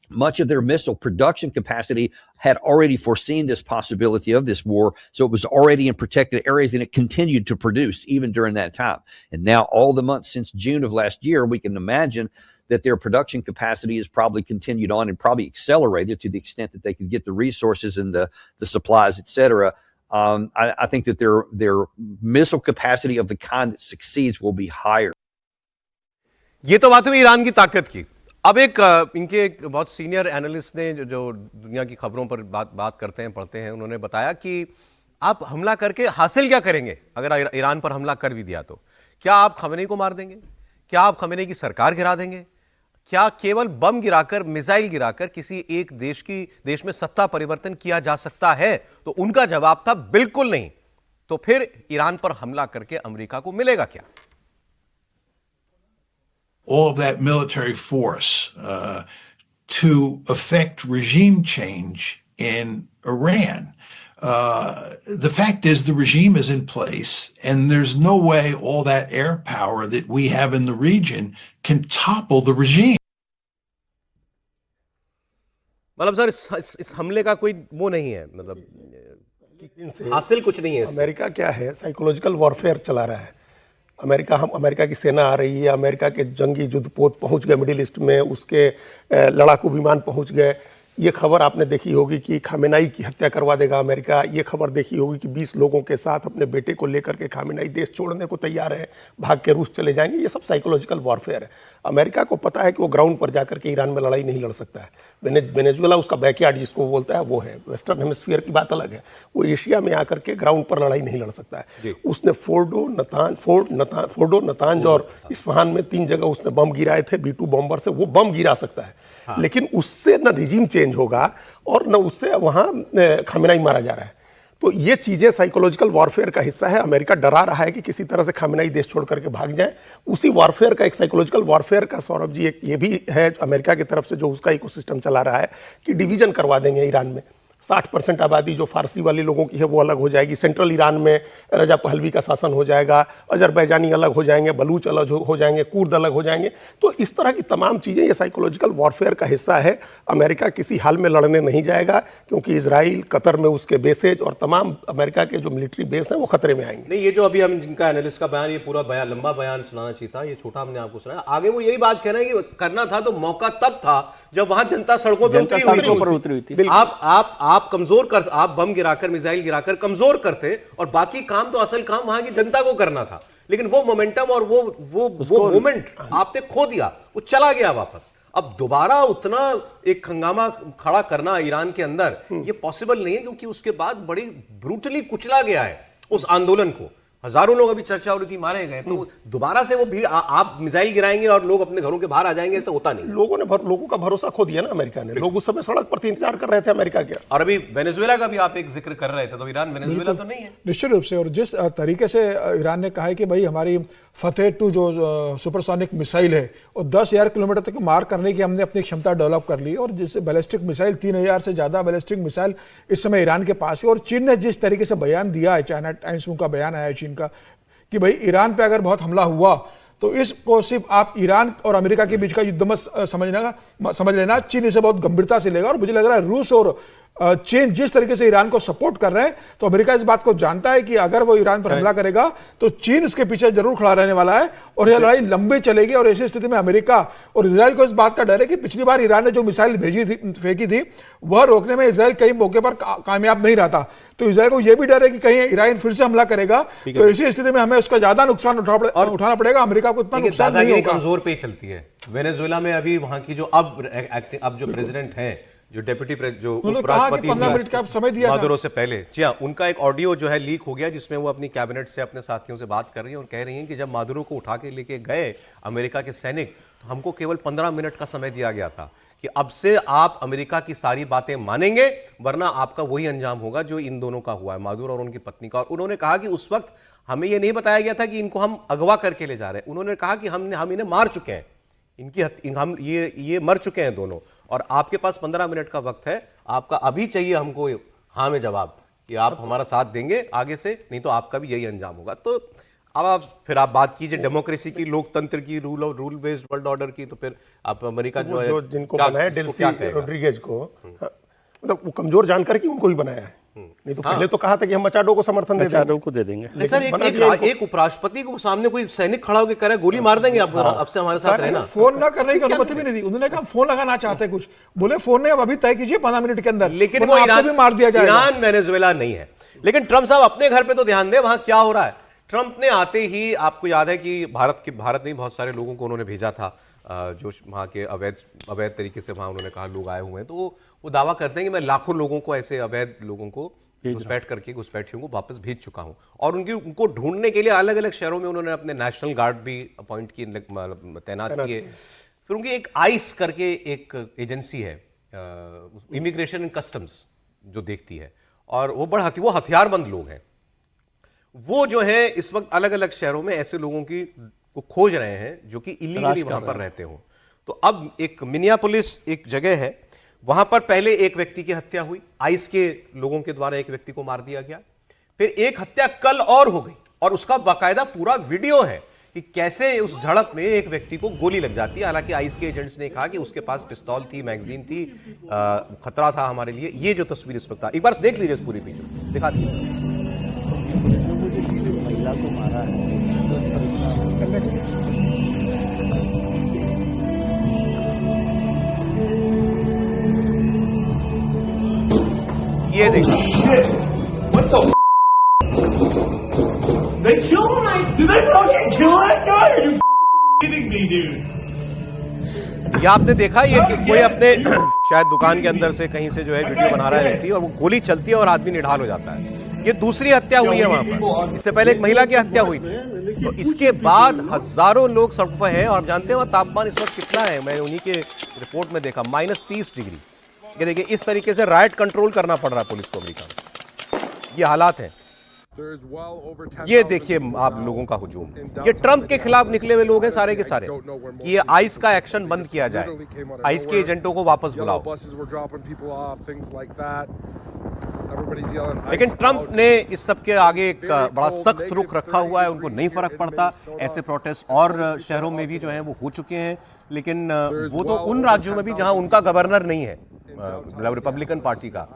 much of their missile production capacity had already foreseen this possibility of this war, so it was already in protected areas, and it continued to produce even during that time. And now all the months since June of last year, we can imagine that their production capacity has probably continued on and probably accelerated to the extent that they could get the resources and the supplies, et cetera. I think that their missile capacity of the kind that succeeds will be higher. ये तो बात हुई ईरान की ताकत की। अब इनके एक बहुत सीनियर एनालिस्ट ने जो दुनिया की खबरों पर बात करते हैं, पढ़ते हैं, उन्होंने बताया कि आप हमला करके हासिल क्या करेंगे अगर ईरान पर हमला कर भी दिया तो? क्या आप खमेनी को मार देंगे? क्या आप खमेनी की सरकार गिरा देंगे? क्या केवल बम गिराकर, मिसाइल गिराकर किसी एक देश में सत्ता परिवर्तन किया जा सकता है? तो उनका जवाब था बिल्कुल नहीं। तो फिर ईरान पर हमला करके अमेरिका को मिलेगा क्या? All of that military force to effect regime change in Iran. The fact is the regime is in place, and there's no way all that air power that we have in the region can topple the regime. मतलब सर इस हमले का कोई वो नहीं है, मतलब हासिल कुछ नहीं है। अमेरिका क्या है, साइकोलॉजिकल वॉरफेयर चला रहा है। अमेरिका की सेना आ रही है, अमेरिका के जंगी युद्धपोत पहुंच गए मिडिल ईस्ट में, उसके लड़ाकू विमान पहुंच गए। ये खबर आपने देखी होगी कि खामेनाई की हत्या करवा देगा अमेरिका। ये खबर देखी होगी कि 20 लोगों के साथ अपने बेटे को लेकर के खामेनाई देश छोड़ने को तैयार है, भाग के रूस चले जाएंगे। ये सब साइकोलॉजिकल वॉरफेयर है। अमेरिका को पता है कि वो ग्राउंड पर जाकर के ईरान में लड़ाई नहीं लड़ सकता है। वेनेजुएला उसका बैकयार्ड जिसको वो बोलता है वो है। वेस्टर्न हेमिस्फीयर की बात अलग है। वो एशिया में आकर के ग्राउंड पर लड़ाई नहीं लड़ सकता है। उसने फोर्डो, नतांज और इस्फहान में 3 जगह उसने बम गिराए थे B-2 बॉम्बर से। वो बम गिरा सकता है, लेकिन उससे न रिजीम चेंज होगा और न उससे वहां खामेनाई मारा जा रहा है। तो ये चीजें साइकोलॉजिकल वॉरफेयर का हिस्सा है। अमेरिका डरा रहा है कि किसी तरह से खामेनाई देश छोड़ करके भाग जाए। उसी वॉरफेयर का, एक साइकोलॉजिकल वॉरफेयर का, सौरभ जी, एक ये भी है अमेरिका की तरफ से जो उसका इकोसिस्टम चला रहा है कि डिवीजन करवा देंगे ईरान में। 60% आबादी जो फारसी वाले लोगों की है वो अलग हो जाएगी। सेंट्रल ईरान में रजा पहलवी का शासन हो जाएगा। अजरबैजानी अलग हो जाएंगे, बलूच अलग हो जाएंगे, कुर्द अलग हो जाएंगे। तो इस तरह की तमाम चीज़ें ये साइकोलॉजिकल वॉरफेयर का हिस्सा है। अमेरिका किसी हाल में लड़ने नहीं जाएगा क्योंकि इजराइल, कतर में उसके बेसेज और तमाम अमेरिका के जो मिलिट्री बेस हैं वो खतरे में आएंगे। नहीं, ये जो अभी हम जिनका एनालिस्ट का बयान, ये पूरा बयान, लंबा बयान सुनाना चाहिए था, ये छोटा हमने आपको सुनाया। आगे वो यही बात कह रहे हैं कि करना था तो मौका तब था जब वहां जनता सड़कों पर उतरी हुई थी। आप कमजोर कर, आप बम गिराकर, मिसाइल गिराकर कमजोर करते और बाकी काम तो असल काम वहां की जनता को करना था। लेकिन वो मोमेंटम और वो मोमेंट आपने खो दिया, वो चला गया वापस। अब दोबारा उतना एक हंगामा खड़ा करना ईरान के अंदर ये पॉसिबल नहीं है, क्योंकि उसके बाद बड़ी ब्रूटली कुचला गया है उस आंदोलन को। हजारों लोग अभी चर्चा हो रही थी मारे गए, तो दोबारा से वो भी आप मिसाइल गिराएंगे और लोग अपने घरों के बाहर आ जाएंगे, ऐसा होता नहीं। लोगों का भरोसा खो दिया ना अमेरिका ने। लोग उस समय सड़क पर इंतजार कर रहे थे अमेरिका के। और अभी वेनेजुएला का भी आप एक जिक्र कर रहे थे, तो ईरान वेनेजुएला तो नहीं है निश्चित रूप से। और जिस तरीके से ईरान ने कहा है कि भाई हमारी फतेह 2 जो सुपरसोनिक मिसाइल है और 10,000 किलोमीटर तक मार करने की हमने अपनी क्षमता डेवलप कर ली, और जिससे बैलिस्टिक मिसाइल 3,000 से ज़्यादा बैलिस्टिक मिसाइल इस समय ईरान के पास है। और चीन ने जिस तरीके से बयान दिया है, चाइना टाइम्स का बयान आया है चीन का, कि भाई ईरान पे अगर बहुत हमला हुआ तो इसको सिर्फ आप ईरान और अमेरिका के बीच का युद्ध मत समझ लेना, चीन इसे बहुत गंभीरता से लेगा। और मुझे लग रहा है रूस और चीन जिस तरीके से ईरान को सपोर्ट कर रहे हैं, तो अमेरिका इस बात को जानता है कि अगर वो ईरान पर हमला करेगा तो चीन इसके पीछे जरूर खड़ा रहने वाला है और यह लड़ाई लंबी चलेगी। और ऐसी स्थिति में अमेरिका और इजराइल को इस बात का डर है कि पिछली बार ईरान ने जो मिसाइल फेंकी थी वह रोकने में इजराइल कई मौके पर कामयाब नहीं रहा था। तो इजराइल को यह भी डर है कि कहीं ईरान फिर से हमला करेगा तो ऐसी स्थिति में हमें उसका ज्यादा नुकसान उठाना पड़ेगा। अमेरिका को इतना नुकसान नहीं होगा। कमजोर पे चलती है वेनेजुएला में अभी, वहां की जो अब जो प्रेसिडेंट हैं, जो डेप्यूटी जो उपराष्ट्रपति मादुरो से पहले, जी हाँ, उनका एक ऑडियो जो है लीक हो गया जिसमें वो अपनी कैबिनेट से, अपने साथियों से बात कर रही हैं और कह रही हैं कि जब मादुरो को उठा के लेके गए अमेरिका के सैनिक, तो हमको केवल 15 मिनट का समय दिया गया था कि अब से आप अमेरिका की सारी बातें मानेंगे, वरना आपका वही अंजाम होगा जो इन दोनों का हुआ है, मादुरो और उनकी पत्नी का। और उन्होंने कहा कि उस वक्त हमें यह नहीं बताया गया था कि इनको हम अगवा करके ले जा रहे हैं। उन्होंने कहा कि हम इन्हें मार चुके हैं, हम ये मर चुके हैं दोनों, और आपके पास 15 मिनट का वक्त है, आपका अभी चाहिए हमको हाँ में जवाब कि आप हमारा साथ देंगे आगे से, नहीं तो आपका भी यही अंजाम होगा। तो अब आप बात कीजिए डेमोक्रेसी की, लोकतंत्र की, रूल बेस्ड वर्ल्ड ऑर्डर की, तो फिर आप अमेरिका जो है जिनको बनाया डेल्सी रोड्रिगेज को, मतलब वो कमजोर जानकर कि उनको ही बनाया है, नहीं तो पहले तो कहा था कि हम मचाडो को समर्थन दे देंगे। सर एक उपराष्ट्रपति को सामने कोई सैनिक खड़ा होकर करे गोली मार देंगे आप, अब से हमारे साथ रहना। फोन ना करने की अनुमति भी नहीं दी उन्होंने कहा फोन लगाना चाहते कुछ, बोले फोन नहीं, अब अभी तय कीजिए 15 मिनट के अंदर, लेकिन वो आपको भी मार दिया जाएगा। ईरान वेनेजुएला नहीं है। लेकिन ट्रंप साहब अपने घर पे तो ध्यान दें, वहां क्या हो रहा है। ट्रंप ने आते ही, आपको याद है कि भारत नहीं बहुत सारे लोगों को उन्होंने भेजा था जो वहाँ के अवैध तरीके से वहाँ उन्होंने कहा लोग आए हुए हैं, तो वो दावा करते हैं कि मैं लाखों लोगों को, ऐसे अवैध लोगों को घुसपैठियों को वापस भेज चुका हूं। और उनको ढूंढने के लिए अलग अलग शहरों में उन्होंने अपने नेशनल गार्ड भी अपॉइंट किए, तैनात किए। फिर उनकी एक आइस करके एक एजेंसी है, इमिग्रेशन एंड कस्टम्स, जो देखती है, और वो हथियारबंद लोग हैं। वो जो है इस वक्त अलग अलग शहरों में ऐसे लोगों को खोज रहे हैं जो कि इलीगली वहां पर रहते हो। तो अब एक मिनियापोलिस एक जगह है, वहां पर पहले एक व्यक्ति की हत्या हुई, आइस के लोगों के द्वारा एक व्यक्ति को मार दिया गया। फिर एक हत्या कल और हो गई, और उसका बाकायदा पूरा वीडियो है कि कैसे उस झड़प में एक व्यक्ति को गोली लग जाती है। हालांकि आइस के एजेंट्स ने कहा कि उसके पास पिस्तौल थी, मैगजीन थी, खतरा था हमारे लिए। ये जो तस्वीर इस वक्त था, एक बार देख लीजिए इस पूरी पिक्चर, दिखा दीजिए। महिला को मारा है, ये देखिए, ये आपने देखा ये कि कोई अपने शायद दुकान के अंदर से कहीं से जो है वीडियो बना रहा है व्यक्ति, और वो गोली चलती है और आदमी निढाल हो जाता है। ये दूसरी हत्या हुई है वहां पर, इससे पहले एक महिला की हत्या हुई थी। तो इसके बाद हजारों लोग सड़क पर हैं, और जानते हैं वहां तापमान इस वक्त कितना है, मैं उन्हीं के रिपोर्ट में देखा, -30 डिग्री। ये देखिए, इस तरीके से राइट कंट्रोल करना पड़ रहा है पुलिस को अमेरिका में। ये हालात हैं। ये देखिए आप लोगों का हुजूम, ये ट्रंप के खिलाफ निकले हुए लोग हैं सारे के सारे, कि ये आइस का एक्शन बंद किया जाए, आइस के एजेंटों को वापस बुलाओ। लेकिन ट्रंप ने इस सब के आगे एक बड़ा सख्त रुख रखा हुआ है, उनको नहीं फर्क पड़ता। ऐसे प्रोटेस्ट और शहरों में भी जो है वो हो चुके हैं, लेकिन वो तो उन राज्यों में भी जहां उनका गवर्नर नहीं है, मतलब रिपब्लिकन पार्टी का,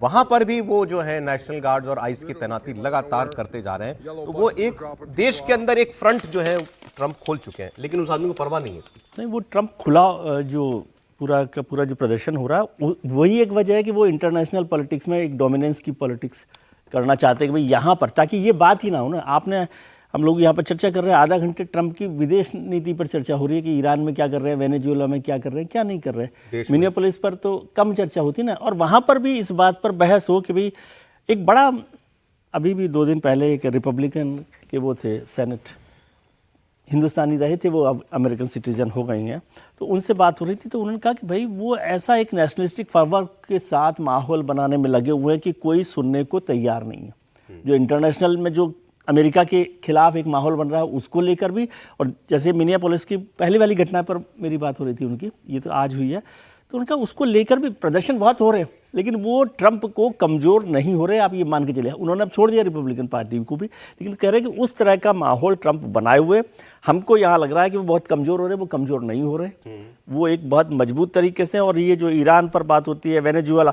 वहां पर भी वो जो है नेशनल गार्ड्स और आइस की तैनाती लगातार करते जा रहे हैं। तो वो एक देश के अंदर एक फ्रंट जो है ट्रंप खोल चुके हैं, लेकिन उस आदमी को परवाह नहीं है इसकी। नहीं, वो ट्रंप खुला जो पूरा का पूरा जो प्रदर्शन हो रहा है, वही एक वजह है कि वो इंटरनेशनल पॉलिटिक्स में एक डोमिनेंस की पॉलिटिक्स करना चाहते हैं कि भाई यहाँ पर, ताकि ये बात ही ना हो ना। आपने, हम लोग यहाँ पर चर्चा कर रहे हैं आधा घंटे, ट्रंप की विदेश नीति पर चर्चा हो रही है कि ईरान में क्या कर रहे हैं, वेनेजुएला में क्या कर रहे हैं, क्या नहीं कर रहे हैं। मिनियापोलिस पर तो कम चर्चा होती ना, और वहाँ पर भी इस बात पर बहस हो कि भाई एक बड़ा, अभी भी 2 दिन पहले एक रिपब्लिकन के वो थे सेनेट, हिंदुस्तानी रहे थे, वो अब अमेरिकन सिटीजन हो गई हैं, तो उनसे बात हो रही थी, तो उन्होंने कहा कि भाई वो ऐसा एक नेशनलिस्टिक फर्वर के साथ माहौल बनाने में लगे हुए हैं कि कोई सुनने को तैयार नहीं है। जो इंटरनेशनल में जो अमेरिका के खिलाफ एक माहौल बन रहा है उसको लेकर भी, और जैसे मिनियापोलिस की पहली वाली घटना पर मेरी बात हो रही थी उनकी, ये तो आज हुई है, तो उनका उसको लेकर भी प्रदर्शन बहुत हो रहे हैं, लेकिन वो ट्रंप को कमज़ोर नहीं हो रहे, आप ये मान के चले। उन्होंने अब छोड़ दिया रिपब्लिकन पार्टी को भी, लेकिन कह रहे हैं कि उस तरह का माहौल ट्रंप बनाए हुए, हमको यहाँ लग रहा है कि वो बहुत कमज़ोर हो रहे हैं, वो कमज़ोर नहीं हो रहे, वो एक बहुत मजबूत तरीके से। और ये जो ईरान पर बात होती है, वेनेजुएला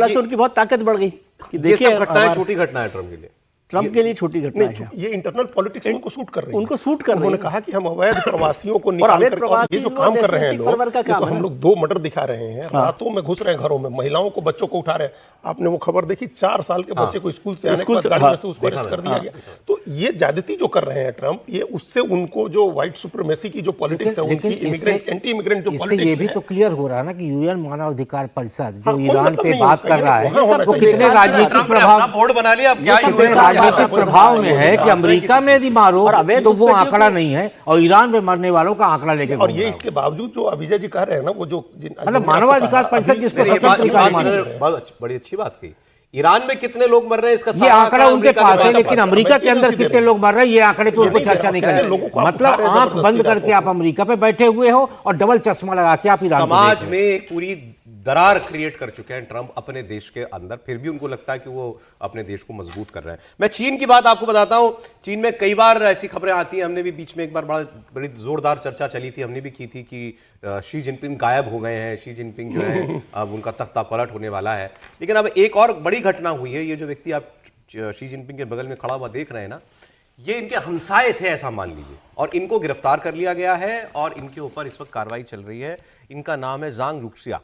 से उनकी बहुत ताकत बढ़ गई कि देखिए, छोटी घटना है ट्रंप के लिए, ट्रंप के लिए छोटी घटना है। ये इंटरनल पॉलिटिक्स उनको सूट कर रही है, उनको सूट कर रही है। उन्होंने कहा कि हम अवैध प्रवासियों को निकाल कर, और ये जो काम कर रहे हैं लोग, तो हम लोग 2 मर्डर दिखा रहे हैं, रातों में घुस रहे हैं घरों में, महिलाओं को, बच्चों को उठा रहे हैं। आपने वो खबर देखी, 4 साल के बच्चे को स्कूल से आने के बाद गाड़ी में से उसको अरेस्ट कर दिया गया। तो ये ज्यादती जो कर रहे हैं ट्रंप, ये उससे उनको जो व्हाइट सुप्रीमेसी की जो पॉलिटिक्स है, उनकी इमिग्रेंट, एंटी इमिग्रेंट जो पॉलिटिक्स है, ये भी तो क्लियर हो रहा है ना कि यूएन मानवाधिकार परिषद जो ईरान पे बात कर रहा है, वो कितने राजनीतिक प्रभाव, बोर्ड बना लिया, राजनीतिक प्रभाव में है कि अमेरिका में यदि मारो तो वो आंकड़ा नहीं है, और ईरान में मरने वालों का आंकड़ा लेके, और ये इसके बावजूद जो अविजय जी कह रहे हैं ना, वो जो मतलब मानवाधिकार परिषद जिसको बड़ी अच्छी बात की, ईरान में कितने लोग मर रहे हैं इसका ये आंकड़ा उनके पास है, लेकिन अमेरिका के अंदर कितने लोग मर रहे हैं ये आंकड़े पे उनको चर्चा नहीं करनी। मतलब आंख बंद करके आप अमेरिका पे बैठे हुए हो और डबल चश्मा लगा के आप ईरान, समाज में एक पूरी दरार क्रिएट कर चुके हैं ट्रंप अपने देश के अंदर, फिर भी उनको लगता है कि वो अपने देश को मजबूत कर रहे हैं। मैं चीन की बात आपको बताता हूं। चीन में कई बार ऐसी खबरें आती हैं, हमने भी बीच में एक बार बड़ी जोरदार चर्चा चली थी, हमने भी की थी कि शी जिनपिंग गायब हो गए हैं, शी जिनपिंग जो है अब उनका तख्ता पलट होने वाला है। लेकिन अब एक और बड़ी घटना हुई है। ये जो व्यक्ति आप शी जिनपिंग के बगल में खड़ा हुआ देख रहे हैं ना, ये इनके हमसाए थे ऐसा मान लीजिए, और इनको गिरफ्तार कर लिया गया है और इनके ऊपर इस वक्त कार्रवाई चल रही है। इनका नाम है जांग युक्सिया।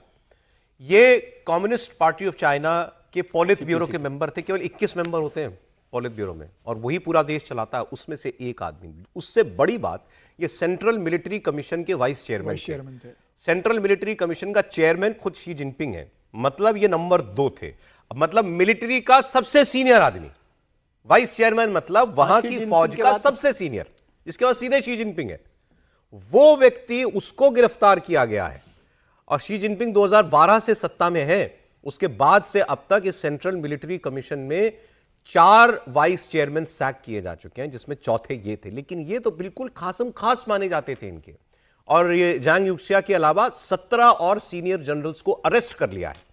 ये कम्युनिस्ट पार्टी ऑफ चाइना के पॉलिट ब्यूरो के मेंबर थे। केवल 21 मेंबर होते हैं पॉलिट ब्यूरो में और वही पूरा देश चलाता है, उसमें से एक आदमी। उससे बड़ी बात, ये सेंट्रल मिलिट्री कमीशन के वाइस चेयरमैन थे। सेंट्रल मिलिट्री कमीशन का चेयरमैन खुद शी जिनपिंग है, मतलब ये नंबर 2 थे। मतलब मिलिट्री का सबसे सीनियर आदमी, वाइस चेयरमैन मतलब वहां की फौज का सबसे सीनियर, जिसके बाद सीधे शी जिनपिंग है, वो व्यक्ति, उसको गिरफ्तार किया गया है। और शी जिनपिंग 2012 से सत्ता में है, उसके बाद से अब तक इस सेंट्रल मिलिट्री कमीशन में 4 वाइस चेयरमैन सैक किए जा चुके हैं, जिसमें चौथे ये थे। लेकिन ये तो बिल्कुल खासम खास माने जाते थे इनके। और ये जांग युक्सिया के अलावा 17 और सीनियर जनरल्स को अरेस्ट कर लिया है।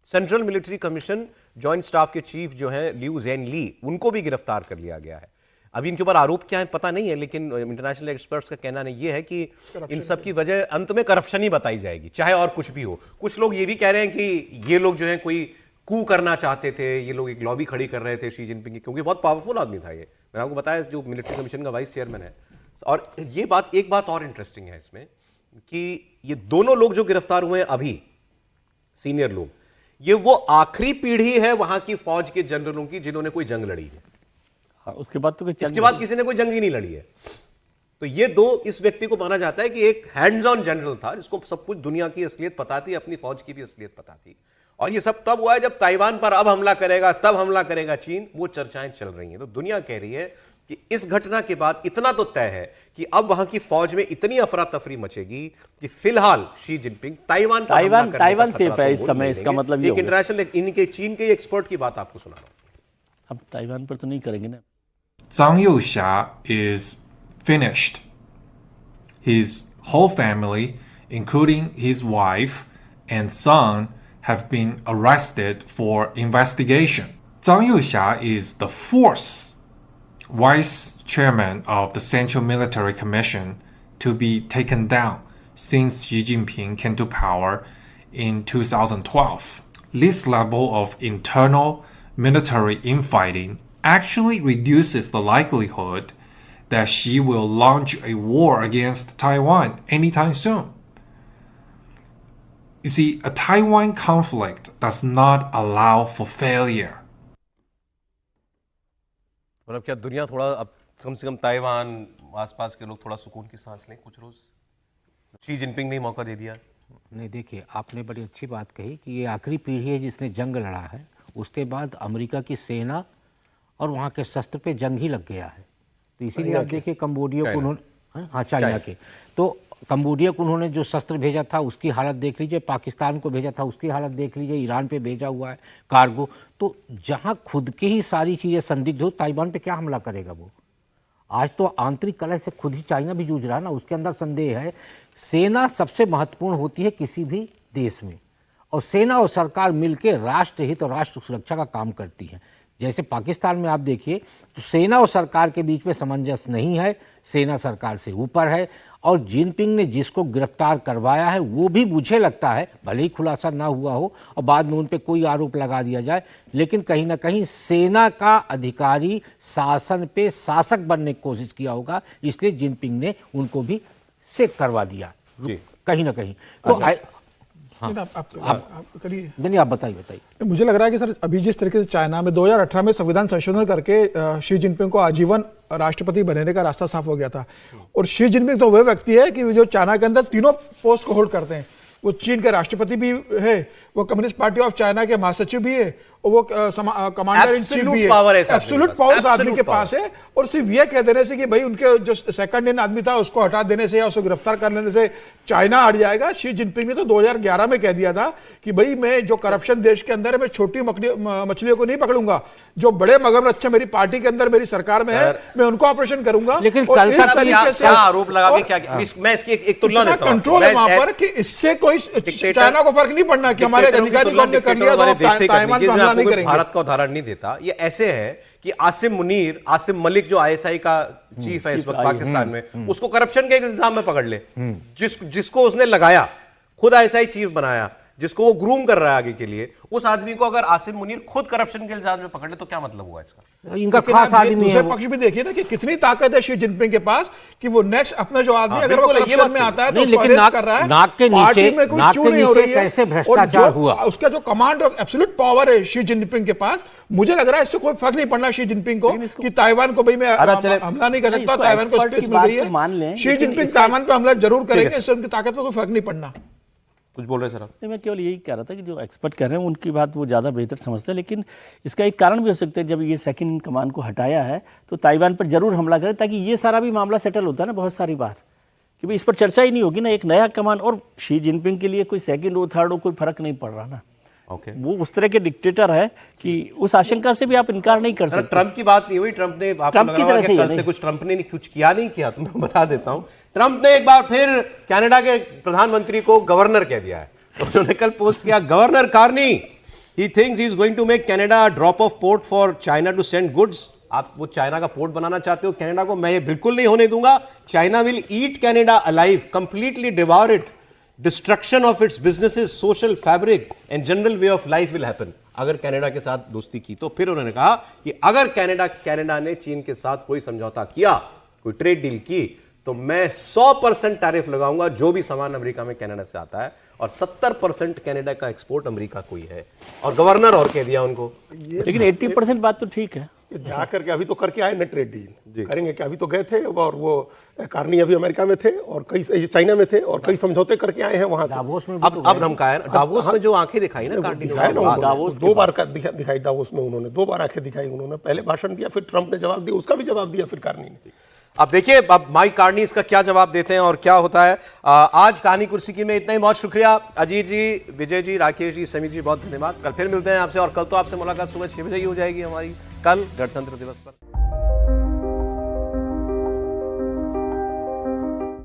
Central military commission joint staff के चीफ जो हैं लियू जेन ली, उनको भी गिरफ्तार कर लिया गया है। अभी इनके ऊपर आरोप क्या है पता नहीं है, लेकिन इंटरनेशनल एक्सपर्ट्स का कहना नहीं ये है कि इन सब की वजह अंत में करप्शन ही बताई जाएगी, चाहे और कुछ भी हो। कुछ लोग ये भी कह रहे हैं कि ये लोग जो है कोई कू करना चाहते थे, ये लोग एक लॉबी खड़ी कर रहे थे शी जिनपिंग की, क्योंकि बहुत पावरफुल आदमी था ये। मैंने आपको बताया जो मिलिट्री कमीशन का वाइस चेयरमैन है। और ये बात, एक बात और इंटरेस्टिंग है इसमें कि ये दोनों लोग जो गिरफ्तार हुए हैं अभी, सीनियर लोग, ये वो आखिरी पीढ़ी है वहां की फौज के जनरलों की जिन्होंने कोई जंग लड़ी है। उसके बाद तो इसके बाद किसी ने कोई जंग ही नहीं लड़ी है। तो ये दो, इस व्यक्ति को माना जाता है कि एक हैंड्स ऑन जनरल था, जिसको सब कुछ दुनिया की असलियत पता थी, अपनी फौज की भी असलियत पता थी। और ये सब तब हुआ है जब ताइवान पर अब हमला करेगा, तब हमला करेगा चीन, वो चर्चाएं चल रही हैं। तो दुनिया कह रही है कि इस घटना के बाद इतना तो तय है कि अब वहां की फौज में इतनी अफरा तफरी मचेगी कि फिलहाल शी जिनपिंग ताइवान सेफ है इस समय। इसका मतलब ये इंटरनेशनल, इनके चीन के एक्सपर्ट की बात आपको सुना रहा हूं। अब ताइवान पर तो नहीं करेंगे ना। Zhang Youxia is finished. His whole family, including his wife and son, have been arrested for investigation. Zhang Youxia is the 4th vice chairman of the Central Military Commission to be taken down since Xi Jinping came to power in 2012. This level of internal military infighting actually reduces the likelihood that Xi will launch a war against Taiwan anytime soon. You see, a Taiwan conflict does not allow for failure. मतलब क्या दुनिया थोड़ा, अब कम से कम ताइवान, आसपास के लोग थोड़ा सुकून की सांस लें कुछ रोज? शी जिनपिंग ने मौका दे दिया। नहीं, देखिए आपने बड़ी अच्छी बात कही कि ये आखिरी पीढ़ी है जिसने जंग लड़ा है। उसके बाद अमेरिका की सेना और वहाँ के शस्त्र पे जंग ही लग गया है। तो इसीलिए आप देखिए कंबोडिया को उन्होंने, हाँ चाइना के, तो कंबोडिया को उन्होंने जो शस्त्र भेजा था उसकी हालत देख लीजिए, पाकिस्तान को भेजा था उसकी हालत देख लीजिए, ईरान पे भेजा हुआ है कार्गो। तो जहाँ खुद की ही सारी चीज़ें संदिग्ध हो, ताइवान पे क्या हमला करेगा वो? आज तो आंतरिक कलह से खुद ही चाइना भी जूझ रहा है ना, उसके अंदर संदेह है। सेना सबसे महत्वपूर्ण होती है किसी भी देश में, और सेना और सरकार मिलकर राष्ट्र हित और राष्ट्र सुरक्षा का काम करती है। जैसे पाकिस्तान में आप देखिए तो सेना और सरकार के बीच में सामंजस्य नहीं है, सेना सरकार से ऊपर है। और जिनपिंग ने जिसको गिरफ्तार करवाया है वो भी मुझे लगता है, भले ही खुलासा ना हुआ हो और बाद में उन पर कोई आरोप लगा दिया जाए, लेकिन कहीं ना कहीं सेना का अधिकारी शासन पे शासक बनने की कोशिश किया होगा, इसलिए जिनपिंग ने उनको भी सेक करवा दिया कहीं ना कहीं। तो हाँ, आप करिए। नहीं, आप बताइए। मुझे लग रहा है कि सर अभी जिस तरीके से चाइना में 2018 में संविधान संशोधन करके शी जिनपिंग को आजीवन राष्ट्रपति बनने का रास्ता साफ हो गया था। और शी जिनपिंग तो वह व्यक्ति है कि जो चाइना के अंदर तीनों पोस्ट को होल्ड करते हैं। वो चीन के राष्ट्रपति भी है, वो कम्युनिस्ट पार्टी ऑफ चाइना के महासचिव भी है और वो कमांडर इन चीफ भी है। एब्सोल्यूट पावर आदमी के पास है। और सिर्फ ये कह देने से कि भाई उनके जो सेकंड इन आदमी था उसको हटा देने से या उसको गिरफ्तार कर लेने से चाइना हट जाएगा। शी जिनपिंग ने तो 2011 में कह दिया था कि भाई मैं जो करप्शन देश के अंदर है मैं छोटी मछलियों को नहीं पकड़ूंगा, जो बड़े मगरमच्छ मेरी पार्टी के अंदर मेरी सरकार में है मैं उनको ऑपरेशन करूंगा। लेकिन और इस तरीके से आरोप लगा के क्या मैं इसकी एक तुलना देता हूं। कंट्रोल है वहां पर कि इससे कोई चाइना को फर्क नहीं पड़ना कि हमारे अधिकारी को हमने कर लिया तो ताइवान पे हमला नहीं करेंगे। भारत का उदाहरण नहीं देता। ये ऐसे है कि आसिम मलिक जो आईएसआई का चीफ है इस वक्त पाकिस्तान में, उसको करप्शन के इल्जाम में पकड़ ले, जिसको उसने लगाया, खुद आईएसआई चीफ बनाया, जिसको वो ग्रूम कर रहा है आगे के लिए, उस आदमी को अगर आसिम मुनीर खुद करप्शन के इल्जाम में पकड़ ले तो क्या मतलब हुआ इसका? इनका खास आदमी है। पक्ष भी देखिए ना कि कितनी ताकत है शी जिनपिंग के पास कि वो नेक्स्ट अपना जो आदमी अगर वो करप्शन में आता है तो उसको अरेस्ट कर रहा है। नाक के नीचे कैसे भ्रष्टाचार हुआ, उसका जो कमांड और एब्सोल्यूट पावर है शी जिनपिंग के पास, मुझे लग रहा है इससे कोई फर्क नहीं पड़ना शी जिनपिंग को कि ताइवान को भाई मैं हमला नहीं कर सकता, ताइवान को स्पेस मिल गई है। शी जिनपिंग ताइवान पे हमला जरूर करेंगे, इससे उनकी ताकत पर कोई फर्क नहीं पड़ना। कुछ बोल रहे सर आप? नहीं, मैं केवल यही कह रहा था कि जो एक्सपर्ट कह रहे हैं उनकी बात वो ज़्यादा बेहतर समझते हैं, लेकिन इसका एक कारण भी हो सकता है जब ये सेकंड इन कमांड को हटाया है तो ताइवान पर जरूर हमला करें ताकि ये सारा भी मामला सेटल होता है ना बहुत सारी बार कि भाई इस पर चर्चा ही नहीं होगी ना। एक नया कमांड और शी जिनपिंग के लिए कोई सेकंड हो थर्ड हो कोई फर्क नहीं पड़ रहा ना। वो उस तरह के डिक्टेटर है कि उस आशंका से भी आप इनकार नहीं कर सकते। ट्रंप की बात नहीं हुई, ट्रंप ने आपको लग रहा है कि कल से कुछ ट्रंप ने कुछ किया नहीं किया, तो मैं बता देता हूं। ट्रंप ने एक बार फिर कनाडा के प्रधानमंत्री को गवर्नर कह दिया है। उन्होंने कल पोस्ट किया, governor Carney he thinks he is going to make Canada a drop off port for China to send goods. आप वो चाइना का पोर्ट बनाना चाहते हो कनाडा को, मैं ये बिल्कुल नहीं होने दूंगा। China will eat Canada alive, completely devour it, destruction of its businesses, social fabric and general way of life will happen. अगर कनाडा के साथ दोस्ती की तो फिर उन्होंने कहा कि अगर कनाडा ने चीन के साथ कोई समझौता किया, कोई ट्रेड डील की, तो मैं 100% टैरिफ लगाऊंगा जो भी सामान अमेरिका में कनाडा से आता है, और 70% कनाडा का एक्सपोर्ट अमेरिका को ही है। और गवर्नर और कह दिया उनको। लेकिन 80% बात तो ठीक है। जाकर के अभी तो करके आए ना ट्रेड डील करेंगे क्या? अभी तो गए थे और वो कार्नी अभी अमेरिका में थे और कई चाइना में थे और कई समझौते करके आए हैं वहां से। अब धमकाया डावोस में जो आंखें दिखाई ना कार्नी ने, 2 बार दिखाई डावोस में, उन्होंने 2 बार आंखें दिखाई। उन्होंने पहले भाषण दिया, फिर ट्रंप ने जवाब दिया, उसका भी जवाब दिया फिर कार्नी ने। अब देखिए अब माइक कार्नी इसका क्या जवाब देते हैं और क्या होता है। आज कहानी कुर्सी की में इतना ही। बहुत शुक्रिया अजीत जी, विजय जी, राकेश जी, समीर जी, बहुत धन्यवाद। कल फिर मिलते हैं आपसे, और कल तो आपसे मुलाकात सुबह 6 बजे ही हो जाएगी हमारी, कल गणतंत्र दिवस पर।